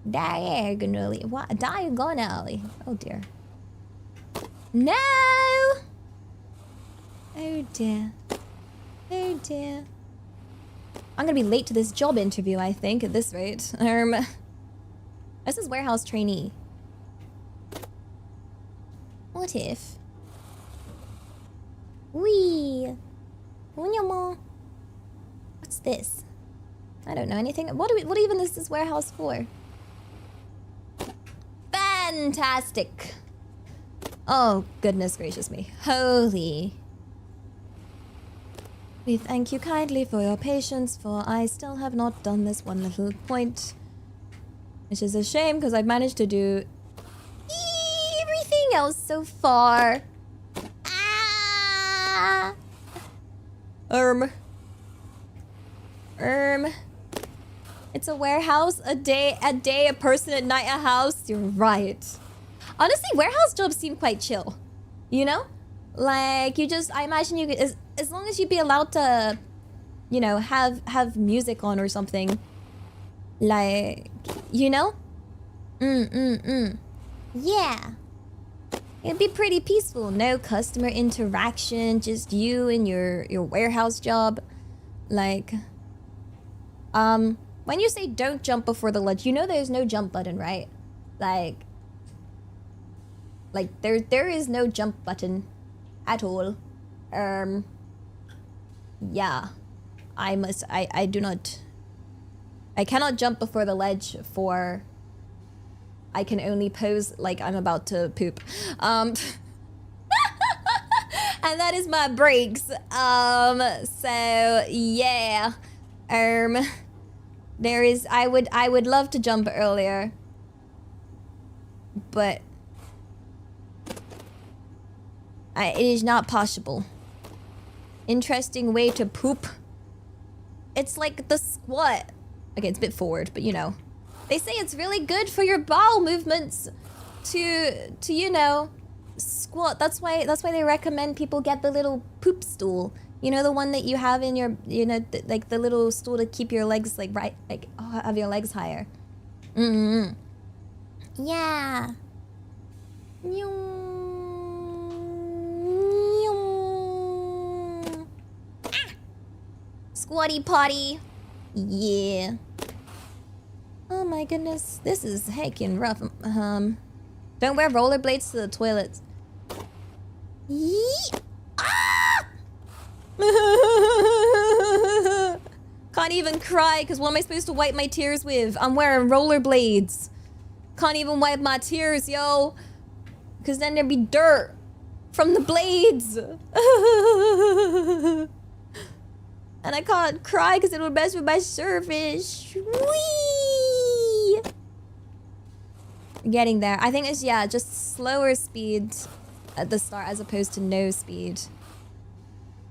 A: Diagonally. What? Diagonally. Oh dear. No! Oh dear. Oh dear. I'm gonna be late to this job interview, I think, at this rate. This is warehouse trainee. What if... Wee! What's this? I don't know anything. What even is this warehouse for? Fantastic! Oh, goodness gracious me. Holy. We thank you kindly for your patience, for I still have not done this one little point. Which is a shame, because I've managed to do everything else so far. Ah! It's a warehouse, a day, a person, at night, a house. You're right. Honestly, warehouse jobs seem quite chill. You know? Like, you just, I imagine you could, as long as you'd be allowed to, you know, have music on or something. Like, you know? Yeah. It'd be pretty peaceful. No customer interaction, just you and your warehouse job. Like, when you say don't jump before the ledge, you know there's no jump button, right? Like there is no jump button at all. Yeah. I cannot jump before the ledge, for I can only pose like I'm about to poop. And that is my breaks. So yeah. There is, I would love to jump earlier, but it is not possible. Interesting way to poop. It's like the squat. Okay, it's a bit forward, but you know. They say it's really good for your bowel movements to you know, squat. That's why they recommend people get the little poop stool. You know, the one that you have in your, you know, like the little stool to keep your legs like right, like have your legs higher. Yeah. Squatty potty. Yeah. Oh my goodness. This is heckin' rough. Don't wear rollerblades to the toilets. Yee! Ah! Can't even cry, because what am I supposed to wipe my tears with? I'm wearing rollerblades. Can't even wipe my tears, yo. Because then there'd be dirt from the blades. And I can't cry because it would mess with my surface. Whee! Getting there. I think it's, yeah, just slower speed at the start as opposed to no speed.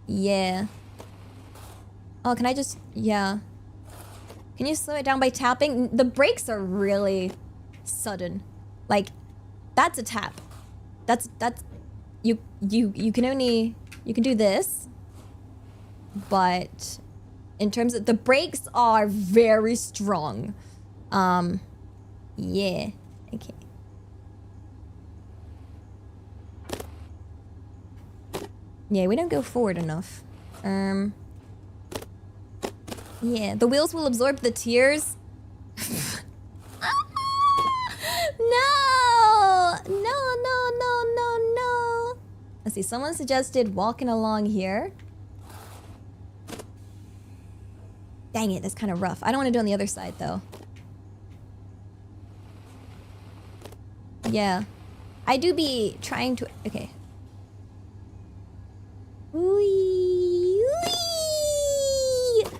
A: Yeah. Oh, can I just... Yeah. Can you slow it down by tapping? The brakes are really sudden. Like, that's a tap. That's... You can only... You can do this. But in terms of... The brakes are very strong. Yeah. Okay. Yeah, we don't go forward enough. Yeah, the wheels will absorb the tears. No! No. Let's see, someone suggested walking along here. Dang it, that's kind of rough. I don't want to do it on the other side, though. Yeah. I do be trying to... Okay. Whee!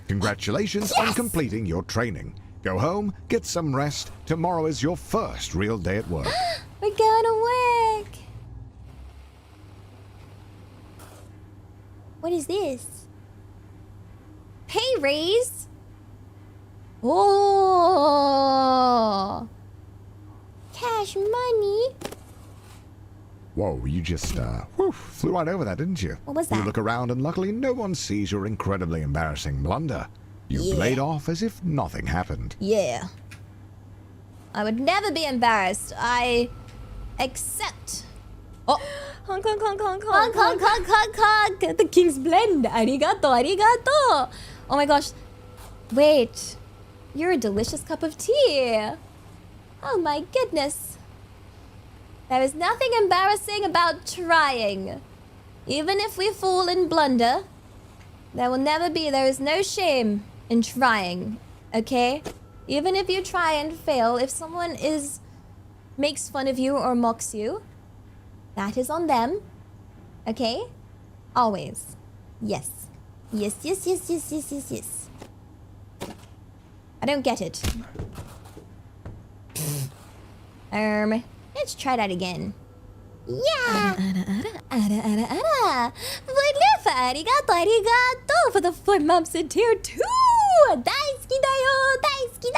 B: Congratulations on completing your training. Go home, get some rest. Tomorrow is your first real day at work.
A: We're going to work. What is this? Pay raise? Oh. Cash money.
B: Whoa, you just, flew right over that, didn't you?
A: What was that?
B: You look around and luckily no one sees your incredibly embarrassing blunder. You played off as if nothing happened.
A: Yeah. I would never be embarrassed. I accept. Oh. Honk, honk, honk, honk, honk, honk, honk, honk, honk. The King's Blend. Arigato, arigato. Oh my gosh. Wait. You're a delicious cup of tea. Oh my goodness. There is nothing embarrassing about trying. Even if we fall and blunder, there is no shame in trying, okay? Even if you try and fail, if someone makes fun of you or mocks you, that is on them, okay? Always. Yes. Yes. I don't get it. Let's try that again. Yeah! Arigato for the 4 months in tier 2! Daisuki dayo! Daisuki!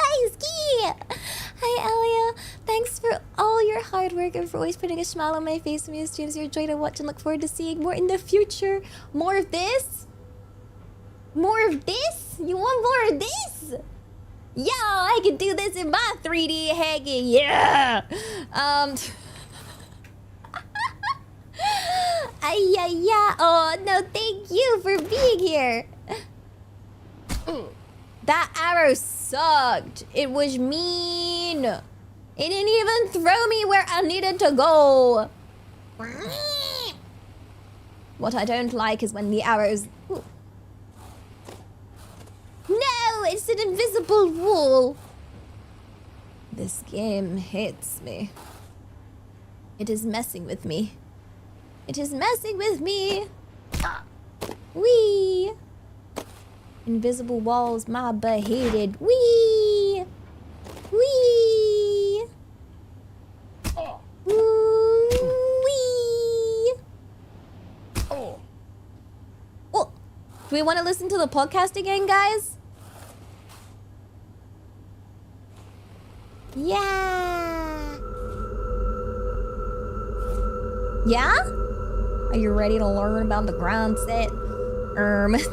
A: Hi, Elia. Thanks for all your hard work and for always putting a smile on my face when you streams. You're a joy to watch and look forward to seeing more in the future. More of this? More of this? You want more of this? Yo, I can do this in my 3D hanging. Yeah! Oh, no, thank you for being here. That arrow sucked. It was mean. It didn't even throw me where I needed to go. What I don't like is when the arrows... Ooh. No, it's an invisible wall. This game hates me. It is messing with me. It is messing with me. Wee. Invisible walls, my butt hated. Wee. Wee. Wee. Oh. Do we want to listen to the podcast again, guys? Yeah. Yeah? Are you ready to learn about the grind set? Reisu!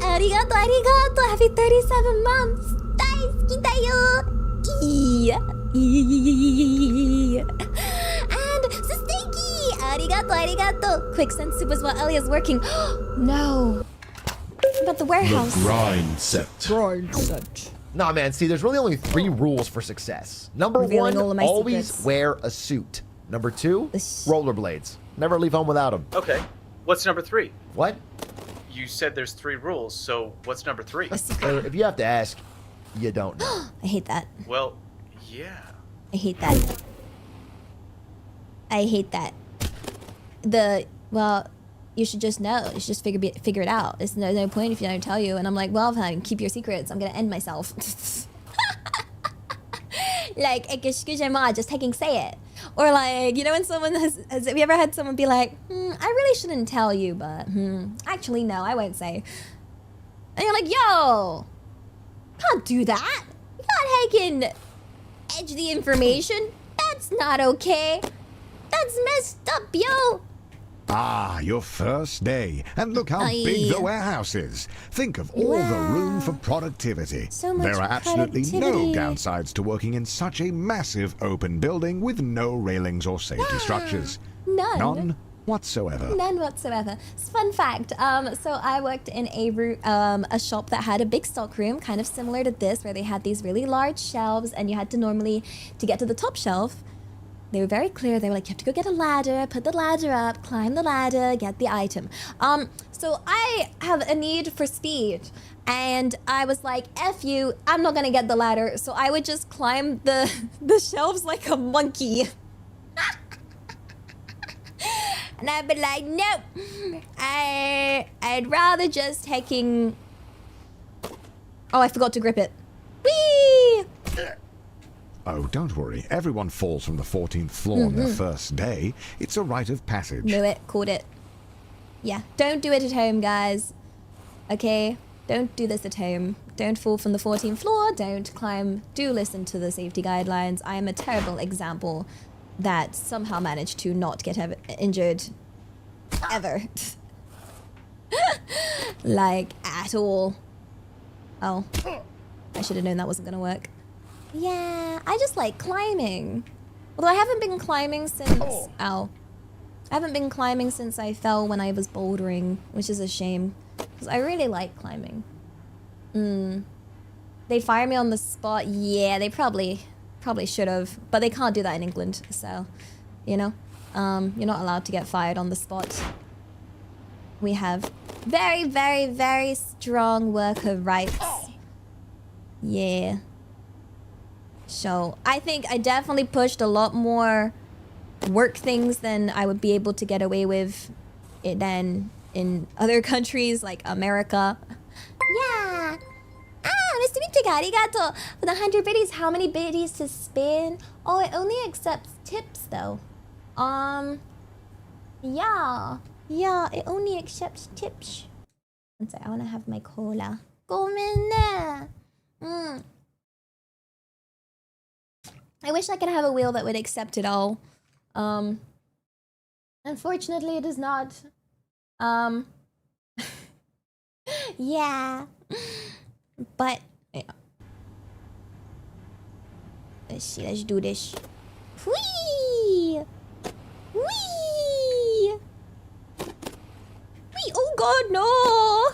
A: Arigato! Happy 37 months! Daisuki dayo! And Susteki! Arigato. Quick, send supers while Elia's working. No. What about the warehouse?
C: Grind set.
D: Nah, man, see, there's really only 3 rules for success. Number
A: Revealing
D: 1,
A: all of my
D: always
A: secrets.
D: wear a suit. Number 2, rollerblades. Never leave home without them.
E: Okay. What's number 3?
D: What?
E: You said there's 3 rules, so what's number 3?
A: A secret.
D: If you have to ask, you don't know.
A: I hate that.
E: Well, yeah.
A: I hate that. I hate that. Well, you should just know. You should just figure it out. There's no point if you don't tell you. And I'm like, well, fine, keep your secrets. I'm gonna end myself. Like, excusez-moi, just fucking say it. Or like, you know when someone have you ever had someone be like, I really shouldn't tell you, but actually no, I won't say. And you're like, yo, can't do that. You can't fucking edge the information. That's not okay. That's messed up, yo.
B: Ah, your first day. And look how
A: Aye.
B: big the warehouse is. Think of all the room for productivity.
A: So much
B: there are absolutely no
A: productivity.
B: downsides to working in such a massive open building with no railings or safety structures.
A: None.
B: None whatsoever.
A: None whatsoever. Fun fact. So I worked in a shop that had a big stock room, kind of similar to this, where they had these really large shelves, and you had to normally, to get to the top shelf, they were very clear. They were like, you have to go get a ladder, put the ladder up, climb the ladder, get the item. So I have a need for speed. And I was like, F you, I'm not gonna get the ladder. So I would just climb the shelves like a monkey. And I'd be like, nope, I'd rather just taking... Oh, I forgot to grip it. Whee!
B: Oh, don't worry. Everyone falls from the 14th floor on their first day. It's a rite of passage.
A: Knew it, caught it. Yeah, don't do it at home, guys. Okay? Don't do this at home. Don't fall from the 14th floor. Don't climb. Do listen to the safety guidelines. I am a terrible example that somehow managed to not get injured. Ever. Like, at all. Oh. I should have known that wasn't gonna work. Yeah, I just like climbing. Although I haven't been climbing since... Ow. I haven't been climbing since I fell when I was bouldering, which is a shame. Because I really like climbing. They fire me on the spot. Yeah, they probably should have. But they can't do that in England, so... You know? You're not allowed to get fired on the spot. We have very, very, very strong worker rights. Yeah. So, I think I definitely pushed a lot more work things than I would be able to get away with it than in other countries like America. Yeah. Mr. Mitsuga, arigato. For the 100 biddies, how many biddies to spin? Oh, it only accepts tips though. Yeah. Yeah, it only accepts tips. One sec, I want to have my cola. Gomenne. I wish I could have a wheel that would accept it all. Unfortunately, it does not. Yeah. But, yeah. Let's see, let's do this. Whee! Whee! Whee! Oh god, no!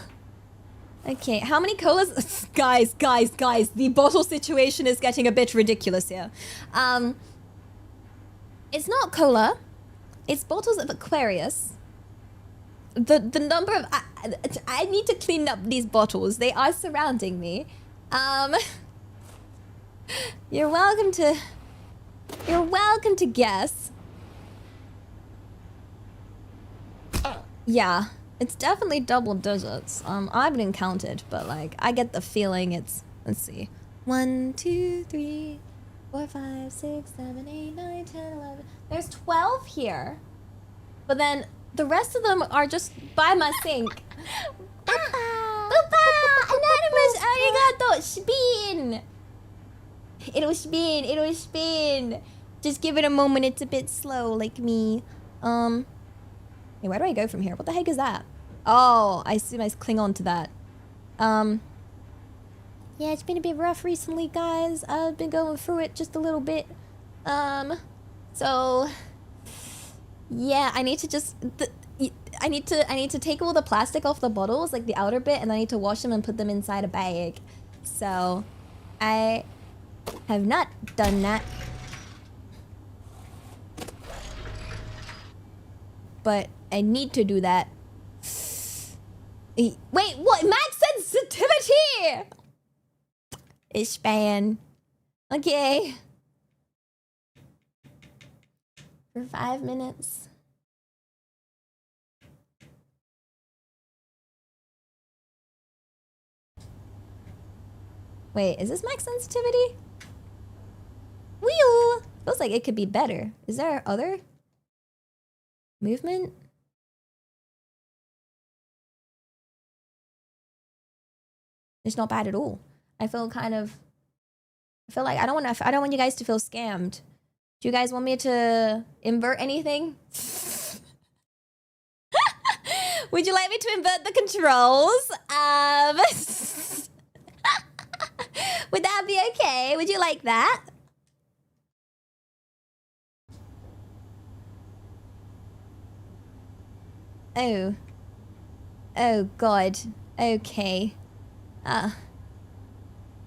A: Okay, how many colas? Guys, the bottle situation is getting a bit ridiculous here. It's not cola. It's bottles of Aquarius. The number of... I need to clean up these bottles. They are surrounding me. You're welcome to guess. Yeah. It's definitely double digits. I haven't counted, but like I get the feeling it's, let's see. 1, 2, 3, 4, 5, 6, 7, 8, 9, 10, 11. There's 12 here. But then the rest of them are just by my sink. Papa! Anonymous, arigato! Spin! It'll spin. Just give it a moment, it's a bit slow, like me. Hey, where do I go from here? What the heck is that? Oh, I assume I cling on to that. Yeah, it's been a bit rough recently, guys. I've been going through it just a little bit. So yeah, I need to just I need to take all the plastic off the bottles, like the outer bit, and I need to wash them and put them inside a bag. So I have not done that. But I need to do that. Wait, what? Max sensitivity! Ishban. Okay. For 5 minutes. Wait, is this max sensitivity? Wheel! Feels like it could be better. Is there other movement? It's not bad at all. I feel like I don't want you guys to feel scammed. Do you guys want me to invert anything? Would you like me to invert the controls? Would that be okay? Would you like that? Oh. Oh God. Okay.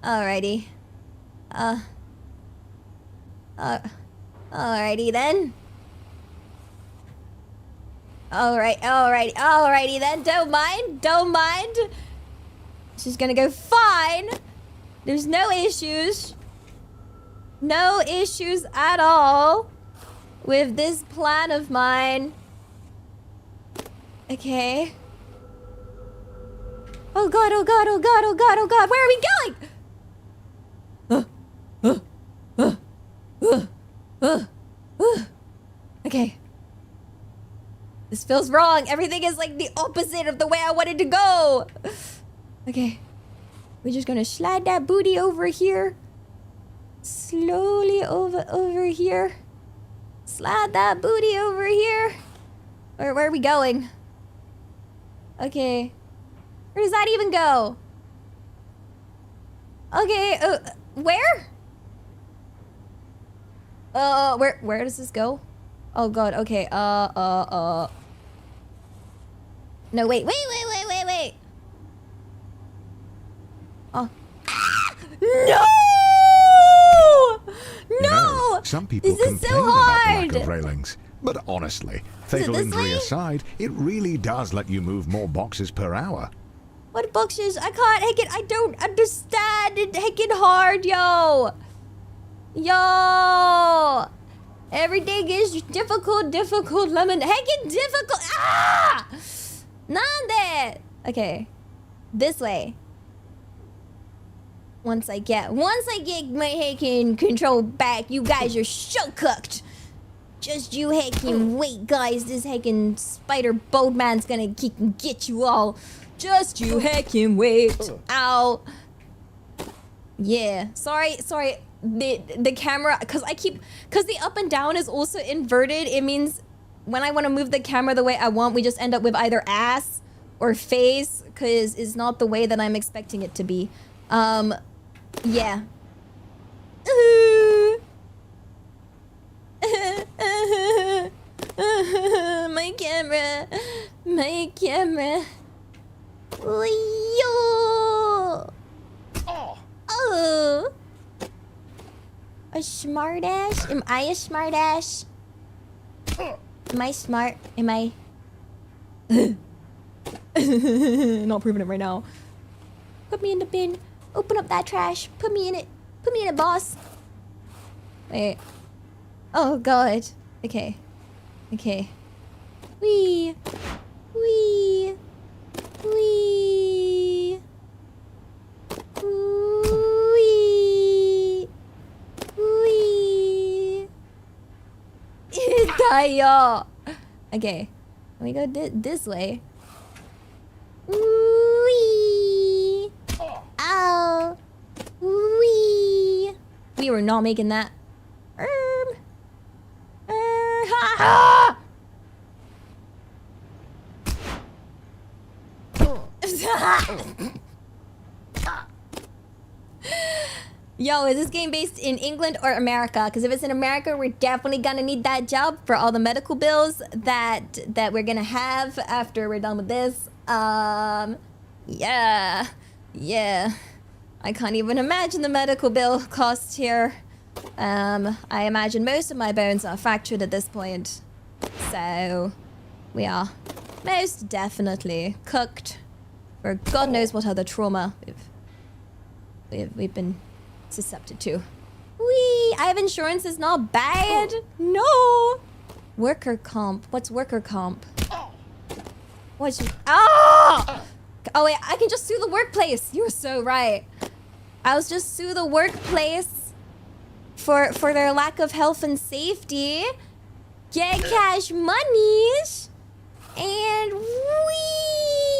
A: Alrighty. Alrighty then. Alrighty then. Don't mind. She's gonna go fine. There's no issues. No issues at all with this plan of mine. Okay. Oh God, where are we going? Okay. This feels wrong. Everything is like the opposite of the way I wanted to go. Okay. We're just gonna slide that booty over here. Slowly over here. Slide that booty over here. Where are we going? Okay. Where does that even go? Okay, where? Where does this go? Oh God, okay, no, wait. Oh. No! No!
B: Some people
A: This is
B: complain
A: so
B: about the
A: hard!
B: lack of railings. But honestly, fatal injury aside, it really does let you move more boxes per hour.
A: What boxes? I can't, I don't understand. It's heckin' hard, yo. Yo. Everything is difficult, lemon. Heckin' difficult. Ah! Nande. Okay. This way. Once I get my heckin' control back, you guys are so cooked. Just you heckin' wait, guys. This heckin' spider boatman's gonna get you all. Just you heckin' wait. Ow. Yeah. Sorry. The camera, cause the up and down is also inverted. It means when I want to move the camera the way I want, we just end up with either ass or face, cause it's not the way that I'm expecting it to be. Yeah. My camera. Yo. Oh. A smartass? Am I a smartass? Am I smart? Am I? Not proving it right now. Put me in the bin. Open up that trash. Put me in it. Put me in it, boss. Wait. Oh God. Okay. Wee. Tayo. Okay. Let me go this way. Wee. Ow. Wee. We were not making that. Ha. Yo, is this game based in England or America? Because if it's in America, we're definitely gonna need that job for all the medical bills that we're gonna have after we're done with this. Yeah. I can't even imagine the medical bill costs here. I imagine most of my bones are fractured at this point. So, we are most definitely cooked for God knows what other trauma we've been susceptible to. Wee! I have insurance, is not bad. No! Worker comp. What's worker comp? What's... Ah! Oh wait, I can just sue the workplace. You're so right. I'll just sue the workplace for their lack of health and safety. Get cash monies. And wee!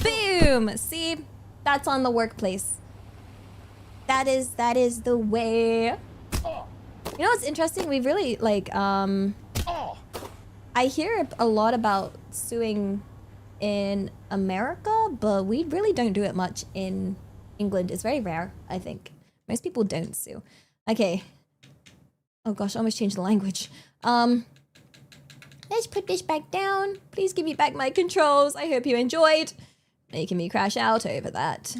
A: Boom! See? That's on the workplace. That is the way. You know what's interesting? We really like I hear a lot about suing in America, but we really don't do it much in England. It's very rare, I think. Most people don't sue. Okay. Oh gosh, I almost changed the language. Let's put this back down. Please give me back my controls. I hope you enjoyed making me crash out over that.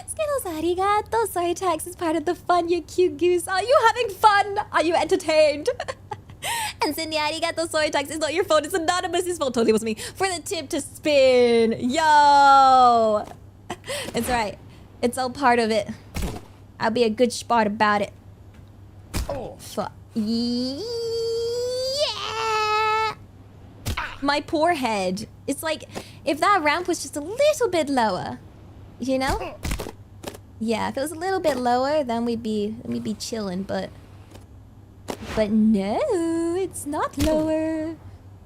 A: Skittles, arigato. Soy tax is part of the fun, you cute goose. Are you having fun? Are you entertained? And Cindy, arigato. Soy tax is not your fault. It's Anonymous's fault. Totally was me. For the tip to spin. Yo! It's right. It's all part of it. I'll be a good sport about it. Yeah! My poor head. It's like, if that ramp was just a little bit lower, you know? Yeah, if it was a little bit lower, then we'd be chilling, but no, it's not lower.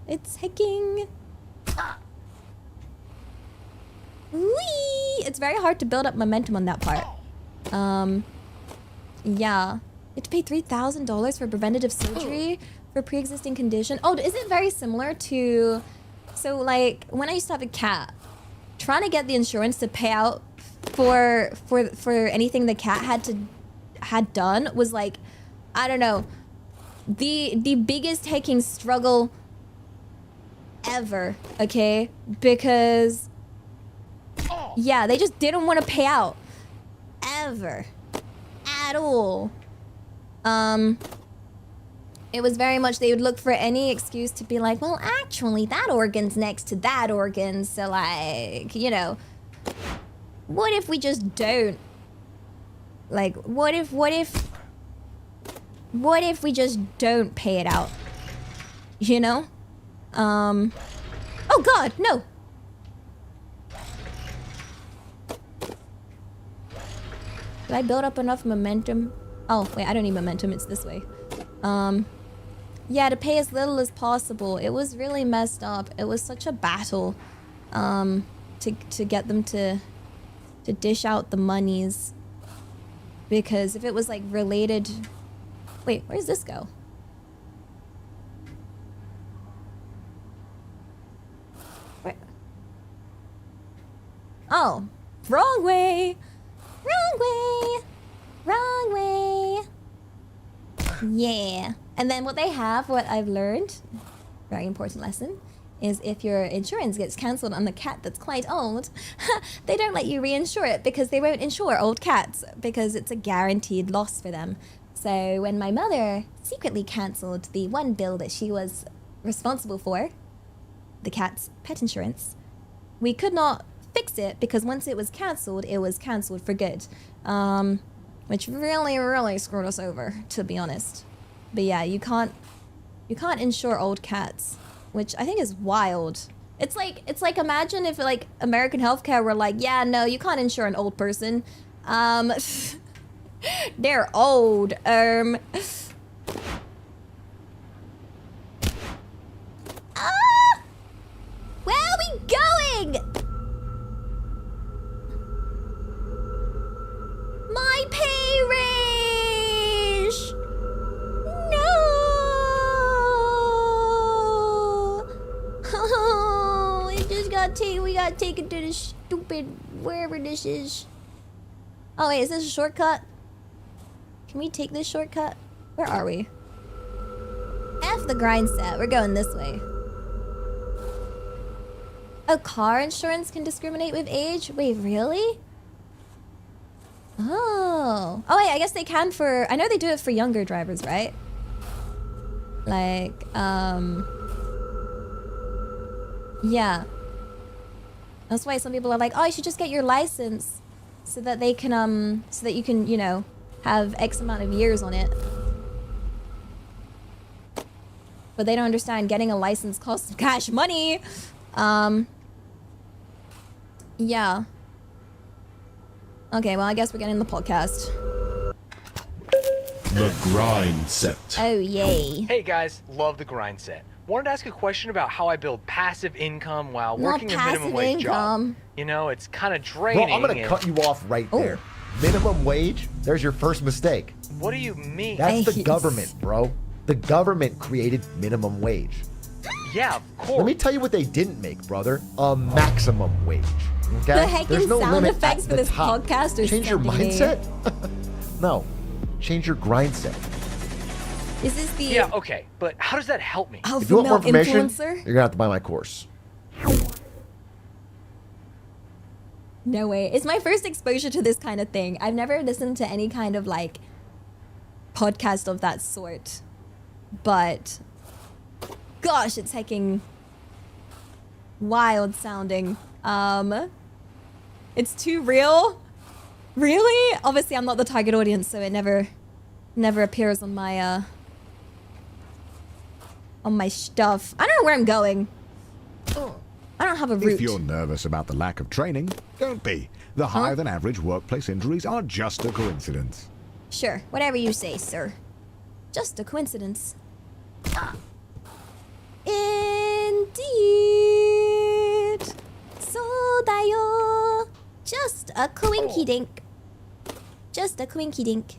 A: It's hiking. Whee! It's very hard to build up momentum on that part. Yeah. You have to pay $3,000 for preventative surgery for pre-existing condition. Oh, is it very similar to... So, like, when I used to have a cat, trying to get the insurance to pay out for anything the cat had done was like, I don't know, the biggest taking struggle ever, okay? Because, yeah, they just didn't want to pay out. Ever. At all. It was very much, they would look for any excuse to be like, well, actually, that organ's next to that organ, so like, you know, what if we just don't? Like, what if we just don't pay it out? You know? Oh God, no. Did I build up enough momentum? Oh, wait, I don't need momentum, it's this way. Yeah, to pay as little as possible. It was really messed up. It was such a battle, to get them to dish out the monies. Because if it was like related... Wait, where does this go? Where? Oh, wrong way! Wrong way! Wrong way! Yeah. And then what I've learned, very important lesson, is if your insurance gets cancelled on the cat that's quite old, they don't let you reinsure it because they won't insure old cats because it's a guaranteed loss for them. So when my mother secretly cancelled the one bill that she was responsible for, the cat's pet insurance, we could not fix it because once it was cancelled for good. Which really, really screwed us over, to be honest. But yeah, you can't insure old cats, which I think is wild. It's like imagine if like American healthcare were like, yeah, no, you can't insure an old person. They're old. Where are we going? My pay raise! No! Oh, it just got taken. We got taken to the stupid stupid wherever this is. Oh wait, is this a shortcut? Can we take this shortcut? Where are we? F the grind set. We're going this way. Oh, car insurance can discriminate with age? Wait, really? Oh. Oh wait, I guess they can for... I know they do it for younger drivers, right? Like, yeah. That's why some people are like, oh, you should just get your license so that they can, so that you can, you know, have X amount of years on it. But they don't understand getting a license costs cash money. Yeah. Okay, well, I guess we're getting the podcast.
F: The grind set.
A: Oh, yay.
G: Hey guys, love the grind set. Wanted to ask a question about how I build passive income while working a minimum wage job. You know, it's kind of draining.
D: Bro, I'm going to cut you off right there. Minimum wage? There's your first mistake.
G: What do you mean?
D: That's the government, bro. The government created minimum wage.
G: Yeah, of course.
D: Let me tell you what they didn't make, brother. A maximum wage. Okay?
A: The heckin'
D: There's no
A: sound
D: limit
A: effects
D: at
A: for
D: the
A: this
D: top.
A: podcast are
D: Change your
A: sending me.
D: mindset? No. Change your grind set.
A: Is this the...
G: Yeah, okay, but how does that help me?
A: Oh,
D: If you want more
A: female
D: information,
A: influencer?
D: you're going to have to buy my course.
A: No way. It's my first exposure to this kind of thing. I've never listened to any kind of like podcast of that sort. But gosh, it's hecking wild sounding. It's too real. Really? Obviously I'm not the target audience, so it never appears on my stuff. I don't know where I'm going. I don't have a route.
B: If you're nervous about the lack of training, don't be. The higher than average workplace injuries are just a coincidence.
A: Sure, whatever you say, sir. Just a coincidence. Indeed. So dayo. Just a coinky dink. Just a coinky dink.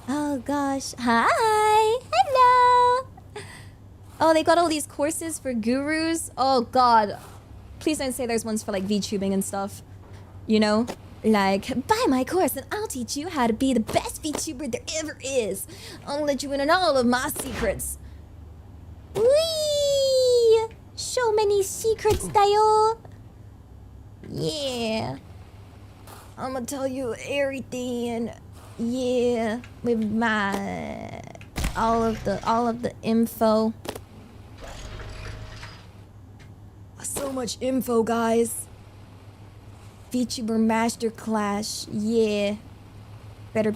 A: Oh gosh. Hi. Hello. Oh, they got all these courses for gurus. Oh god. Please don't say there's ones for like VTubing and stuff. You know? Like, buy my course and I'll teach you how to be the best VTuber there ever is. I'll let you in on all of my secrets. Whee! So many secrets, Dayo. Yeah. I'm gonna tell you everything. Yeah. With my... all of the info. So much info, guys. VTuber Masterclass, yeah. Better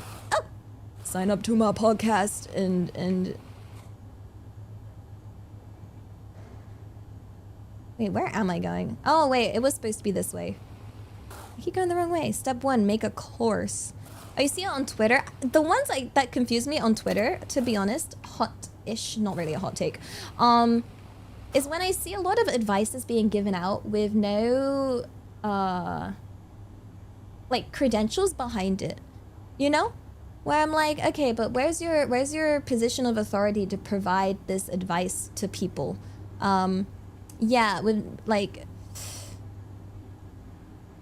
A: sign up to my podcast and wait, where am I going? Oh wait, it was supposed to be this way. I keep going the wrong way. Step 1, make a course. Oh, you see it on Twitter? The ones that confuse me on Twitter, to be honest, hot-ish, not really a hot take, is when I see a lot of advices being given out with no like credentials behind it, you know, where I'm like, okay, but where's your position of authority to provide this advice to people? Yeah, with like,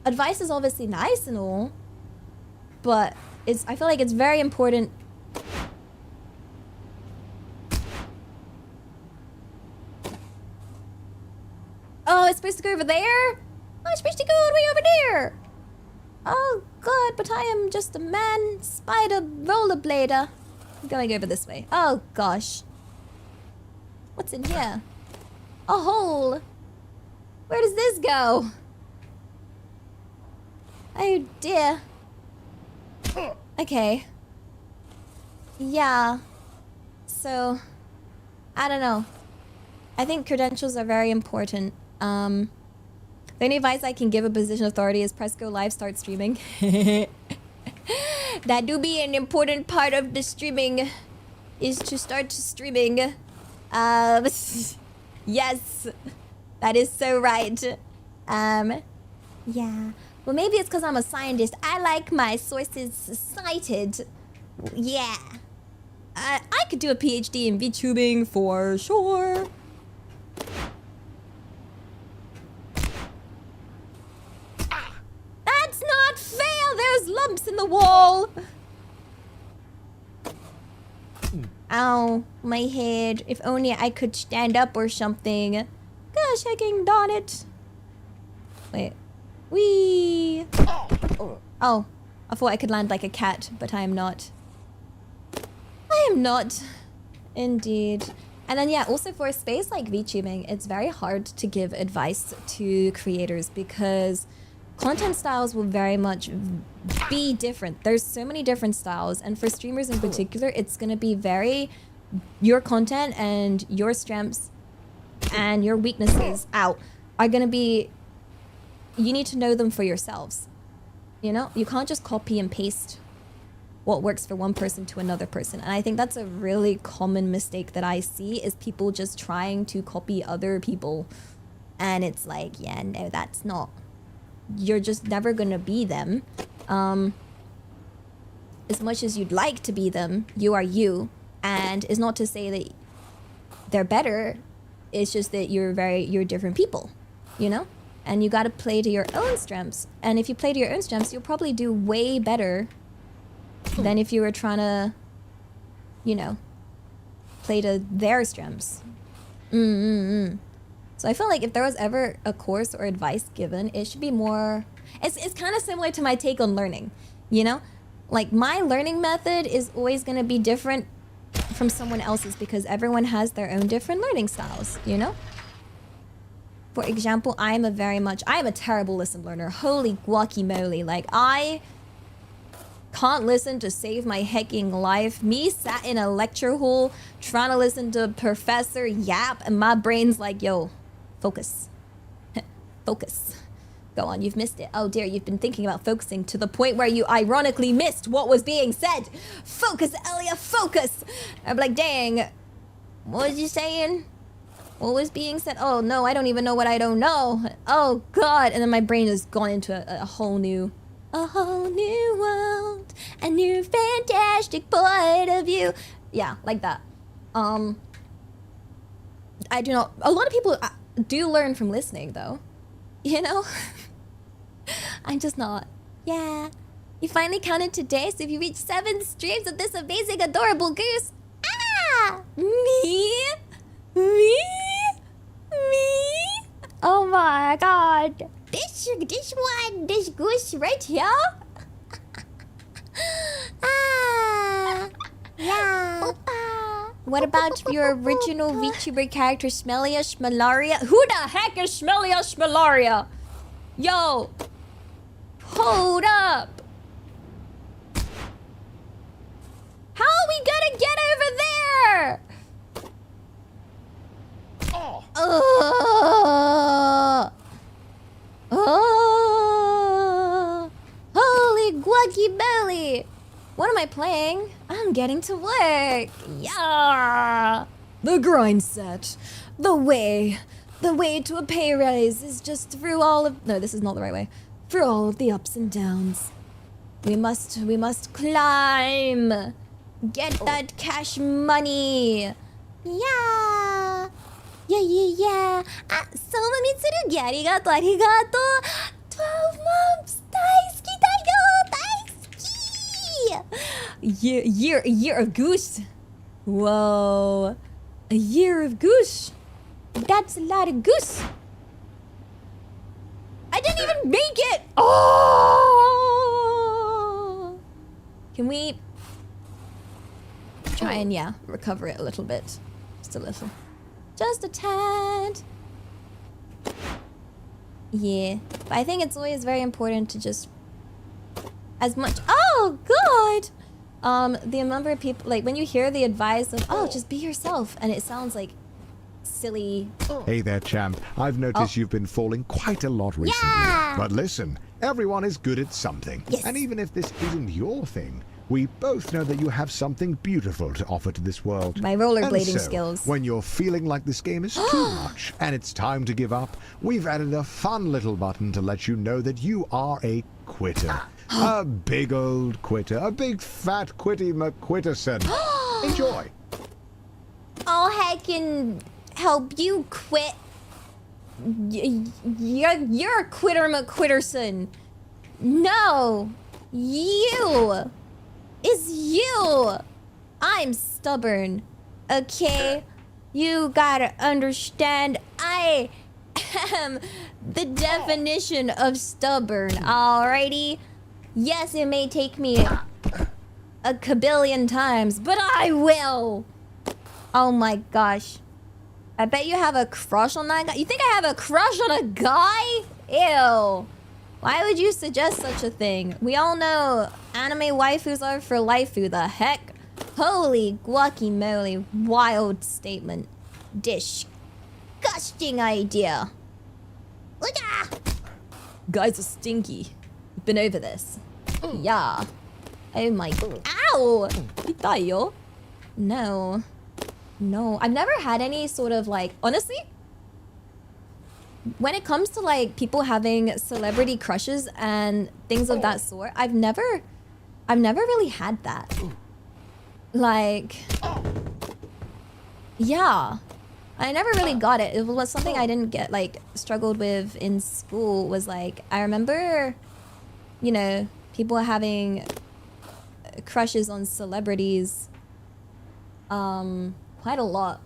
A: advice is obviously nice and all, but I feel like it's very important. Oh, it's supposed to go over there? Oh, it's supposed to go all the way over there. Oh, God, but I am just a man spider rollerblader. I'm going over this way. Oh, gosh. What's in here? A hole. Where does this go? Oh, dear. Okay. Yeah. So, I don't know. I think credentials are very important. The only advice I can give a position of authority is press go live, start streaming. That do be an important part of the streaming, is to start streaming. Yes, that is so right. Yeah. Well, maybe it's because I'm a scientist. I like my sources cited. Yeah. I could do a PhD in VTubing for sure. Ow, my head. If only I could stand up or something. Gosh, hecking darn it. Wait. Whee! Oh, I thought I could land like a cat, but I am not. I am not. Indeed. And then yeah, also for a space like VTubing, it's very hard to give advice to creators because content styles will very much be different. There's so many different styles, and for streamers in particular, it's gonna be very your content and your strengths and your weaknesses are gonna be, you need to know them for yourselves. You know, you can't just copy and paste what works for one person to another person. And I think that's a really common mistake that I see is people just trying to copy other people. And it's like, yeah, no, that's not, you're just never gonna be them. As much as you'd like to be them, you are you. And it's not to say that they're better, it's just that you're different people, you know? And you gotta play to your own strengths. And if you play to your own strengths, you'll probably do way better than if you were trying to, you know, play to their strengths. So I feel like if there was ever a course or advice given, it should be more, it's kind of similar to my take on learning, you know? Like my learning method is always gonna be different from someone else's because everyone has their own different learning styles, you know? For example, I am a terrible listen learner. Holy guacamole. Like I can't listen to save my hecking life. Me sat in a lecture hall trying to listen to a professor yap and my brain's like, yo, focus. Focus. Go on, you've missed it. Oh dear, you've been thinking about focusing to the point where you ironically missed what was being said. Focus, Elia, focus. I'm like, dang, what was you saying? What was being said? Oh no, I don't even know what I don't know. Oh God, and then my brain has gone into a whole new world, a new fantastic point of view. Yeah, like that. I do not, a lot of people do learn from listening though, you know? I'm just not. Yeah, you finally counted today, so if you reach 7 streams of this amazing adorable goose, me? Oh my God. This goose right here? Yeah. What about your original VTuber character, Smellia Schmelaria? Who the heck is Smellia Schmelaria? Yo. Hold up. How are we gonna get over there? Holy guacamole! What am I playing? I'm getting to work. Yeah. The grind set. The way to a pay raise is just through all of, no, this is not the right way. Through all of the ups and downs. We must climb. Get that cash money. Yeah. Yeah. そうみつるぎありがとう、ありがとう。12 months 大好きだよ、大好き。A year of goose. Whoa. A year of goose. That's a lot of goose. I didn't even make it. Oh. Can we try and recover it a little bit? Just a little. Just a tad. Yeah, but I think it's always very important to just as much. Oh God! The number of people, like when you hear the advice of, oh, just be yourself, and it sounds like silly.
B: Hey there, champ. I've noticed you've been falling quite a lot recently.
A: Yeah.
B: But listen, everyone is good at something.
A: Yes.
B: And even if this isn't your thing, we both know that you have something beautiful to offer to this world.
A: My rollerblading
B: And so,
A: skills.
B: when you're feeling like this game is too much and it's time to give up, we've added a fun little button to let you know that you are a quitter. A big old quitter. A big fat quitty McQuitterson. Enjoy.
A: I'll heckin' help you quit. You're a quitter McQuitterson. No, you. It's you. I'm stubborn. Okay? You gotta understand, I am the definition of stubborn, alrighty? Yes, it may take me a kabillion times, but I will! Oh my gosh. I bet you have a crush on that guy. You think I have a crush on a guy? Ew. Why would you suggest such a thing? We all know anime waifus are for life. Who the heck? Holy guacamole. Wild statement. Disgusting idea. Guys are stinky. Been over this. Yeah. Oh my. Ow! Pitayo? No. No. I've never had any sort of like. Honestly, when it comes to like people having celebrity crushes and things of that sort, I've never really had that. Like, yeah, I never really got it. It was something I didn't get, like, struggled with in school. Was like, I remember, you know, people having crushes on celebrities quite a lot.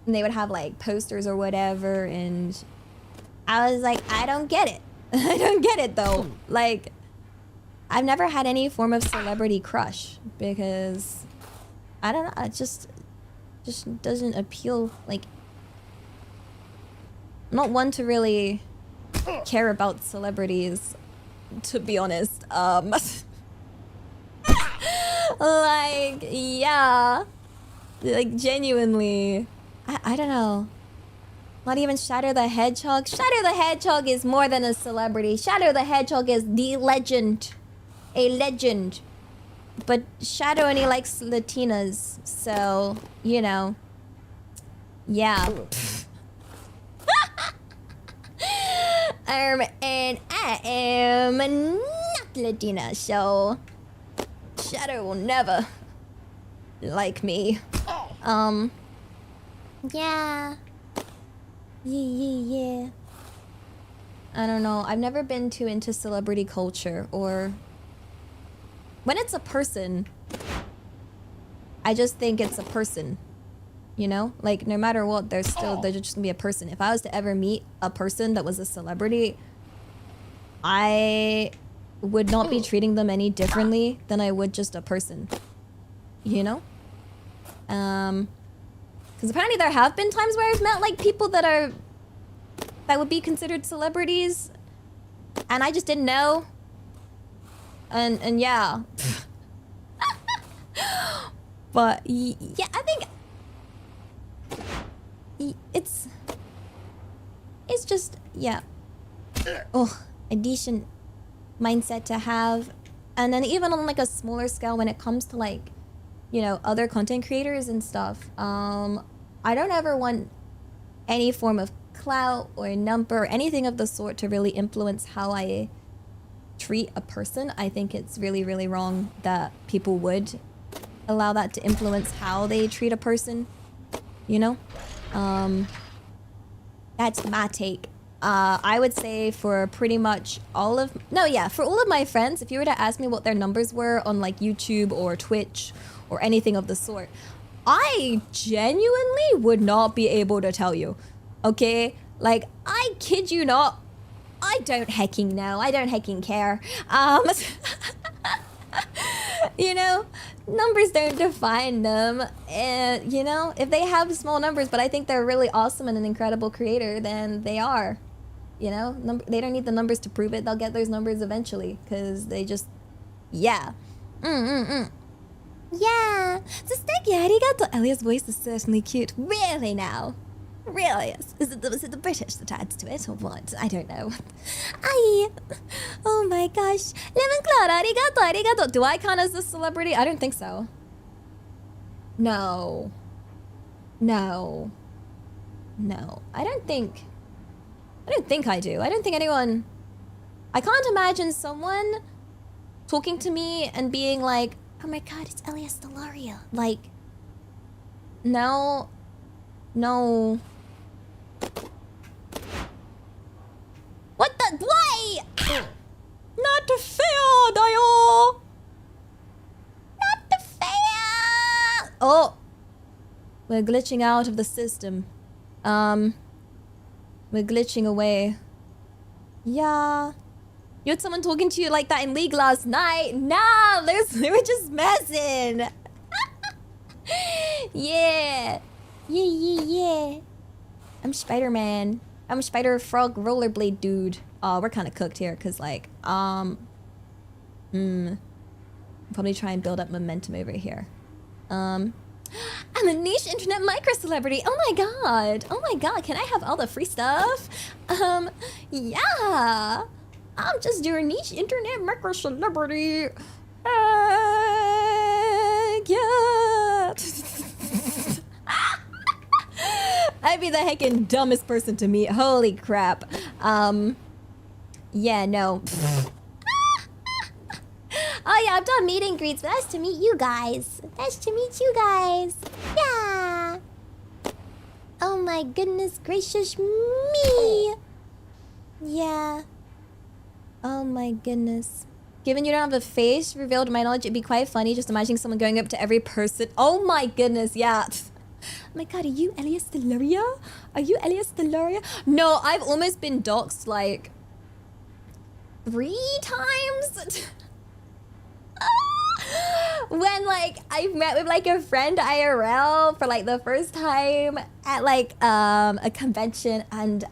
A: And they would have like posters or whatever, and I was like, I don't get it. I don't get it though. Like, I've never had any form of celebrity crush because I don't know, it just doesn't appeal. Like, I'm not one to really care about celebrities, to be honest. Like, yeah, like genuinely, I don't know. Not even Shadow the Hedgehog. Shadow the Hedgehog is more than a celebrity. Shadow the Hedgehog is the legend. A legend. But Shadow only likes Latinas, so, you know. Yeah. And I am not Latina, so Shadow will never like me. Yeah. Yeah. I don't know. I've never been too into celebrity culture, or when it's a person, I just think it's a person. You know? Like, no matter what, they're just gonna be a person. If I was to ever meet a person that was a celebrity, I would not be treating them any differently than I would just a person. You know? Because apparently there have been times where I've met like people that would be considered celebrities, and I just didn't know. And yeah. But yeah, I think it's just, yeah. Oh, a decent mindset to have. And then even on like a smaller scale, when it comes to like, you know, other content creators and stuff, I don't ever want any form of clout or number or anything of the sort to really influence how I treat a person. I think it's really, really wrong that people would allow that to influence how they treat a person, you know? That's my take. I would say for pretty much all of my friends, if you were to ask me what their numbers were on like YouTube or Twitch or anything of the sort, I genuinely would not be able to tell you. Okay? Like, I kid you not, I don't hecking know. I don't hecking care. You know, numbers don't define them. And, you know, if they have small numbers, but I think they're really awesome and an incredible creator, then they are. You know, they don't need the numbers to prove it. They'll get those numbers eventually, because they just, yeah. Yeah. So thank you, arigato. Elia's voice is certainly cute. Really now? Really? Was it the British that adds to it, or what? I don't know. Oh my gosh. Lemon Cloud, arigato. Do I count as a celebrity? I don't think so. No. I don't think I do. I don't think anyone... I can't imagine someone talking to me and being like, oh my god, it's Elias Stellaria. Like, no. What the? Why? Not fair, Dayo. Not fair. Oh! We're glitching out of the system. We're glitching away. Yeah. You had someone talking to you like that in League last night? Nah, they were just messing. Yeah. Yeah. I'm Spider-Man. I'm a spider frog rollerblade dude. Oh, we're kind of cooked here, cause like, probably try and build up momentum over here. I'm a niche internet micro celebrity. Oh my god. Oh my god. Can I have all the free stuff? Yeah. I'm just your niche internet micro celebrity. Yeah. I'd be the heckin' dumbest person to meet. Holy crap. Yeah, no. Oh yeah, I've done meet and greets, but that's to meet you guys. That's to meet you guys. Yeah. Oh my goodness gracious me. Yeah. Oh my goodness. Given you don't have a face revealed to my knowledge, it'd be quite funny just imagining someone going up to every person. Oh my goodness, yeah. Oh my god, are you Elias Deluria? Are you Elias Deluria? No, I've almost been doxxed like 3 times. When like I met with like a friend IRL for like the first time at like a convention, and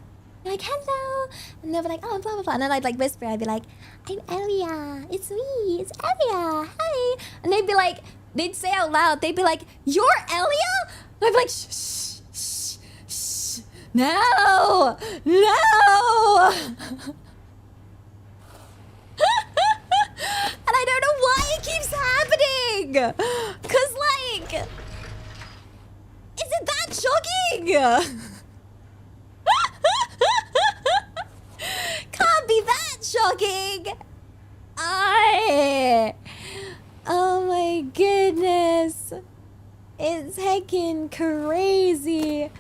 A: like hello, and they'll be like oh blah blah blah, and then I'd like whisper, I'd be like I'm Elia, it's me, it's Elia, hi, and they'd be like, they'd say out loud, they'd be like you're Elia, and I'd be like shh shh shh no no. And I don't know why it keeps happening. Cause like, is it that shocking? Can't be that shocking. Oh my goodness. It's heckin' crazy.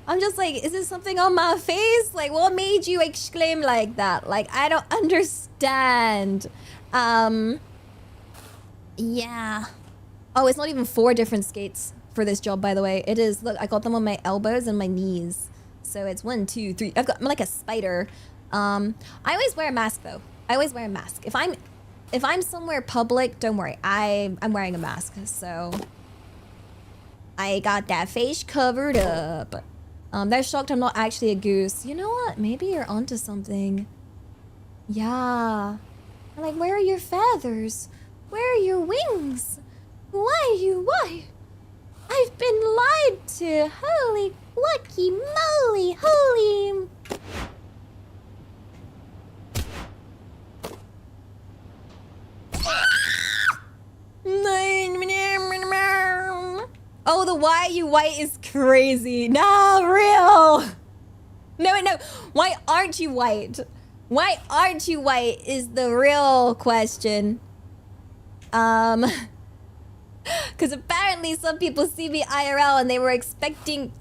A: I'm just like, is this something on my face? Like, what made you exclaim like that? Like, I don't understand. Yeah. Oh, it's not even 4 different skates for this job, by the way. It is, look, I got them on my elbows and my knees. So it's 1, 2, 3. I'm like a spider. I always wear a mask though. I always wear a mask. If I'm somewhere public, don't worry. I'm wearing a mask. So I got that face covered up. They're shocked I'm not actually a goose. You know what? Maybe you're onto something. Yeah. Like, where are your feathers? Where are your wings? Why? I've been lied to. Holy lucky moly. Holy. Oh, the why are you white is crazy. Nah, real. No. Why aren't you white? Why aren't you white is the real question. Because apparently some people see me IRL and they were expecting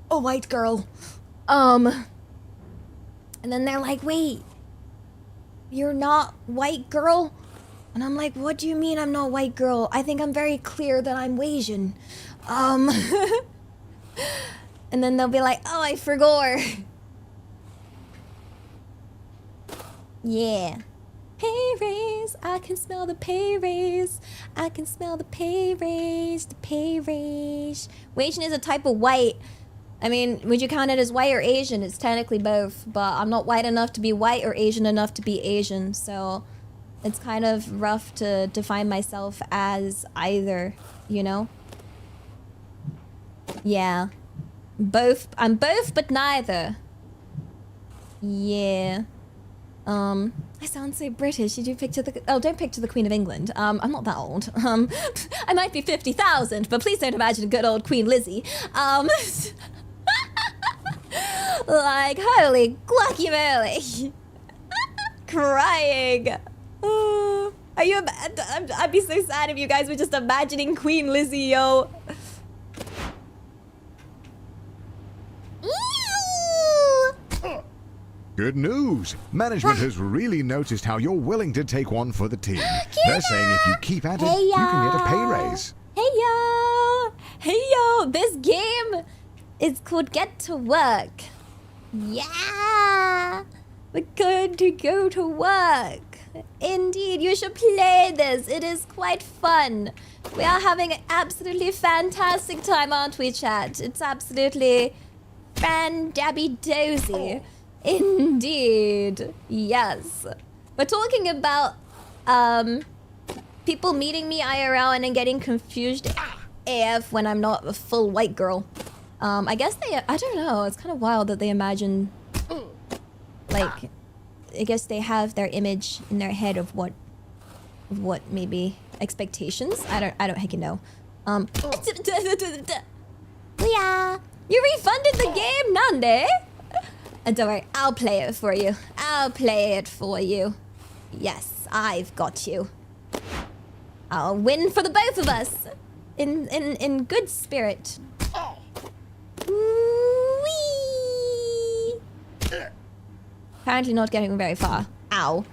A: a white girl. And then they're like, wait, you're not white girl? And I'm like, what do you mean I'm not white girl? I think I'm very clear that I'm Asian. And then they'll be like, oh, I forgot. Yeah. Pay raise, I can smell the pay raise. I can smell the pay raise, the pay raise. Asian is a type of white. I mean, would you count it as white or Asian? It's technically both, but I'm not white enough to be white or Asian enough to be Asian, so it's kind of rough to define myself as either, you know? Yeah. Both, I'm both, but neither. Yeah. I sound so British. Did you picture the... Oh, don't picture the Queen of England. I'm not that old. I might be 50,000, but please don't imagine good old Queen Lizzie. Like, holy guacamole. Crying. Are you... I'd be so sad if you guys were just imagining Queen Lizzie, yo.
B: Good news! Management has really noticed how you're willing to take one for the team. They're saying if you keep at it, you can get a pay raise.
A: Hey yo! Hey yo! This game is called Get to Work. Yeah! We're going to go to work. Indeed, you should play this. It is quite fun. We are having an absolutely fantastic time, aren't we, chat? It's absolutely fan-dabby-dozy. Indeed. Yes. We're talking about people meeting me IRL and then getting confused AF when I'm not a full white girl. I guess I don't know, it's kind of wild that they imagine, like, I guess they have their image in their head of what maybe expectations. I don't heckin' know. Yeah, you refunded the game, Nande? Don't worry, I'll play it for you. I'll play it for you. Yes, I've got you. I'll win for the both of us. In good spirit. Whee! Apparently not getting very far. Ow.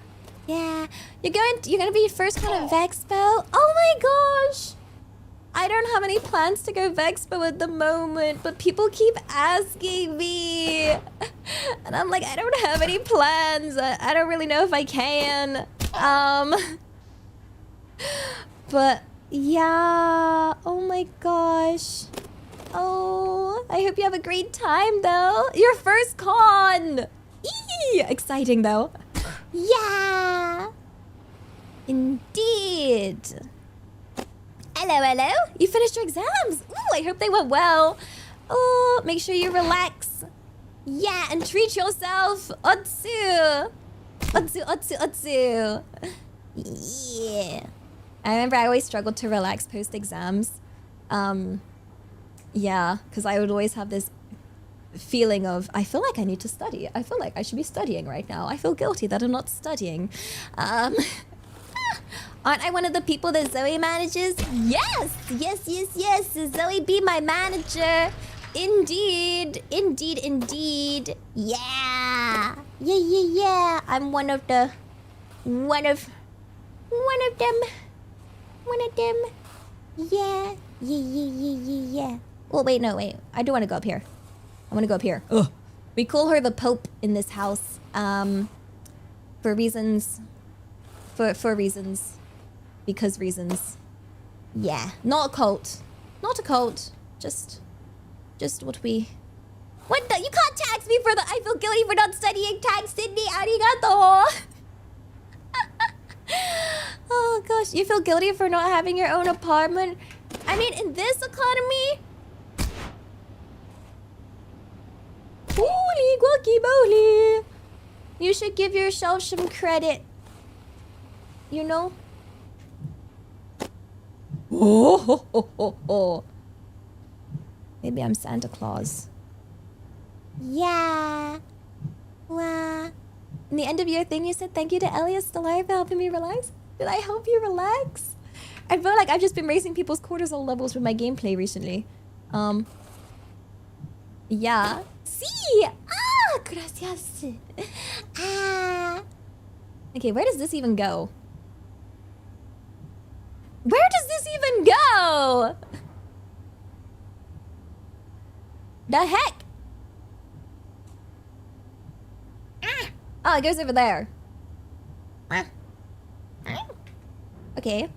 A: Yeah, you're gonna be first one at Vexpo. Oh my gosh! I don't have any plans to go Vexpo at the moment, but people keep asking me. And I'm like, I don't have any plans. I don't really know if I can. But yeah, oh my gosh. Oh, I hope you have a great time though. Your first con. Eee, exciting though. Yeah. Indeed. Hello, hello. You finished your exams. Ooh, I hope they went well. Oh, make sure you relax. Yeah, and treat yourself. Otsu. Otsu, otsu, otsu. Yeah. I remember I always struggled to relax post-exams. Yeah, because I would always have this feeling of, I feel like I need to study. I feel like I should be studying right now. I feel guilty that I'm not studying. Aren't I one of the people that Zoe manages? Yes! Yes, yes, yes! Zoe be my manager! Indeed! Indeed, indeed! Yeah! Yeah, yeah, yeah! I'm one of them. Yeah. Yeah, yeah, yeah, yeah, yeah. Oh, wait, no, wait. I do want to go up here. I want to go up here. Ugh. We call her the Pope in this house. For reasons. For reasons. Because reasons. Yeah. Not a cult. Not a cult. Just what we... What the? You can't tax me for the... I feel guilty for not studying tax, Sydney. Arigato. Oh, gosh. You feel guilty for not having your own apartment? I mean, in this economy... Holy guacamole! You should give yourself some credit. You know? Oh. Maybe I'm Santa Claus. Yeah. Wow. In the end of your thing, you said thank you to Elias Stellar for helping me relax. Did I help you relax? I feel like I've just been raising people's cortisol levels with my gameplay recently. Yeah. Sí! Ah! Gracias. Ah. Okay, where does this even go? Where does this even go? The heck? Ah. Oh, it goes over there. Ah. Ah. Okay.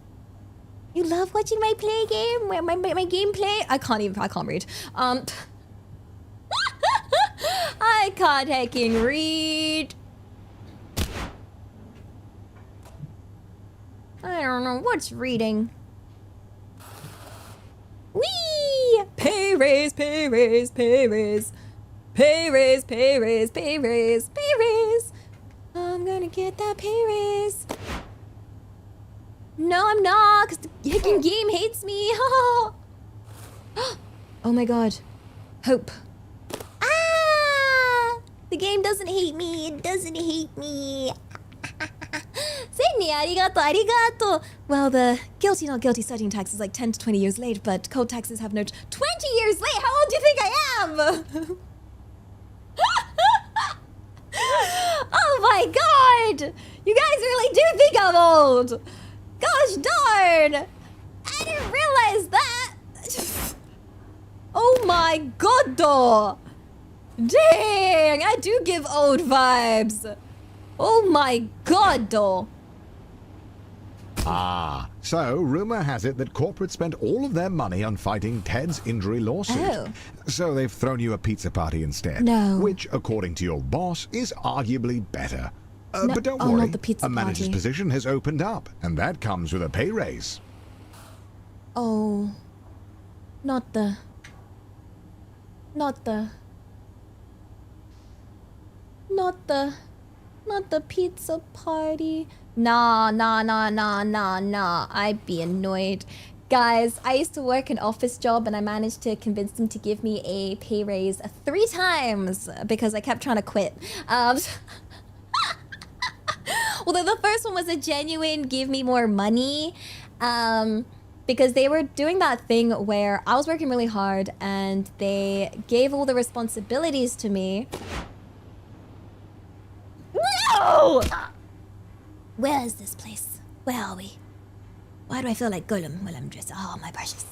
A: You love watching my play game? My gameplay? I can't read. I can't hecking read. I don't know what's reading. Whee! Pay raise, pay raise, pay raise. Pay raise, pay raise, pay raise, pay raise. I'm gonna get that pay raise. No, I'm not, because the hecking game hates me. Oh my god. Hope. Ah! The game doesn't hate me. It doesn't hate me. Sydney, arigato, arigato. Well, the guilty, not guilty studying tax is like 10 to 20 years late, but code taxes have no... 20 years late? How old do you think I am? Oh my god! You guys really do think I'm old! Gosh darn! I didn't realize that! my god, though! Dang, I do give old vibes. Oh my god, though.
B: Ah, so rumor has it that corporate spent all of their money on fighting Ted's injury lawsuit.
A: Oh.
B: So they've thrown you a pizza party instead.
A: No.
B: Which, according to your boss, is arguably better.
A: No,
B: But don't
A: oh,
B: worry,
A: not the pizza
B: a manager's
A: party.
B: position has opened up, and that comes with a pay raise.
A: Oh. Not the pizza party. Nah. I'd be annoyed. Guys, I used to work an office job and I managed to convince them to give me a pay raise 3 times because I kept trying to quit. Although the first one was a genuine give me more money. Because they were doing that thing where I was working really hard and they gave all the responsibilities to me. No! Where is this place? Where are we? Why do I feel like Gollum while I'm dressed? Oh, my precious.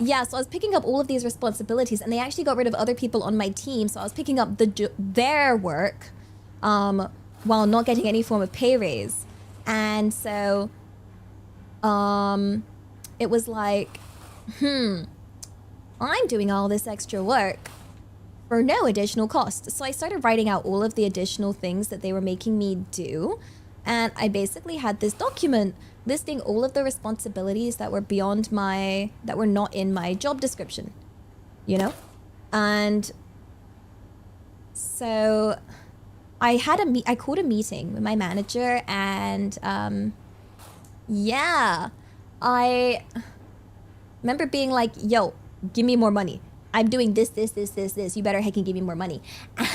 A: Yeah, so I was picking up all of these responsibilities and they actually got rid of other people on my team. So I was picking up their work while not getting any form of pay raise. And so it was like, I'm doing all this extra work for no additional cost. So I started writing out all of the additional things that they were making me do. And I basically had this document listing all of the responsibilities that were that were not in my job description, you know? And so I called a meeting with my manager and yeah, I remember being like, yo, give me more money. I'm doing this. You better heckin' give me more money.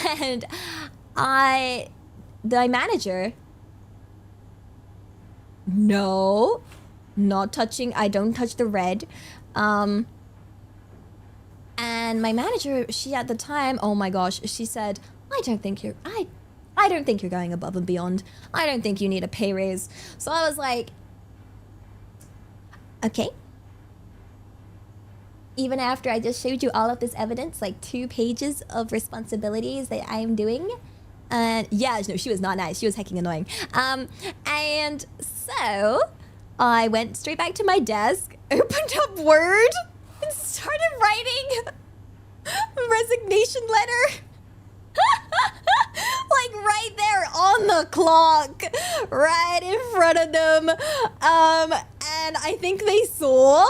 A: And the manager, no, not touching. I don't touch the red. And my manager, she at the time, oh my gosh, she said, I don't think you're going above and beyond. I don't think you need a pay raise. So I was like, okay. Even after I just showed you all of this evidence, like 2 pages of responsibilities that I am doing. And yeah, no, she was not nice. She was hecking annoying. And so I went straight back to my desk, opened up Word, and started writing a resignation letter. Like right there on the clock, right in front of them. And I think they saw.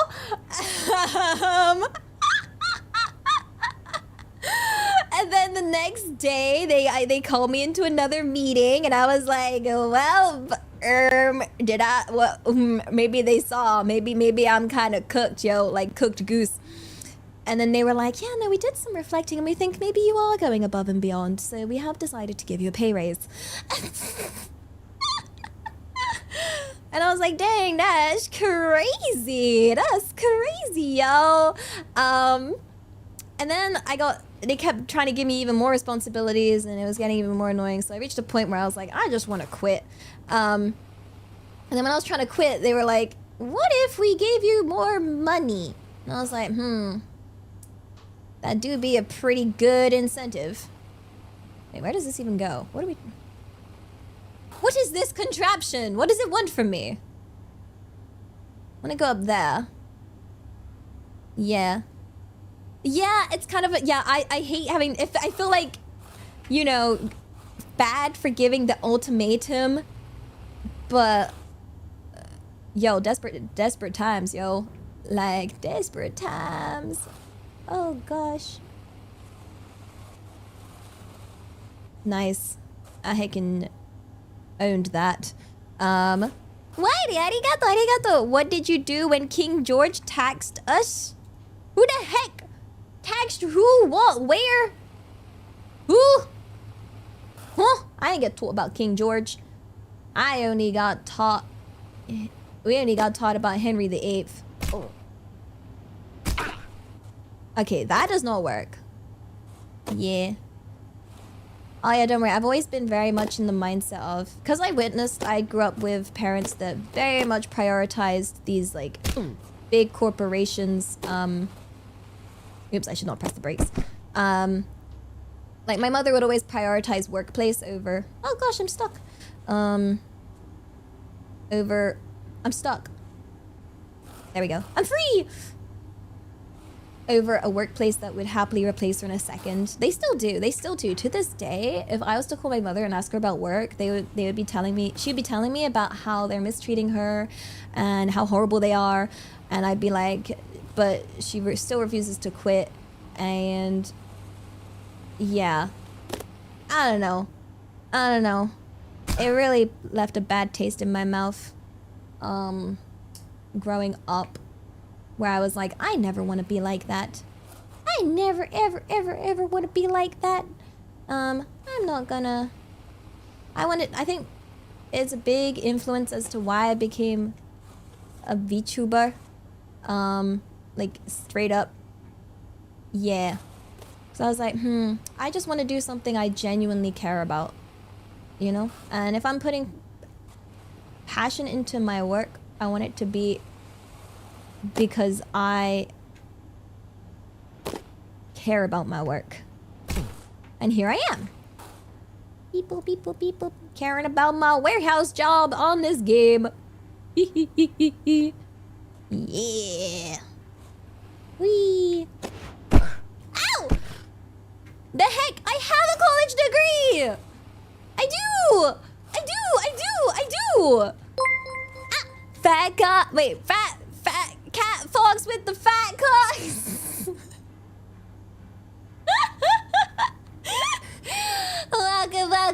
A: And then the next day, they called me into another meeting, and I was like, well, maybe they saw, maybe I'm kind of cooked, yo, like cooked goose. And then they were like, yeah, no, we did some reflecting and we think maybe you are going above and beyond. So we have decided to give you a pay raise. And I was like, dang, that's crazy. That's crazy, yo. And then they kept trying to give me even more responsibilities and it was getting even more annoying. So I reached a point where I was like, I just want to quit. And then when I was trying to quit, they were like, what if we gave you more money? And I was like, that'd do be a pretty good incentive. Wait, where does this even go? What is this contraption? What does it want from me? I want to go up there. Yeah. Yeah, it's kind of a, yeah, I hate having, I feel like, you know, bad for giving the ultimatum, but, yo, desperate times, yo. Like, desperate times. Oh, gosh. Nice. I heckin' owned that. Wait, arigato. What did you do when King George taxed us? Who the heck? Taxed who? What? Where? Who? Huh? I didn't get taught about King George. We only got taught about Henry VIII. Oh. Okay, that does not work. Yeah. Oh yeah, don't worry. I've always been very much in the mindset of... Because I grew up with parents that very much prioritized these, like, big corporations, oops, I should not press the brakes. Like my mother would always prioritize workplace over, oh gosh, I'm stuck. I'm stuck. There we go. I'm free! Over a workplace that would happily replace her in a second. They still do. To this day, if I was to call my mother and ask her about work, they would be telling me, she'd be telling me about how they're mistreating her and how horrible they are. And I'd be like, but she still refuses to quit. And yeah, I don't know. It really left a bad taste in my mouth. Growing up, where I was like, I never want to be like that. I never, ever want to be like that. I'm not gonna. I think it's a big influence as to why I became a VTuber. Like straight up. Yeah. So I was like, I just want to do something I genuinely care about. You know? And if I'm putting passion into my work, I want it to be because I care about my work. And here I am. Beep, boop, beep, boop, beep, boop. Caring about my warehouse job on this game. Yeah. Wee. Ow! The heck? I have a college degree! I do! Ah, fat cat. Wait, fat cat fox with the fat cocks.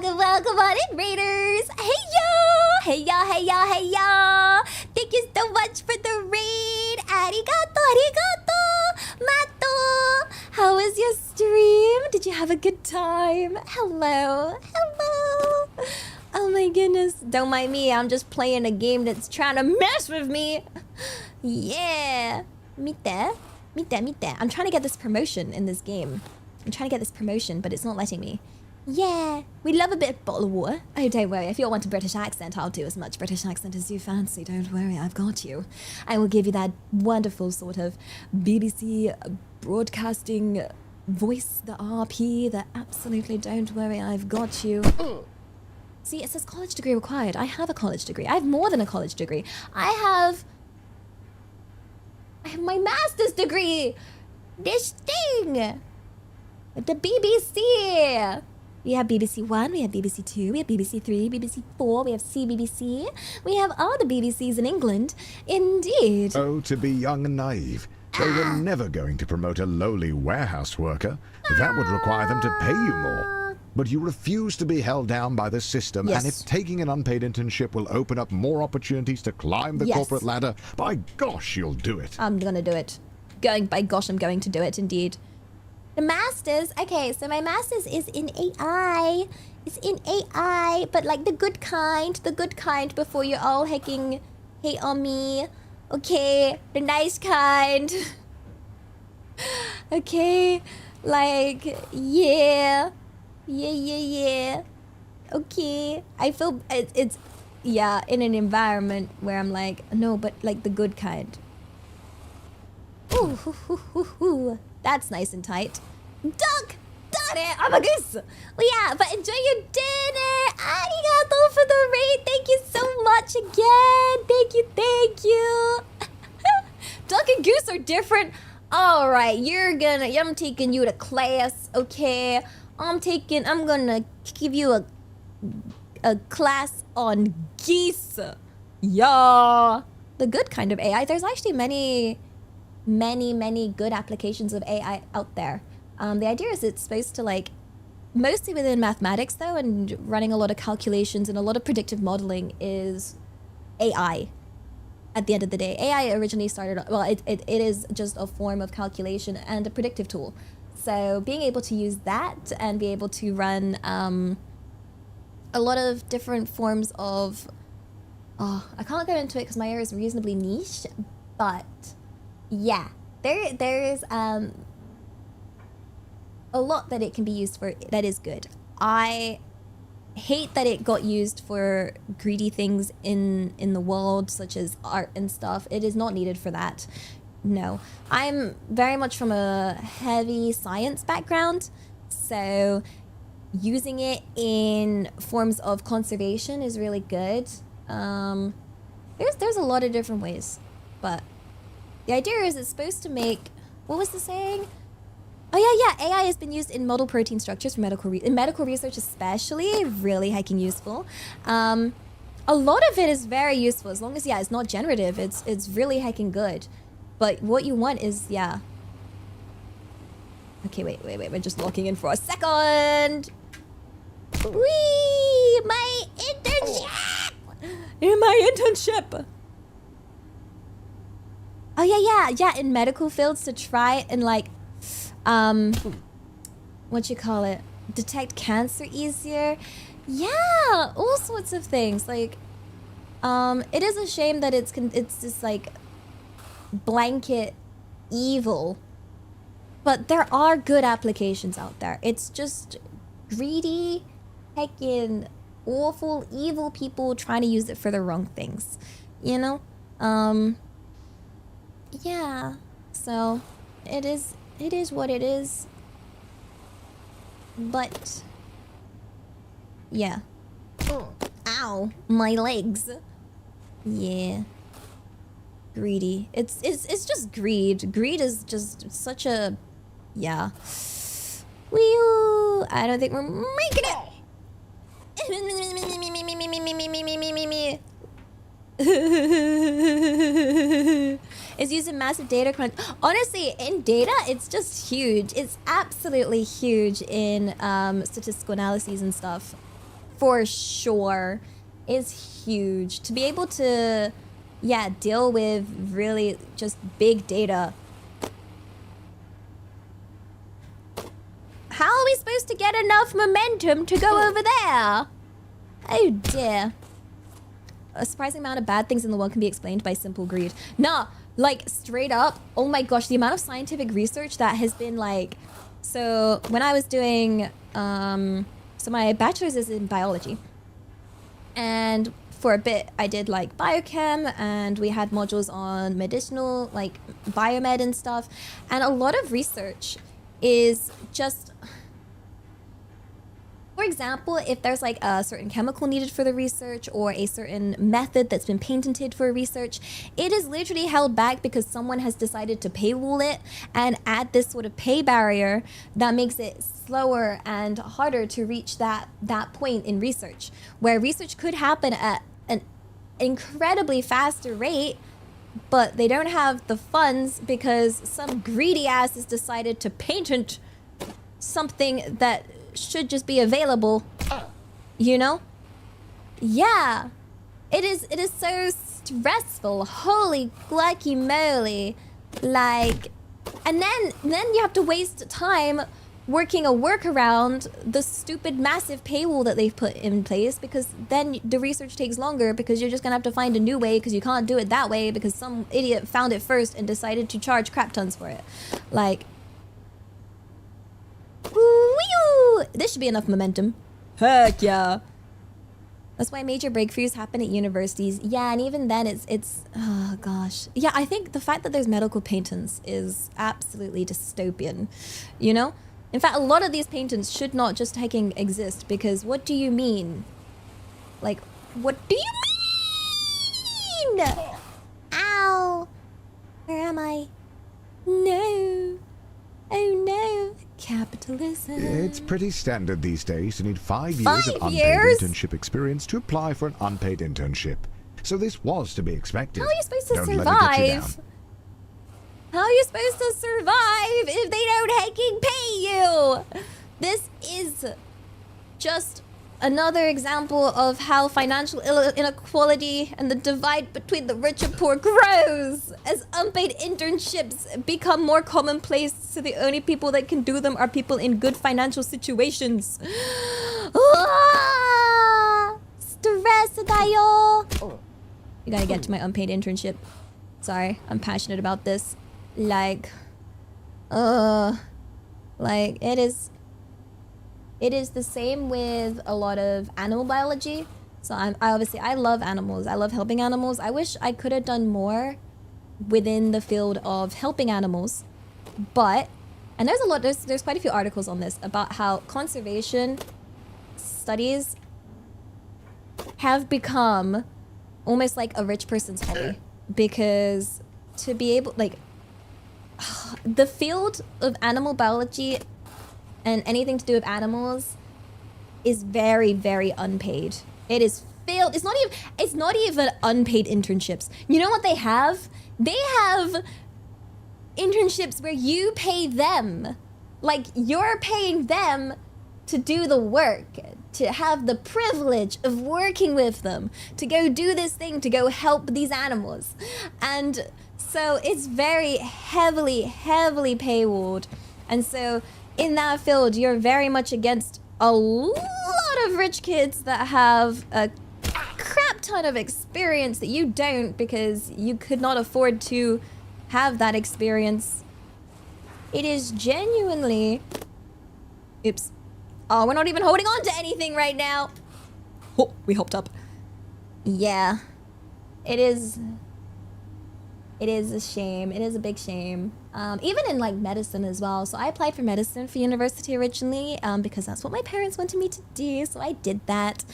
A: Welcome on in, Raiders. Hey y'all. Thank you so much for the raid. Arigato. Mato. How was your stream? Did you have a good time? Hello. Oh my goodness. Don't mind me. I'm just playing a game that's trying to mess with me. Yeah. Mite. I'm trying to get this promotion in this game. But it's not letting me. Yeah. We love a bit of bottle of water. Oh, don't worry. If you want a British accent, I'll do as much British accent as you fancy. Don't worry. I've got you. I will give you that wonderful sort of BBC broadcasting voice, the RP, the absolutely don't worry. I've got you. See, it says college degree required. I have a college degree. I have more than a college degree. I have my master's degree. This thing. The BBC. We have BBC One, we have BBC Two, we have BBC Three, BBC Four, we have CBBC. We have all the BBCs in England. Indeed.
B: Oh, to be young and naive. They were never going to promote a lowly warehouse worker. That would require them to pay you more. But you refuse to be held down by the system,
A: Yes.
B: and if taking an unpaid internship will open up more opportunities to climb the
A: Yes.
B: corporate ladder, by gosh, you'll do it.
A: I'm gonna do it. By gosh, I'm going to do it, indeed. The master's, okay, so my master's is in AI. It's in AI, but like the good kind before you all hate on me. Okay, the nice kind. Okay, like, yeah. Okay, I feel it's yeah, in an environment where I'm like, no, but like the good kind. Ooh, that's nice and tight. Duck! Got it! I'm a goose! Well, yeah, but enjoy your dinner! Arigato for the raid! Thank you so much again! Thank you! Duck and goose are different. Alright, I'm taking you to class, okay? I'm gonna give you a class on geese. Yeah! The good kind of AI. There's actually many good applications of AI out there. The idea is it's supposed to like, mostly within mathematics though, and running a lot of calculations and a lot of predictive modeling is AI. At the end of the day, AI originally started, well, it is just a form of calculation and a predictive tool. So being able to use that and be able to run a lot of different forms of, I can't go into it because my area is reasonably niche, but yeah, there is a lot that it can be used for that is good. I hate that it got used for greedy things in the world, such as art and stuff. It is not needed for that. No. I'm very much from a heavy science background, so using it in forms of conservation is really good. There's a lot of different ways, but the idea is it's supposed to make, what was the saying? Oh yeah, AI has been used in model protein structures for medical research, especially, really hecking useful. A lot of it is very useful as long as it's not generative. It's really hecking good. But what you want is Okay, wait. We're just locking in for a second. Whee! My internship! My internship! Oh yeah, in medical fields to try and detect cancer easier. Yeah, all sorts of things. It is a shame that it's just blanket evil. But there are good applications out there. It's just greedy, heckin' awful, evil people trying to use it for the wrong things. You know? Yeah. So, it is what it is. But, yeah. Ow, my legs. Yeah. Greedy. It's just greed. Greed is just such a, yeah. Wee-oo. I don't think we're making it. It's using massive data crunch. Honestly, in data, it's just huge. It's absolutely huge in statistical analyses and stuff. For sure. It's huge. To be able to, deal with really just big data. How are we supposed to get enough momentum to go over there? Oh dear. A surprising amount of bad things in the world can be explained by simple greed. Nah, straight up, oh my gosh, the amount of scientific research that has been so when I was doing, so my bachelor's is in biology. And for a bit, I did biochem, and we had modules on medicinal, biomed and stuff. And a lot of research is just, for example, if there's a certain chemical needed for the research or a certain method that's been patented for research, it is literally held back because someone has decided to paywall it and add this sort of pay barrier that makes it slower and harder to reach that point in research, where research could happen at an incredibly faster rate, but they don't have the funds because some greedy ass has decided to patent something that should just be available. You know? Yeah. It is so stressful. Holy glucky moly. And then you have to waste time working a workaround the stupid massive paywall that they've put in place, because then the research takes longer because you're just gonna have to find a new way because you can't do it that way because some idiot found it first and decided to charge crap tons for it. Woo! This should be enough momentum. Heck yeah. That's why major breakthroughs happen at universities. Yeah, and even then it's oh gosh. Yeah, I think the fact that there's medical patents is absolutely dystopian. You know? In fact, a lot of these patents should not just exist, because what do you mean? What do you mean? Ow! Where am I? No. Oh no. Capitalism.
B: It's pretty standard these days to need 5 years
A: 5
B: of unpaid
A: years?
B: internship experience to apply for an unpaid internship. So this was to be expected.
A: How are you supposed to
B: Don't let it get you down.
A: survive? How are you supposed to survive if they don't hecking pay you? This is just another example of how financial inequality and the divide between the rich and poor grows as unpaid internships become more commonplace, so the only people that can do them are people in good financial situations. Stress dayo. You gotta get to my unpaid internship. Sorry, I'm passionate about this. It is It is the same with a lot of animal biology. So I love animals. I love helping animals. I wish I could have done more within the field of helping animals. But, and there's quite a few articles on this about how conservation studies have become almost like a rich person's hobby. Because to be able, like, the field of animal biology and anything to do with animals is very, very unpaid. It is filled. It's not even unpaid internships. You know what they have? They have internships where you pay them. Like, you're paying them to do the work, to have the privilege of working with them, to go do this thing, to go help these animals. And so it's very heavily, heavily paywalled. And so in that field, you're very much against a lot of rich kids that have a crap ton of experience that you don't, because you could not afford to have that experience. It is genuinely... Oops. Oh, we're not even holding on to anything right now. Oh, we hopped up. Yeah. It is a shame. It is a big shame. Even in like medicine as well. So I applied for medicine for university originally because that's what my parents wanted me to do. So I did that.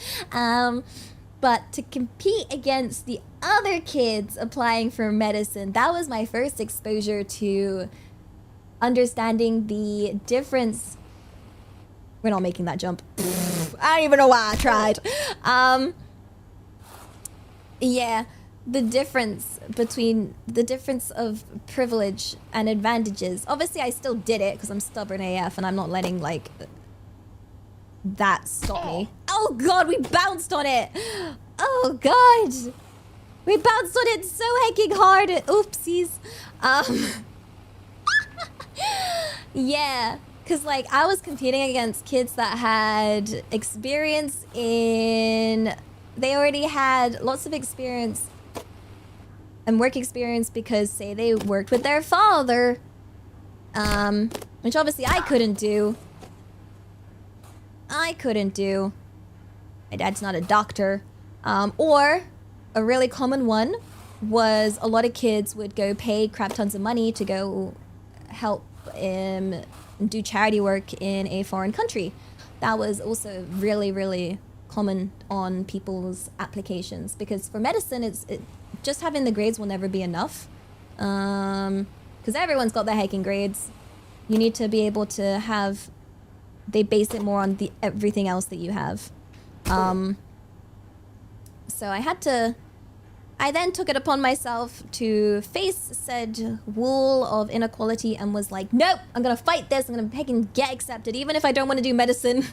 A: But to compete against the other kids applying for medicine, that was my first exposure to understanding the difference. We're not making that jump. I don't even know why I tried. Yeah. The difference of privilege and advantages. Obviously, I still did it because I'm stubborn AF and I'm not letting, like, that stop me. Oh, God, we bounced on it. Oh, God. We bounced on it so hecking hard. Oopsies. Yeah, because, like, I was competing against kids that had experience in... They already had lots of experience and work experience because, say, they worked with their father, which obviously I couldn't do. My dad's not a doctor. Or a really common one was a lot of kids would go pay crap tons of money to go help do charity work in a foreign country. That was also really, really common on people's applications, because for medicine, just having the grades will never be enough, because everyone's got the hacking grades. You need to be able to have, they base it more on everything else that you have. So I then took it upon myself to face said wall of inequality and was like, nope, I'm gonna fight this. I'm gonna heckin' get accepted, even if I don't want to do medicine.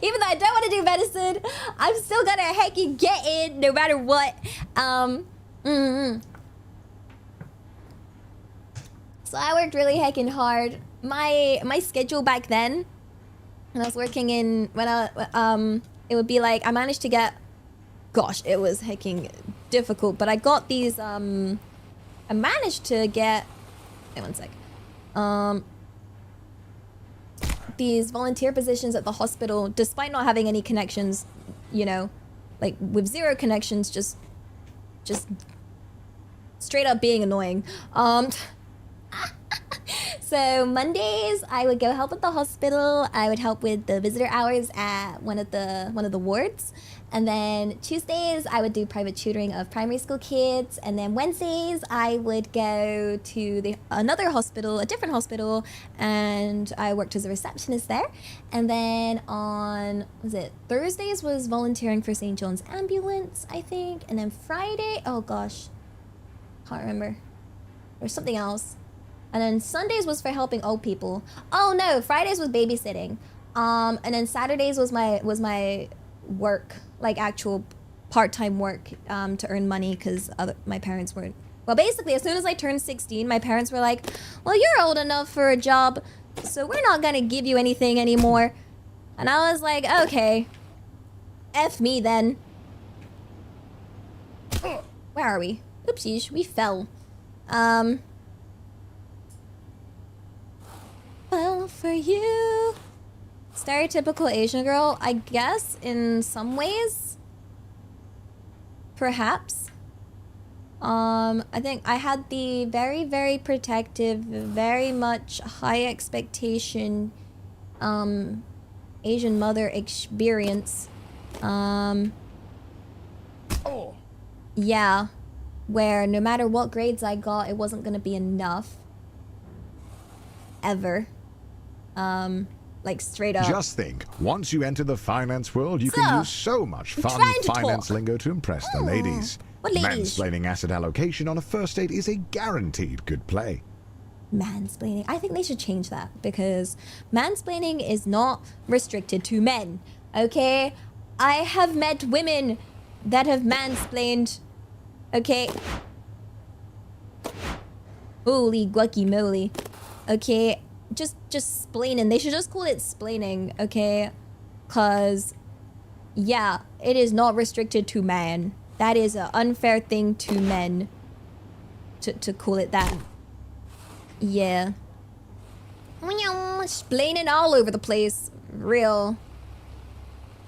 A: Even though I don't want to do medicine, I'm still gonna heckin' get in no matter what. So I worked really heckin' hard. My schedule back then, when I was working it would be like, I managed to get, gosh, it was heckin' difficult, but I got these, I managed to get, wait one sec, these volunteer positions at the hospital, despite not having any connections, you know, like with zero connections, just straight up being annoying. So Mondays I would go help at the hospital. I would help with the visitor hours at one of the wards. And then Tuesdays I would do private tutoring of primary school kids. And then Wednesdays I would go to another hospital, a different hospital, and I worked as a receptionist there. And then on, Thursdays was volunteering for St. John's Ambulance, I think. And then Friday, oh gosh, can't remember. There's something else. And then Sundays was for helping old people. Oh no, Fridays was babysitting. And then Saturdays was my work, like actual part-time work, to earn money, because my parents weren't. Well, basically, as soon as I turned 16, my parents were like, well, you're old enough for a job, so we're not gonna give you anything anymore. And I was like, okay, F me then. Where are we? Oopsies, we fell. Well, for you, Stereotypical Asian girl, I guess in some ways. Perhaps. I think I had the very, very protective, very much high expectation, Asian mother experience. Yeah, where no matter what grades I got, it wasn't gonna be enough. Ever. Like straight up.
B: Just think, once you enter the finance world, you can use so much fun
A: trying to
B: finance
A: talk.
B: lingo to impress the ladies.
A: What ladies?
B: Mansplaining asset allocation on a first date is a guaranteed good play.
A: Mansplaining. I think they should change that because mansplaining is not restricted to men. Okay? I have met women that have mansplained. Okay? Holy guacamole. Okay? Just splaining. They should just call it splaining, okay? Cause yeah, it is not restricted to men. That is an unfair thing to men to call it that. Yeah. Splaining all over the place. Real.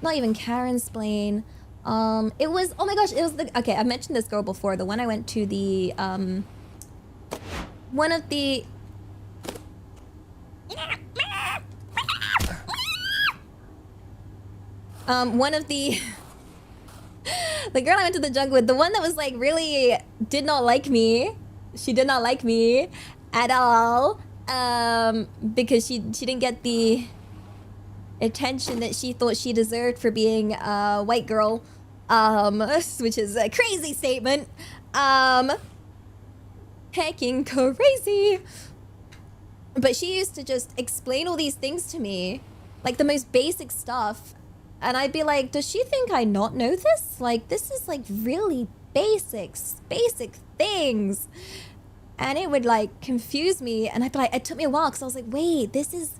A: Not even Karen splain. It was, oh my gosh, it was the, okay, I mentioned this girl before. The one I went to the, one of the, one of the the girl I went to the jungle with, the one that was like really did not like me. She did not like me at all. Because she didn't get the attention that she thought she deserved for being a white girl. Which is a crazy statement. Hecking crazy. But she used to just explain all these things to me, like the most basic stuff. And I'd be like, does she think I not know this? Like, this is like really basic things. And it would like confuse me. And I'd be like, it took me a while because I was like, wait, this is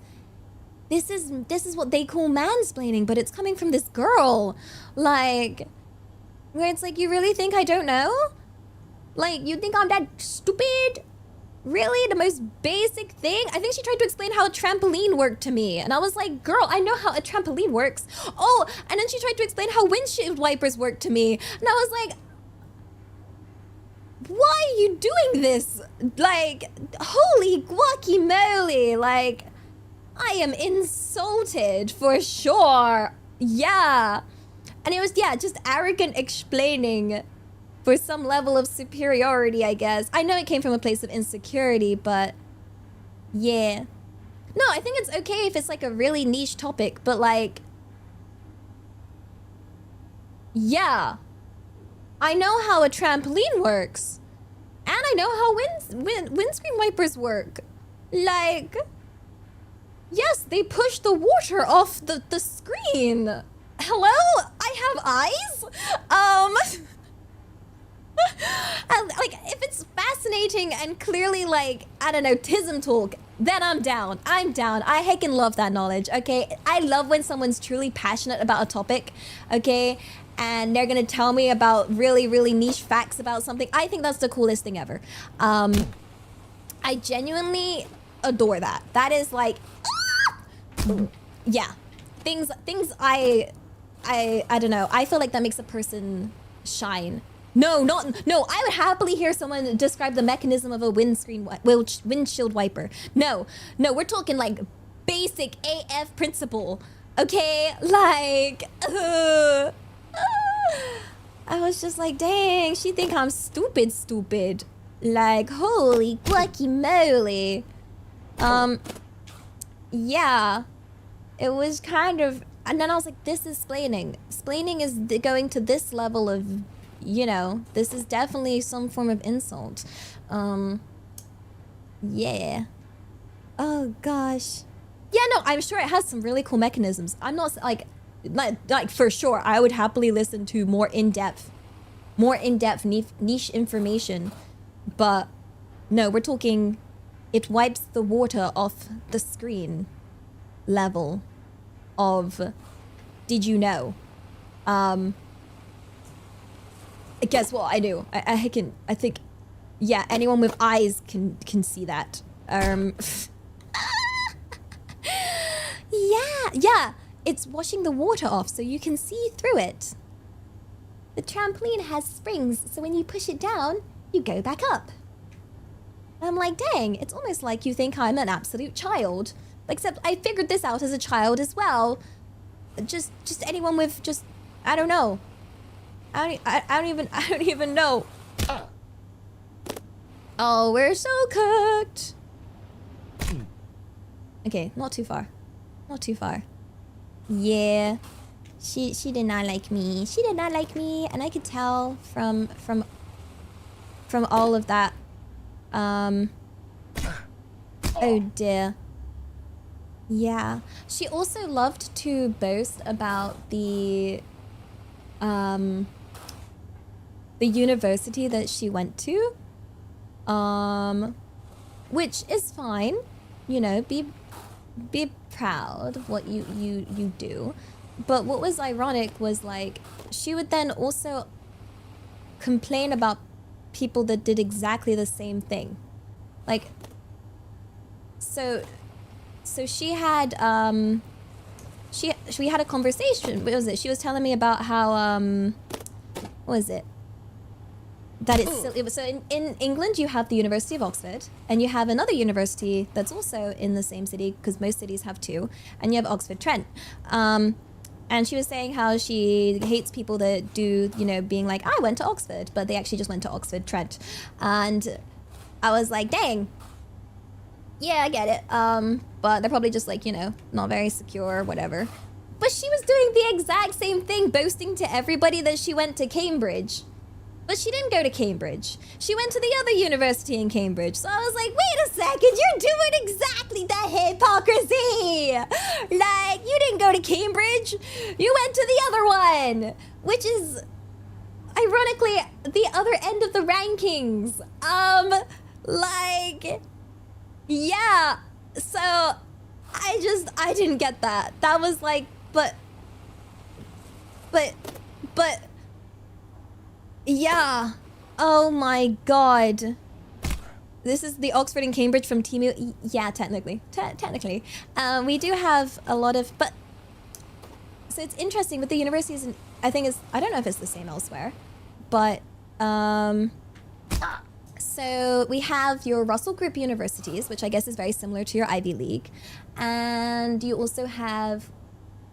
A: what they call mansplaining, but it's coming from this girl. Like, where it's like, you really think I don't know? Like, you think I'm that stupid? Really? The most basic thing? I think she tried to explain how a trampoline worked to me. And I was like, girl, I know how a trampoline works. Oh, and then she tried to explain how windshield wipers work to me. And I was like, why are you doing this? Like, holy guacamole. Like, I am insulted for sure. Yeah. And it was, yeah, just arrogant explaining for some level of superiority, I guess. I know it came from a place of insecurity, but yeah. No, I think it's okay if it's like a really niche topic, but like, yeah. I know how a trampoline works. And I know how windscreen wipers work. Like, yes, they push the water off the screen. Hello? I have eyes? Like, if it's fascinating and clearly like, I don't know, tism talk, then I'm down. I'm down. I heckin' love that knowledge, okay? I love when someone's truly passionate about a topic, okay? And they're gonna tell me about really, really niche facts about something. I think that's the coolest thing ever. I genuinely adore that. That is like, yeah. Things I don't know. I feel like that makes a person shine. No, I would happily hear someone describe the mechanism of a windshield wiper. No, we're talking like basic AF principle, okay? Like, I was just like, dang, she think I'm stupid. Like, holy guacamole. Yeah, it was kind of, and then I was like, this is splaining. Splaining is going to this level of, you know, this is definitely some form of insult. Yeah. Oh gosh. Yeah, no, I'm sure it has some really cool mechanisms. I'm not like for sure, I would happily listen to more in-depth niche information. But no, we're talking, it wipes the water off the screen level of, did you know? Guess what? I do. I think, yeah, anyone with eyes can see that. Yeah. It's washing the water off so you can see through it. The trampoline has springs, so when you push it down, you go back up. I'm like, dang, it's almost like you think I'm an absolute child. Except I figured this out as a child as well. Just anyone with just, I don't know. I don't even know. Oh, we're so cooked. Okay, not too far. Not too far. Yeah. She did not like me. She did not like me, and I could tell from all of that. Oh dear. Yeah. She also loved to boast about the university that she went to. Which is fine. You know, be proud of what you do. But what was ironic was, like, she would then also complain about people that did exactly the same thing. Like, so she had we had a conversation. What was it? She was telling me about how what was it? That it's silly. So in England you have the University of Oxford, and you have another university that's also in the same city, because most cities have two, and you have Oxford Trent. And she was saying how she hates people that do, you know, being like, I went to Oxford, but they actually just went to Oxford Trent. And I was like, dang. Yeah, I get it. But they're probably just, like, you know, not very secure or whatever. But she was doing the exact same thing, boasting to everybody that she went to Cambridge. But she didn't go to Cambridge. She went to the other university in Cambridge. So I was like, wait a second, you're doing exactly the hypocrisy. Like, you didn't go to Cambridge. You went to the other one, which is ironically the other end of the rankings. Like, yeah. So I didn't get that. That was like, but yeah. Oh my god. This is the Oxford and Cambridge from Timu. Yeah, technically. Technically. We do have a lot of, but so it's interesting with the universities, and I think I don't know if it's the same elsewhere, but so we have your Russell Group universities, which I guess is very similar to your Ivy League, and you also have,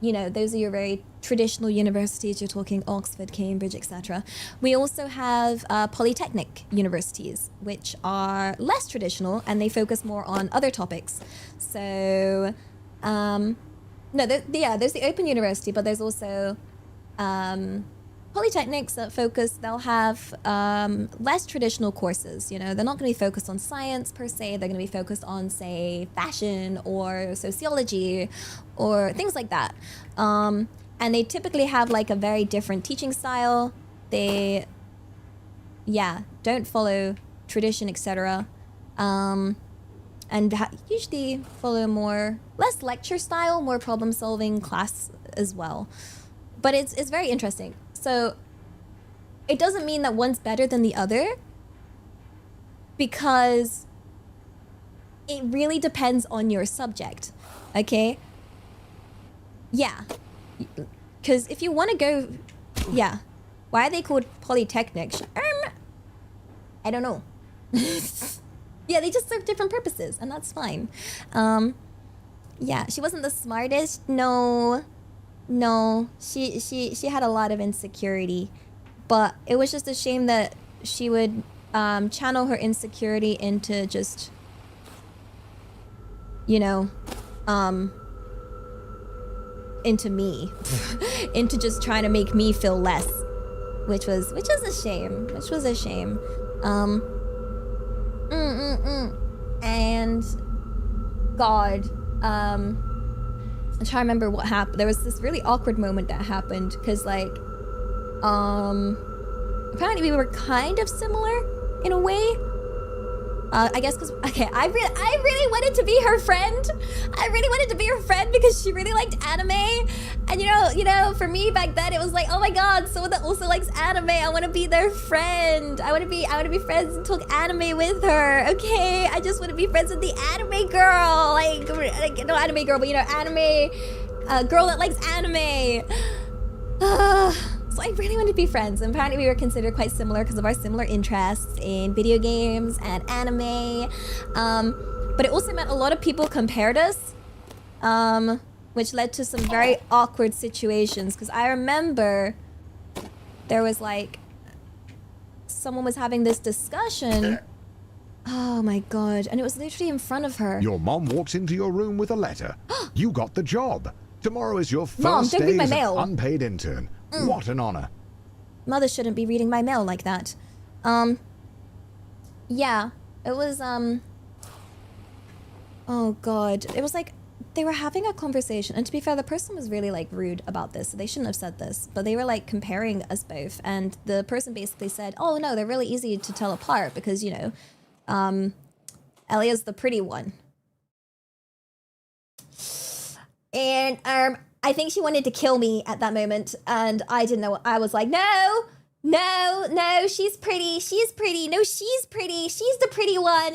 A: you know, those are your very traditional universities. You're talking Oxford, Cambridge, etc. We also have polytechnic universities, which are less traditional, and they focus more on other topics. So, there's the Open University, but there's also polytechnics that focus, they'll have less traditional courses. You know, they're not going to be focused on science per se. They're going to be focused on, say, fashion or sociology or things like that. And they typically have like a very different teaching style. They, don't follow tradition, etc. And usually follow less lecture style, more problem solving class as well. But it's very interesting. So it doesn't mean that one's better than the other, because it really depends on your subject, okay? Yeah, because if you want to go, why are they called polytechnics? I don't know. Yeah, they just serve different purposes, and that's fine. She wasn't the smartest, no, she had a lot of insecurity, but it was just a shame that she would channel her insecurity into just, you know, into me, into just trying to make me feel less, which was a shame, and God, I'm trying to remember what happened. There was this really awkward moment that happened, because like, apparently we were kind of similar in a way, I guess because, okay, I really wanted to be her friend. I really wanted to be her friend because she really liked anime. And you know, for me back then, it was like, oh my God, someone that also likes anime. I want to be their friend. I want to be friends and talk anime with her. Okay, I just want to be friends with the anime girl. Like no anime girl, but you know, anime girl that likes anime. So I really wanted to be friends, and apparently we were considered quite similar because of our similar interests in video games and anime. But it also meant a lot of people compared us, which led to some very awkward situations. Because I remember there was like, someone was having this discussion. Oh my God, and it was literally in front of her.
B: Your mom walks into your room with a letter. You got the job. Tomorrow is your
A: Mom,
B: first
A: don't read
B: day
A: my
B: as an
A: mail.
B: unpaid intern. What an honor.
A: Mother shouldn't be reading my mail like that. Yeah, it was, oh God. It was like, they were having a conversation, and to be fair, the person was really like rude about this, so they shouldn't have said this, but they were like comparing us both, and the person basically said, oh no, they're really easy to tell apart because, you know, Elia's the pretty one. And, I think she wanted to kill me at that moment, and I didn't know. I was like, no, she's pretty, no, she's pretty, she's the pretty one,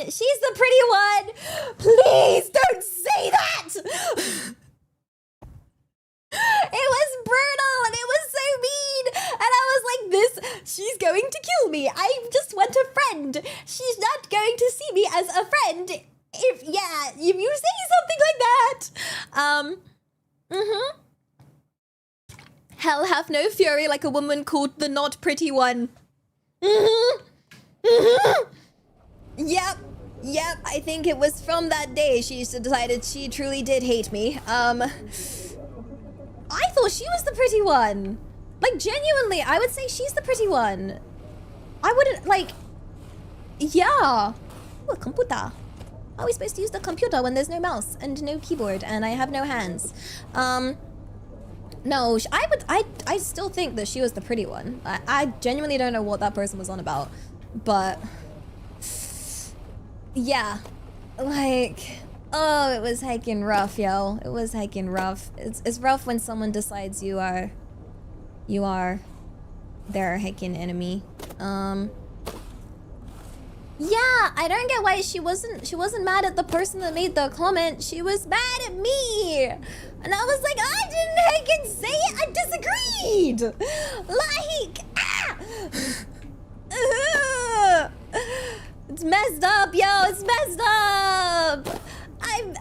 A: please don't say that. It was brutal, and it was so mean, and I was like, she's going to kill me, I just want a friend, she's not going to see me as a friend, if you say something like that. Hell hath no fury like a woman called the not pretty one. Yep, I think it was from that day she decided she truly did hate me. I thought she was the pretty one. Like, genuinely, I would say she's the pretty one. I wouldn't, like, yeah. Ooh, a computer. How are we supposed to use the computer when there's no mouse and no keyboard and I have no hands? No, I still think that she was the pretty one. I genuinely don't know what that person was on about, but yeah, like, oh, it was heckin' rough, yo. It was heckin' rough. It's rough when someone decides you are their heckin' enemy. Yeah, I don't get why she wasn't mad at the person that made the comment. She was mad at me. And I was like, I didn't heckin' say it, I disagreed. Like, it's messed up, yo, it's messed up. I'm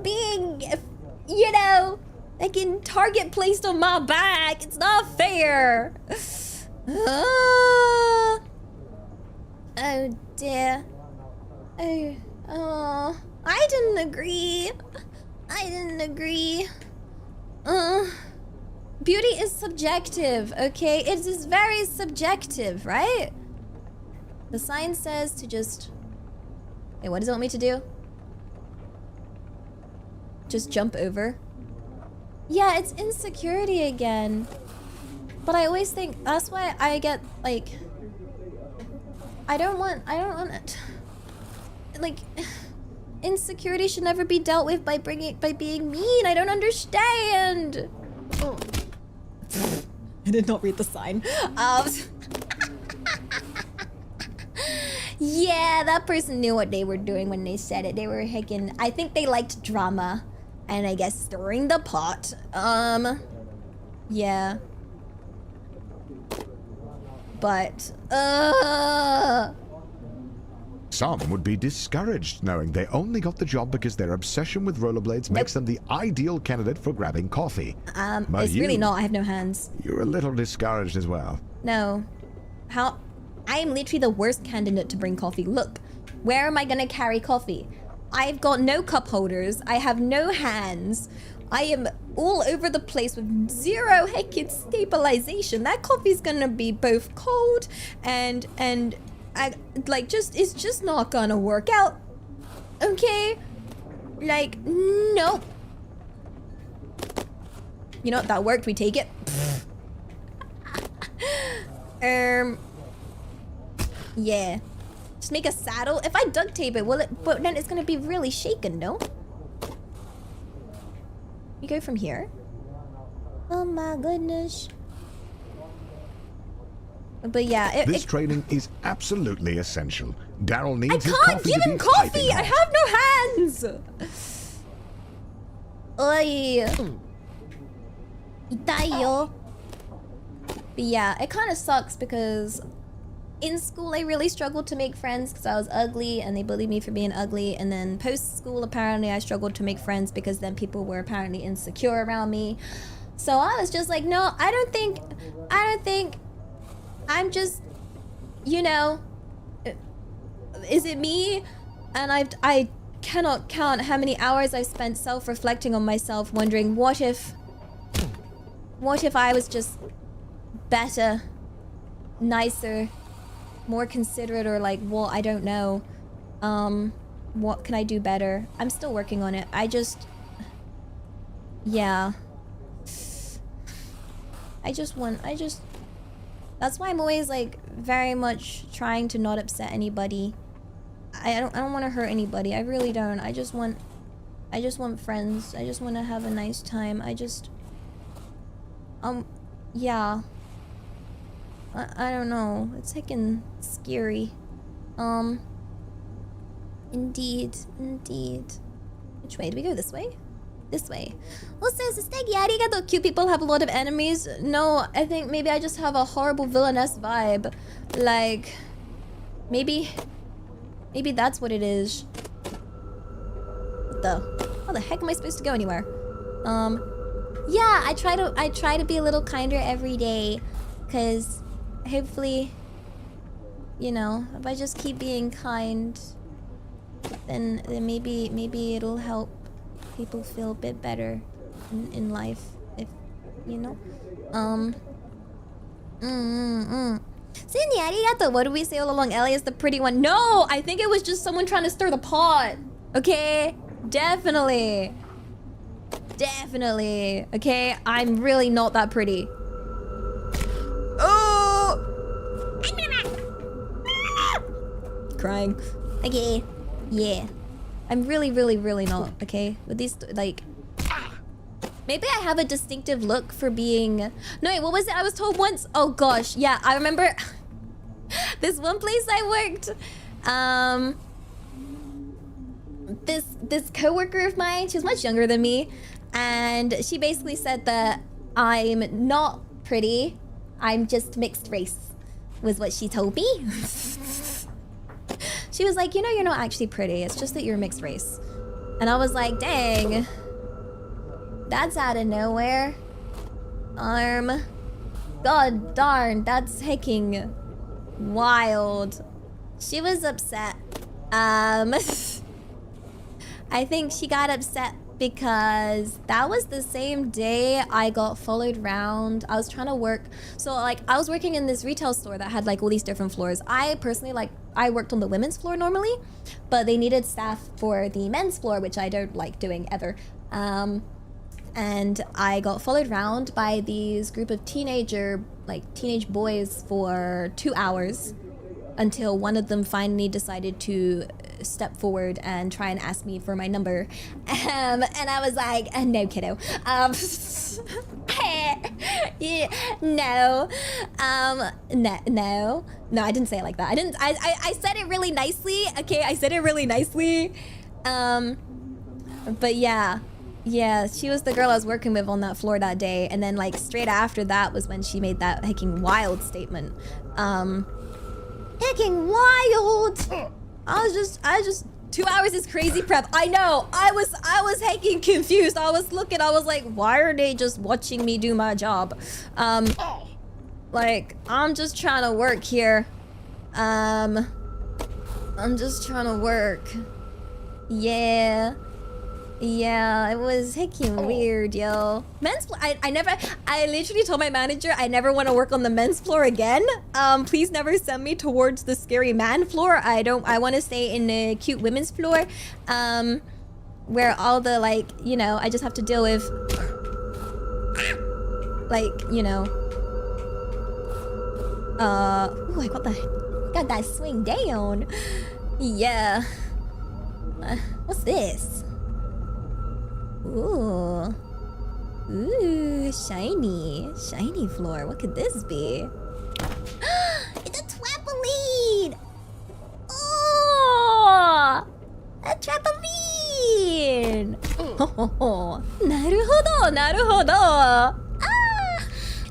A: being, you know, like in target placed on my back. It's not fair. Oh dear. Oh, I didn't agree. Beauty is subjective, okay? It is very subjective, right? The sign says to just... Wait, what does it want me to do? Just jump over? Yeah, it's insecurity again. But I always think, that's why I get, like... I don't want it. Like, insecurity should never be dealt with by being mean. I don't understand. Oh. I did not read the sign. Yeah, that person knew what they were doing when they said it. They were heckin', I think they liked drama. And I guess stirring the pot. Yeah. But,
B: Some would be discouraged knowing they only got the job because their obsession with rollerblades makes them the ideal candidate for grabbing coffee. But
A: it's really not. I have no hands.
B: You're a little discouraged as well.
A: No. How? I am literally the worst candidate to bring coffee. Look, where am I gonna carry coffee? I've got no cup holders. I have no hands. I am all over the place with zero heckin' stabilization. That coffee's gonna be both cold and I like it's just not gonna work out. Okay? Like, nope. You know what? That worked. We take it. Yeah. Just make a saddle. If I duct tape it, will it? But then it's gonna be really shaken, no? You go from here. Oh my goodness. But yeah,
B: this training is absolutely essential. Daryl needs his
A: I can't
B: coffee
A: give
B: to
A: him
B: be
A: coffee.
B: piping
A: I
B: hot.
A: have no hands. Oi. Itayo. But yeah, it kind of sucks because in school I really struggled to make friends because I was ugly and they bullied me for being ugly. And then post school apparently I struggled to make friends because then people were apparently insecure around me. So I was just like, no, I don't think I'm just, you know, is it me? And I cannot count how many hours I've spent self-reflecting on myself, wondering what if I was just better, nicer, more considerate, or like, well, I don't know. What can I do better? I'm still working on it. Yeah. That's why I'm always like very much trying to not upset anybody. I don't want to hurt anybody. I really don't. I just want friends. I just want to have a nice time. Yeah. I don't know. It's heckin' scary. Indeed. Which way do we go? This way? This way. Also, Sustegi, arigato. Cute people have a lot of enemies. No, I think maybe I just have a horrible villainess vibe. Like, maybe that's what it is. How the heck am I supposed to go anywhere? Yeah, I try to be a little kinder every day, cause hopefully, you know, if I just keep being kind, then maybe it'll help people feel a bit better in life, if you know. Cindy, arigato. What do we say all along? Ellie is the pretty one. No, I think it was just someone trying to stir the pot. Okay, definitely. Okay, I'm really not that pretty. Oh, crying. Okay, yeah. I'm really not, okay? With these, like... Maybe I have a distinctive look for being... No, wait, what was it I was told once? Oh, gosh. Yeah, I remember... this one place I worked. This coworker of mine, she was much younger than me. And she basically said that I'm not pretty. I'm just mixed race, was what she told me. She was like, you know, you're not actually pretty. It's just that you're mixed race. And I was like, dang. That's out of nowhere. God darn, that's hecking wild. She was upset. I think she got upset because that was the same day I got followed around. I was trying to work. So like I was working in this retail store that had like all these different floors. I personally I worked on the women's floor normally, but they needed staff for the men's floor, which I don't like doing ever. And I got followed around by these group of teenage boys for 2 hours until one of them finally decided to step forward and try and ask me for my number. And I was like, no, kiddo. Yeah, no. No, I didn't say it like that. I said it really nicely. Okay, I said it really nicely. But yeah, she was the girl I was working with on that floor that day. And then like straight after that was when she made that hecking wild statement. Hecking wild. I just 2 hours is crazy prep. I know. I was hecking confused. I was like, why are they just watching me do my job? Like, I'm just trying to work here. I'm just trying to work. Yeah, it was hecking weird, yo. Men's floor, I literally told my manager I never want to work on the men's floor again. Please never send me towards the scary man floor. I want to stay in the cute women's floor. Where all the, like, you know, I just have to deal with, like, you know. Ooh, I got the Got that swing down. Yeah. What's this? Ooh. Ooh, shiny. Shiny floor. What could this be? It's a trampoline! Oh! A trampoline! Naruhodo, naruhodo. Ah!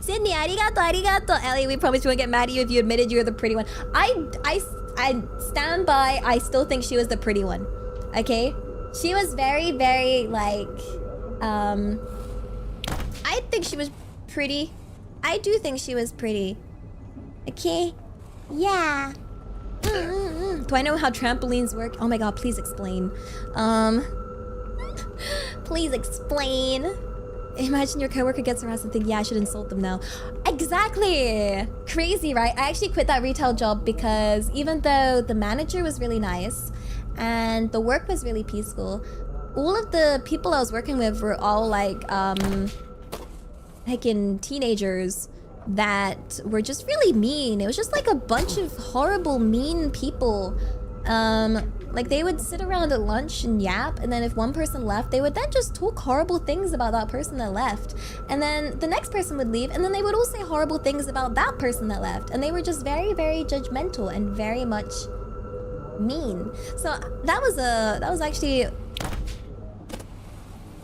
A: Sydney, arigato, arigato. Ellie, we promised we wouldn't get mad at you if you admitted you were the pretty one. I stand by, I still think she was the pretty one. Okay? She was very, very, like, I think she was pretty. I do think she was pretty. Okay? Yeah. Do I know how trampolines work? Oh my god, please explain. Please explain. Imagine your coworker gets harassed and think, yeah, I should insult them now. Exactly. Crazy, right? I actually quit that retail job because even though the manager was really nice and the work was really peaceful, all of the people I was working with were all like, heckin' teenagers that were just really mean. It was just like a bunch of horrible, mean people. Like they would sit around at lunch and yap, and then if one person left, they would then just talk horrible things about that person that left. And then the next person would leave, and then they would all say horrible things about that person that left. And they were just very, very judgmental and very much mean. So that was actually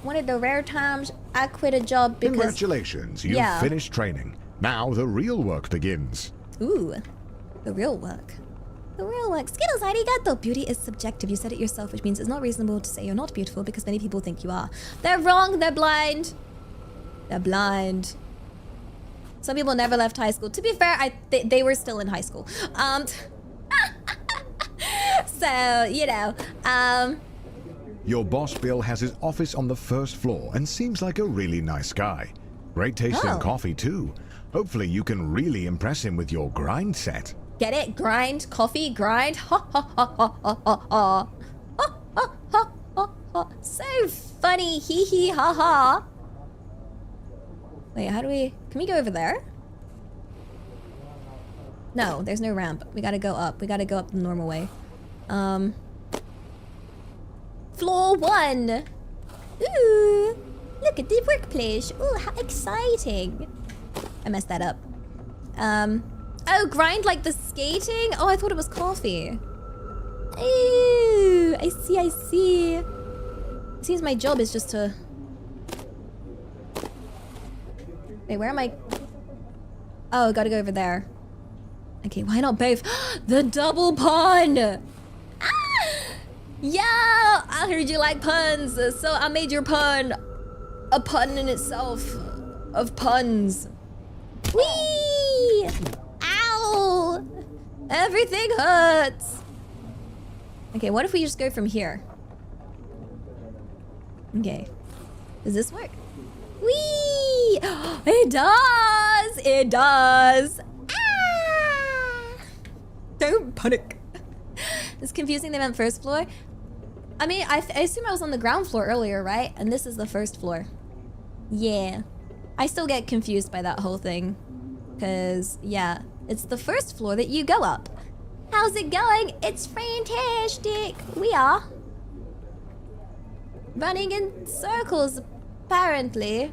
A: one of the rare times I quit a job because...
B: Congratulations, you've finished training. Now the real work begins.
A: Ooh, the real work. The real work. Skittles, arigato. Beauty is subjective. You said it yourself, which means it's not reasonable to say you're not beautiful because many people think you are. They're wrong. They're blind. They're blind. Some people never left high school. To be fair, they were still in high school. So, you know,
B: Your boss Bill has his office on the first floor and seems like a really nice guy. Great tasting coffee too. Hopefully you can really impress him with your grind set.
A: Get it? Grind, coffee, grind. Ha ha ha ha ha ha ha. Ha ha ha ha ha. So funny. Hee hee ha ha. Wait, how do we... Can we go over there? No, there's no ramp. We gotta go up. We gotta go up the normal way. Floor 1. Ooh. Look at the workplace. Ooh, how exciting. I messed that up. Oh, grind like the skating? Oh, I thought it was coffee. Ooh, I see, I see. It seems my job is just to... Wait, where am I? Oh, gotta go over there. Okay, why not both? The double pun! Ah! Yeah! I heard you like puns, so I made your pun a pun in itself of puns. Whee! Ow! Everything hurts! Okay, what if we just go from here? Okay. Does this work? Whee! It does! It does! Ah! Don't panic. It's confusing they meant first floor. I mean, I assume I was on the ground floor earlier, right? And this is the first floor. Yeah. I still get confused by that whole thing. Because, yeah, it's the first floor that you go up. How's it going? It's fantastic. We are running in circles, apparently.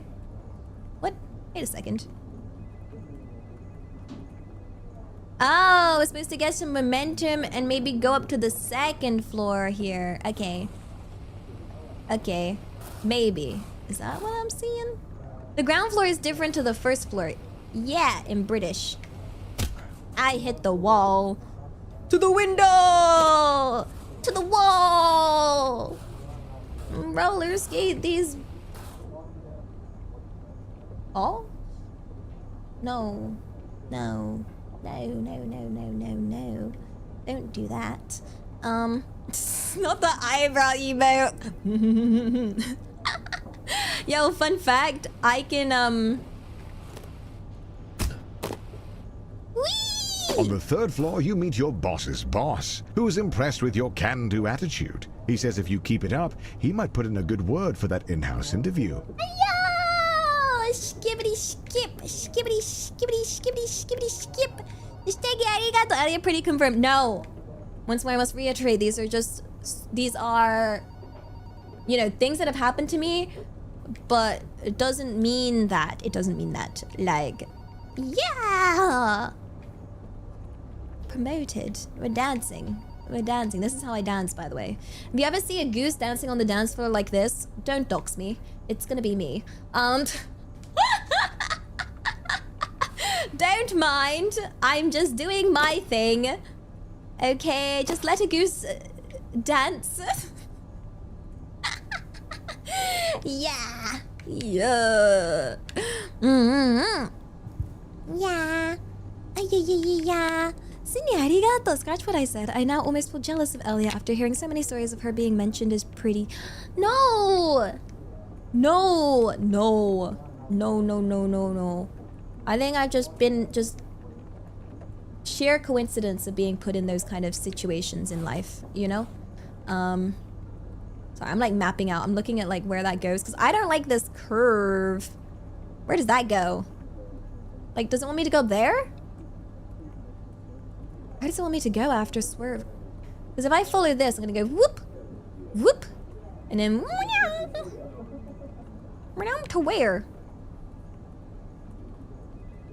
A: What? Wait a second. Oh, we're supposed to get some momentum and maybe go up to the second floor here. Okay. Okay. Maybe. Is that what I'm seeing? The ground floor is different to the first floor. Yeah, in British. I hit the wall. To the window! To the wall! Roller skate these... Oh? No. No. No, no, no, no, no, no. Don't do that. Not the eyebrow emote. Yo, fun fact, I can, Whee!
B: On the third floor, you meet your boss's boss, who is impressed with your can-do attitude. He says if you keep it up, he might put in a good word for that in-house interview.
A: Yo! Skibbity skip, skibbity skibbity skibbity skibbity skip. Shitegi arigato. Elia pretty confirmed. No. Once more, I must reiterate, these are, you know, things that have happened to me, but it doesn't mean that. It doesn't mean that. Like, yeah. Promoted. We're dancing. We're dancing. This is how I dance, by the way. If you ever see a goose dancing on the dance floor like this, don't dox me. It's gonna be me. Don't mind. I'm just doing my thing. Okay, just let a goose dance. Yeah. Yeah. Yeah. Yeah. Sydney, arigato. Scratch what I said. I now almost feel jealous of Elia after hearing so many stories of her being mentioned as pretty. No. No. No. No, no, no, no, no. I think I've just been sheer coincidence of being put in those kind of situations in life, you know? So I'm like mapping out. I'm looking at like where that goes because I don't like this curve. Where does that go? Like, does it want me to go there? Where does it want me to go after swerve? Because if I follow this, I'm gonna go whoop, whoop, and then to where?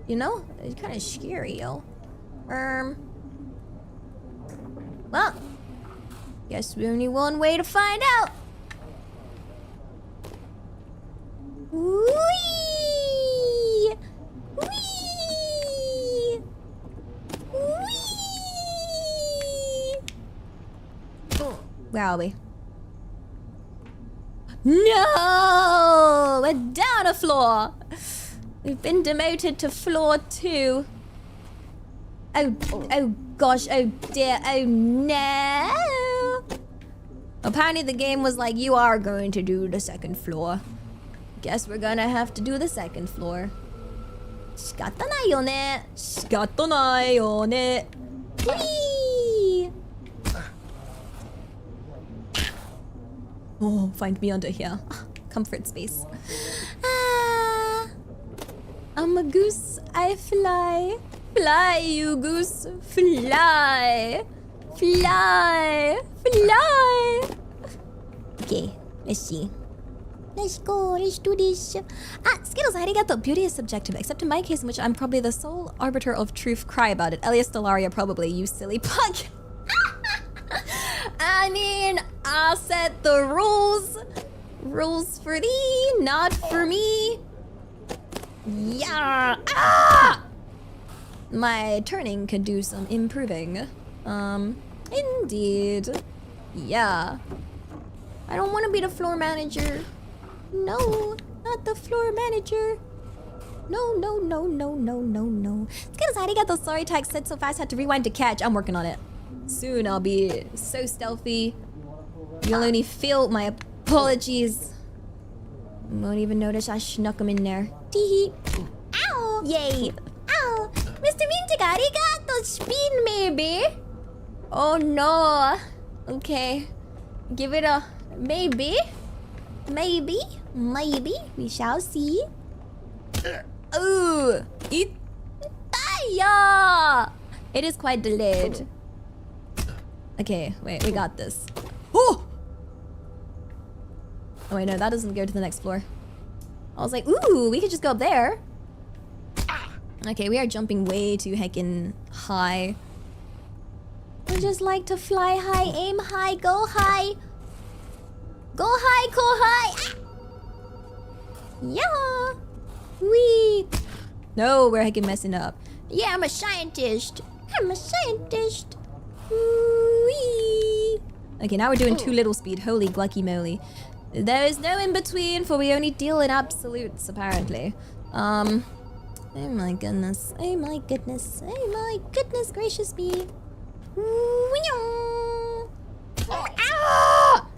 A: You know? It's kind of scary, yo. Well, guess there's only one way to find out. Whee! Whee! Whee! Where are we? No! We're down a floor. We've been demoted to floor 2. Oh gosh, oh dear, oh no! Apparently the game was like, you are going to do the second floor. Guess we're gonna have to do the second floor. 仕方ないよね。仕方ないよね。Whee! Oh, find me under here. Comfort space. I'm a goose, I fly. Fly, you goose, fly. Fly, fly. Okay, let's see. Let's go, let's do this. Skittles, arigato. Beauty is subjective, except in my case, in which I'm probably the sole arbiter of truth. Cry about it. Elias Stellaria, probably, you silly pug. I mean, I set the rules. Rules for thee, not for me. Yeah. My turning could do some improving. Indeed. Yeah. I don't want to be the floor manager. No, not the floor manager. No, no, no, no, no, no, no. It's because I got the sorry text said so fast I had to rewind to catch. I'm working on it. Soon I'll be so stealthy. You'll only feel my apologies. You won't even notice I snuck them in there. Tee. Ow! Yay! Ow! Mr. Mintic, arigato! Spin, maybe? Oh no. Okay. Give it a maybe. Maybe. Maybe. We shall see. Ooh. Itaya! It is quite delayed. Okay, wait, we got this. Oh! Oh wait, no, that doesn't go to the next floor. I was like, ooh, we could just go up there. Okay, we are jumping way too heckin' high. I just like to fly high, aim high, go high. Go high, go high. Yeah. Wee. No, we're heckin' messing up. Yeah, I'm a scientist. I'm a scientist. Wee. Okay, now we're doing too little speed. Holy glucky moly. There is no in between, for we only deal in absolutes, apparently. Oh my goodness. Oh my goodness. Oh my goodness gracious me. Ah!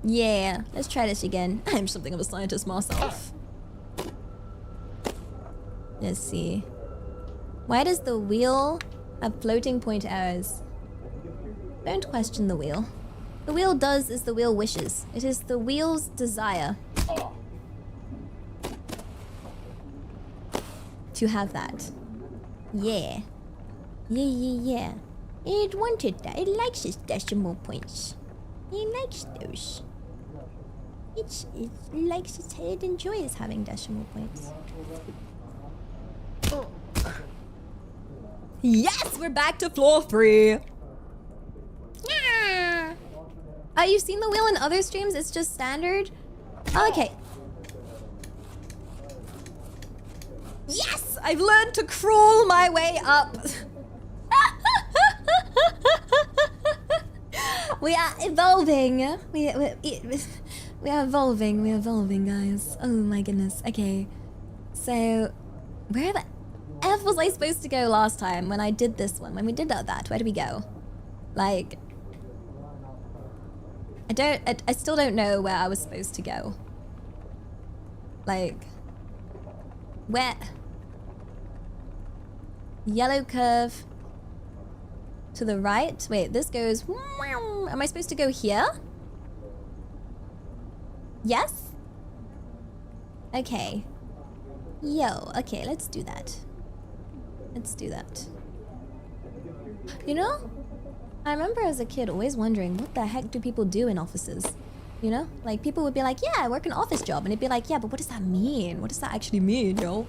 A: Yeah, let's try this again. I'm something of a scientist myself. Let's see. Why does the wheel have floating point arrows? Don't question the wheel. The wheel does as the wheel wishes. It is the wheel's desire to have that. Yeah. Yeah. It wanted that. It likes its decimal points. It likes those. It enjoys having decimal points. Yes, we're back to floor 3. Yeah. You've seen the wheel in other streams? It's just standard? Okay. Yes! I've learned to crawl my way up. We are evolving. We are evolving. We're evolving, guys. Oh my goodness. Okay. So, where the F was I supposed to go last time when I did this one? When we did that, where did we go? Like, I still don't know where I was supposed to go. Like, where? Yellow curve to the right. Wait, this goes. Am I supposed to go here? Yes? Okay. Okay, let's do that. Let's do that. You know, I remember as a kid always wondering, what the heck do people do in offices? You know? Like, people would be like, yeah, I work an office job. And it'd be like, yeah, but what does that mean? What does that actually mean, yo?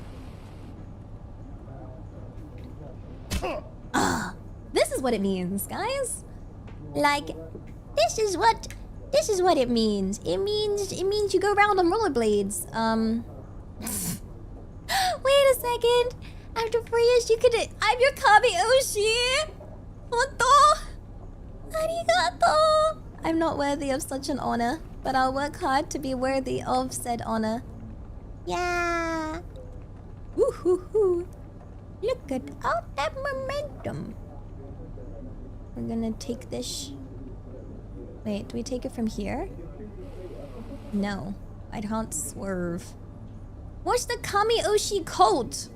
A: This is what it means, guys. Like, this is what it means. It means you go around on rollerblades. Wait a second. After 4 years, I'm your Kami Oshi. Honto. Arigato. I'm not worthy of such an honor, but I'll work hard to be worthy of said honor. Yeah. Woo-hoo-hoo. Look at all that momentum. We're gonna take this. Wait, do we take it from here? No, I can't swerve. What's the Kami Oshi cult?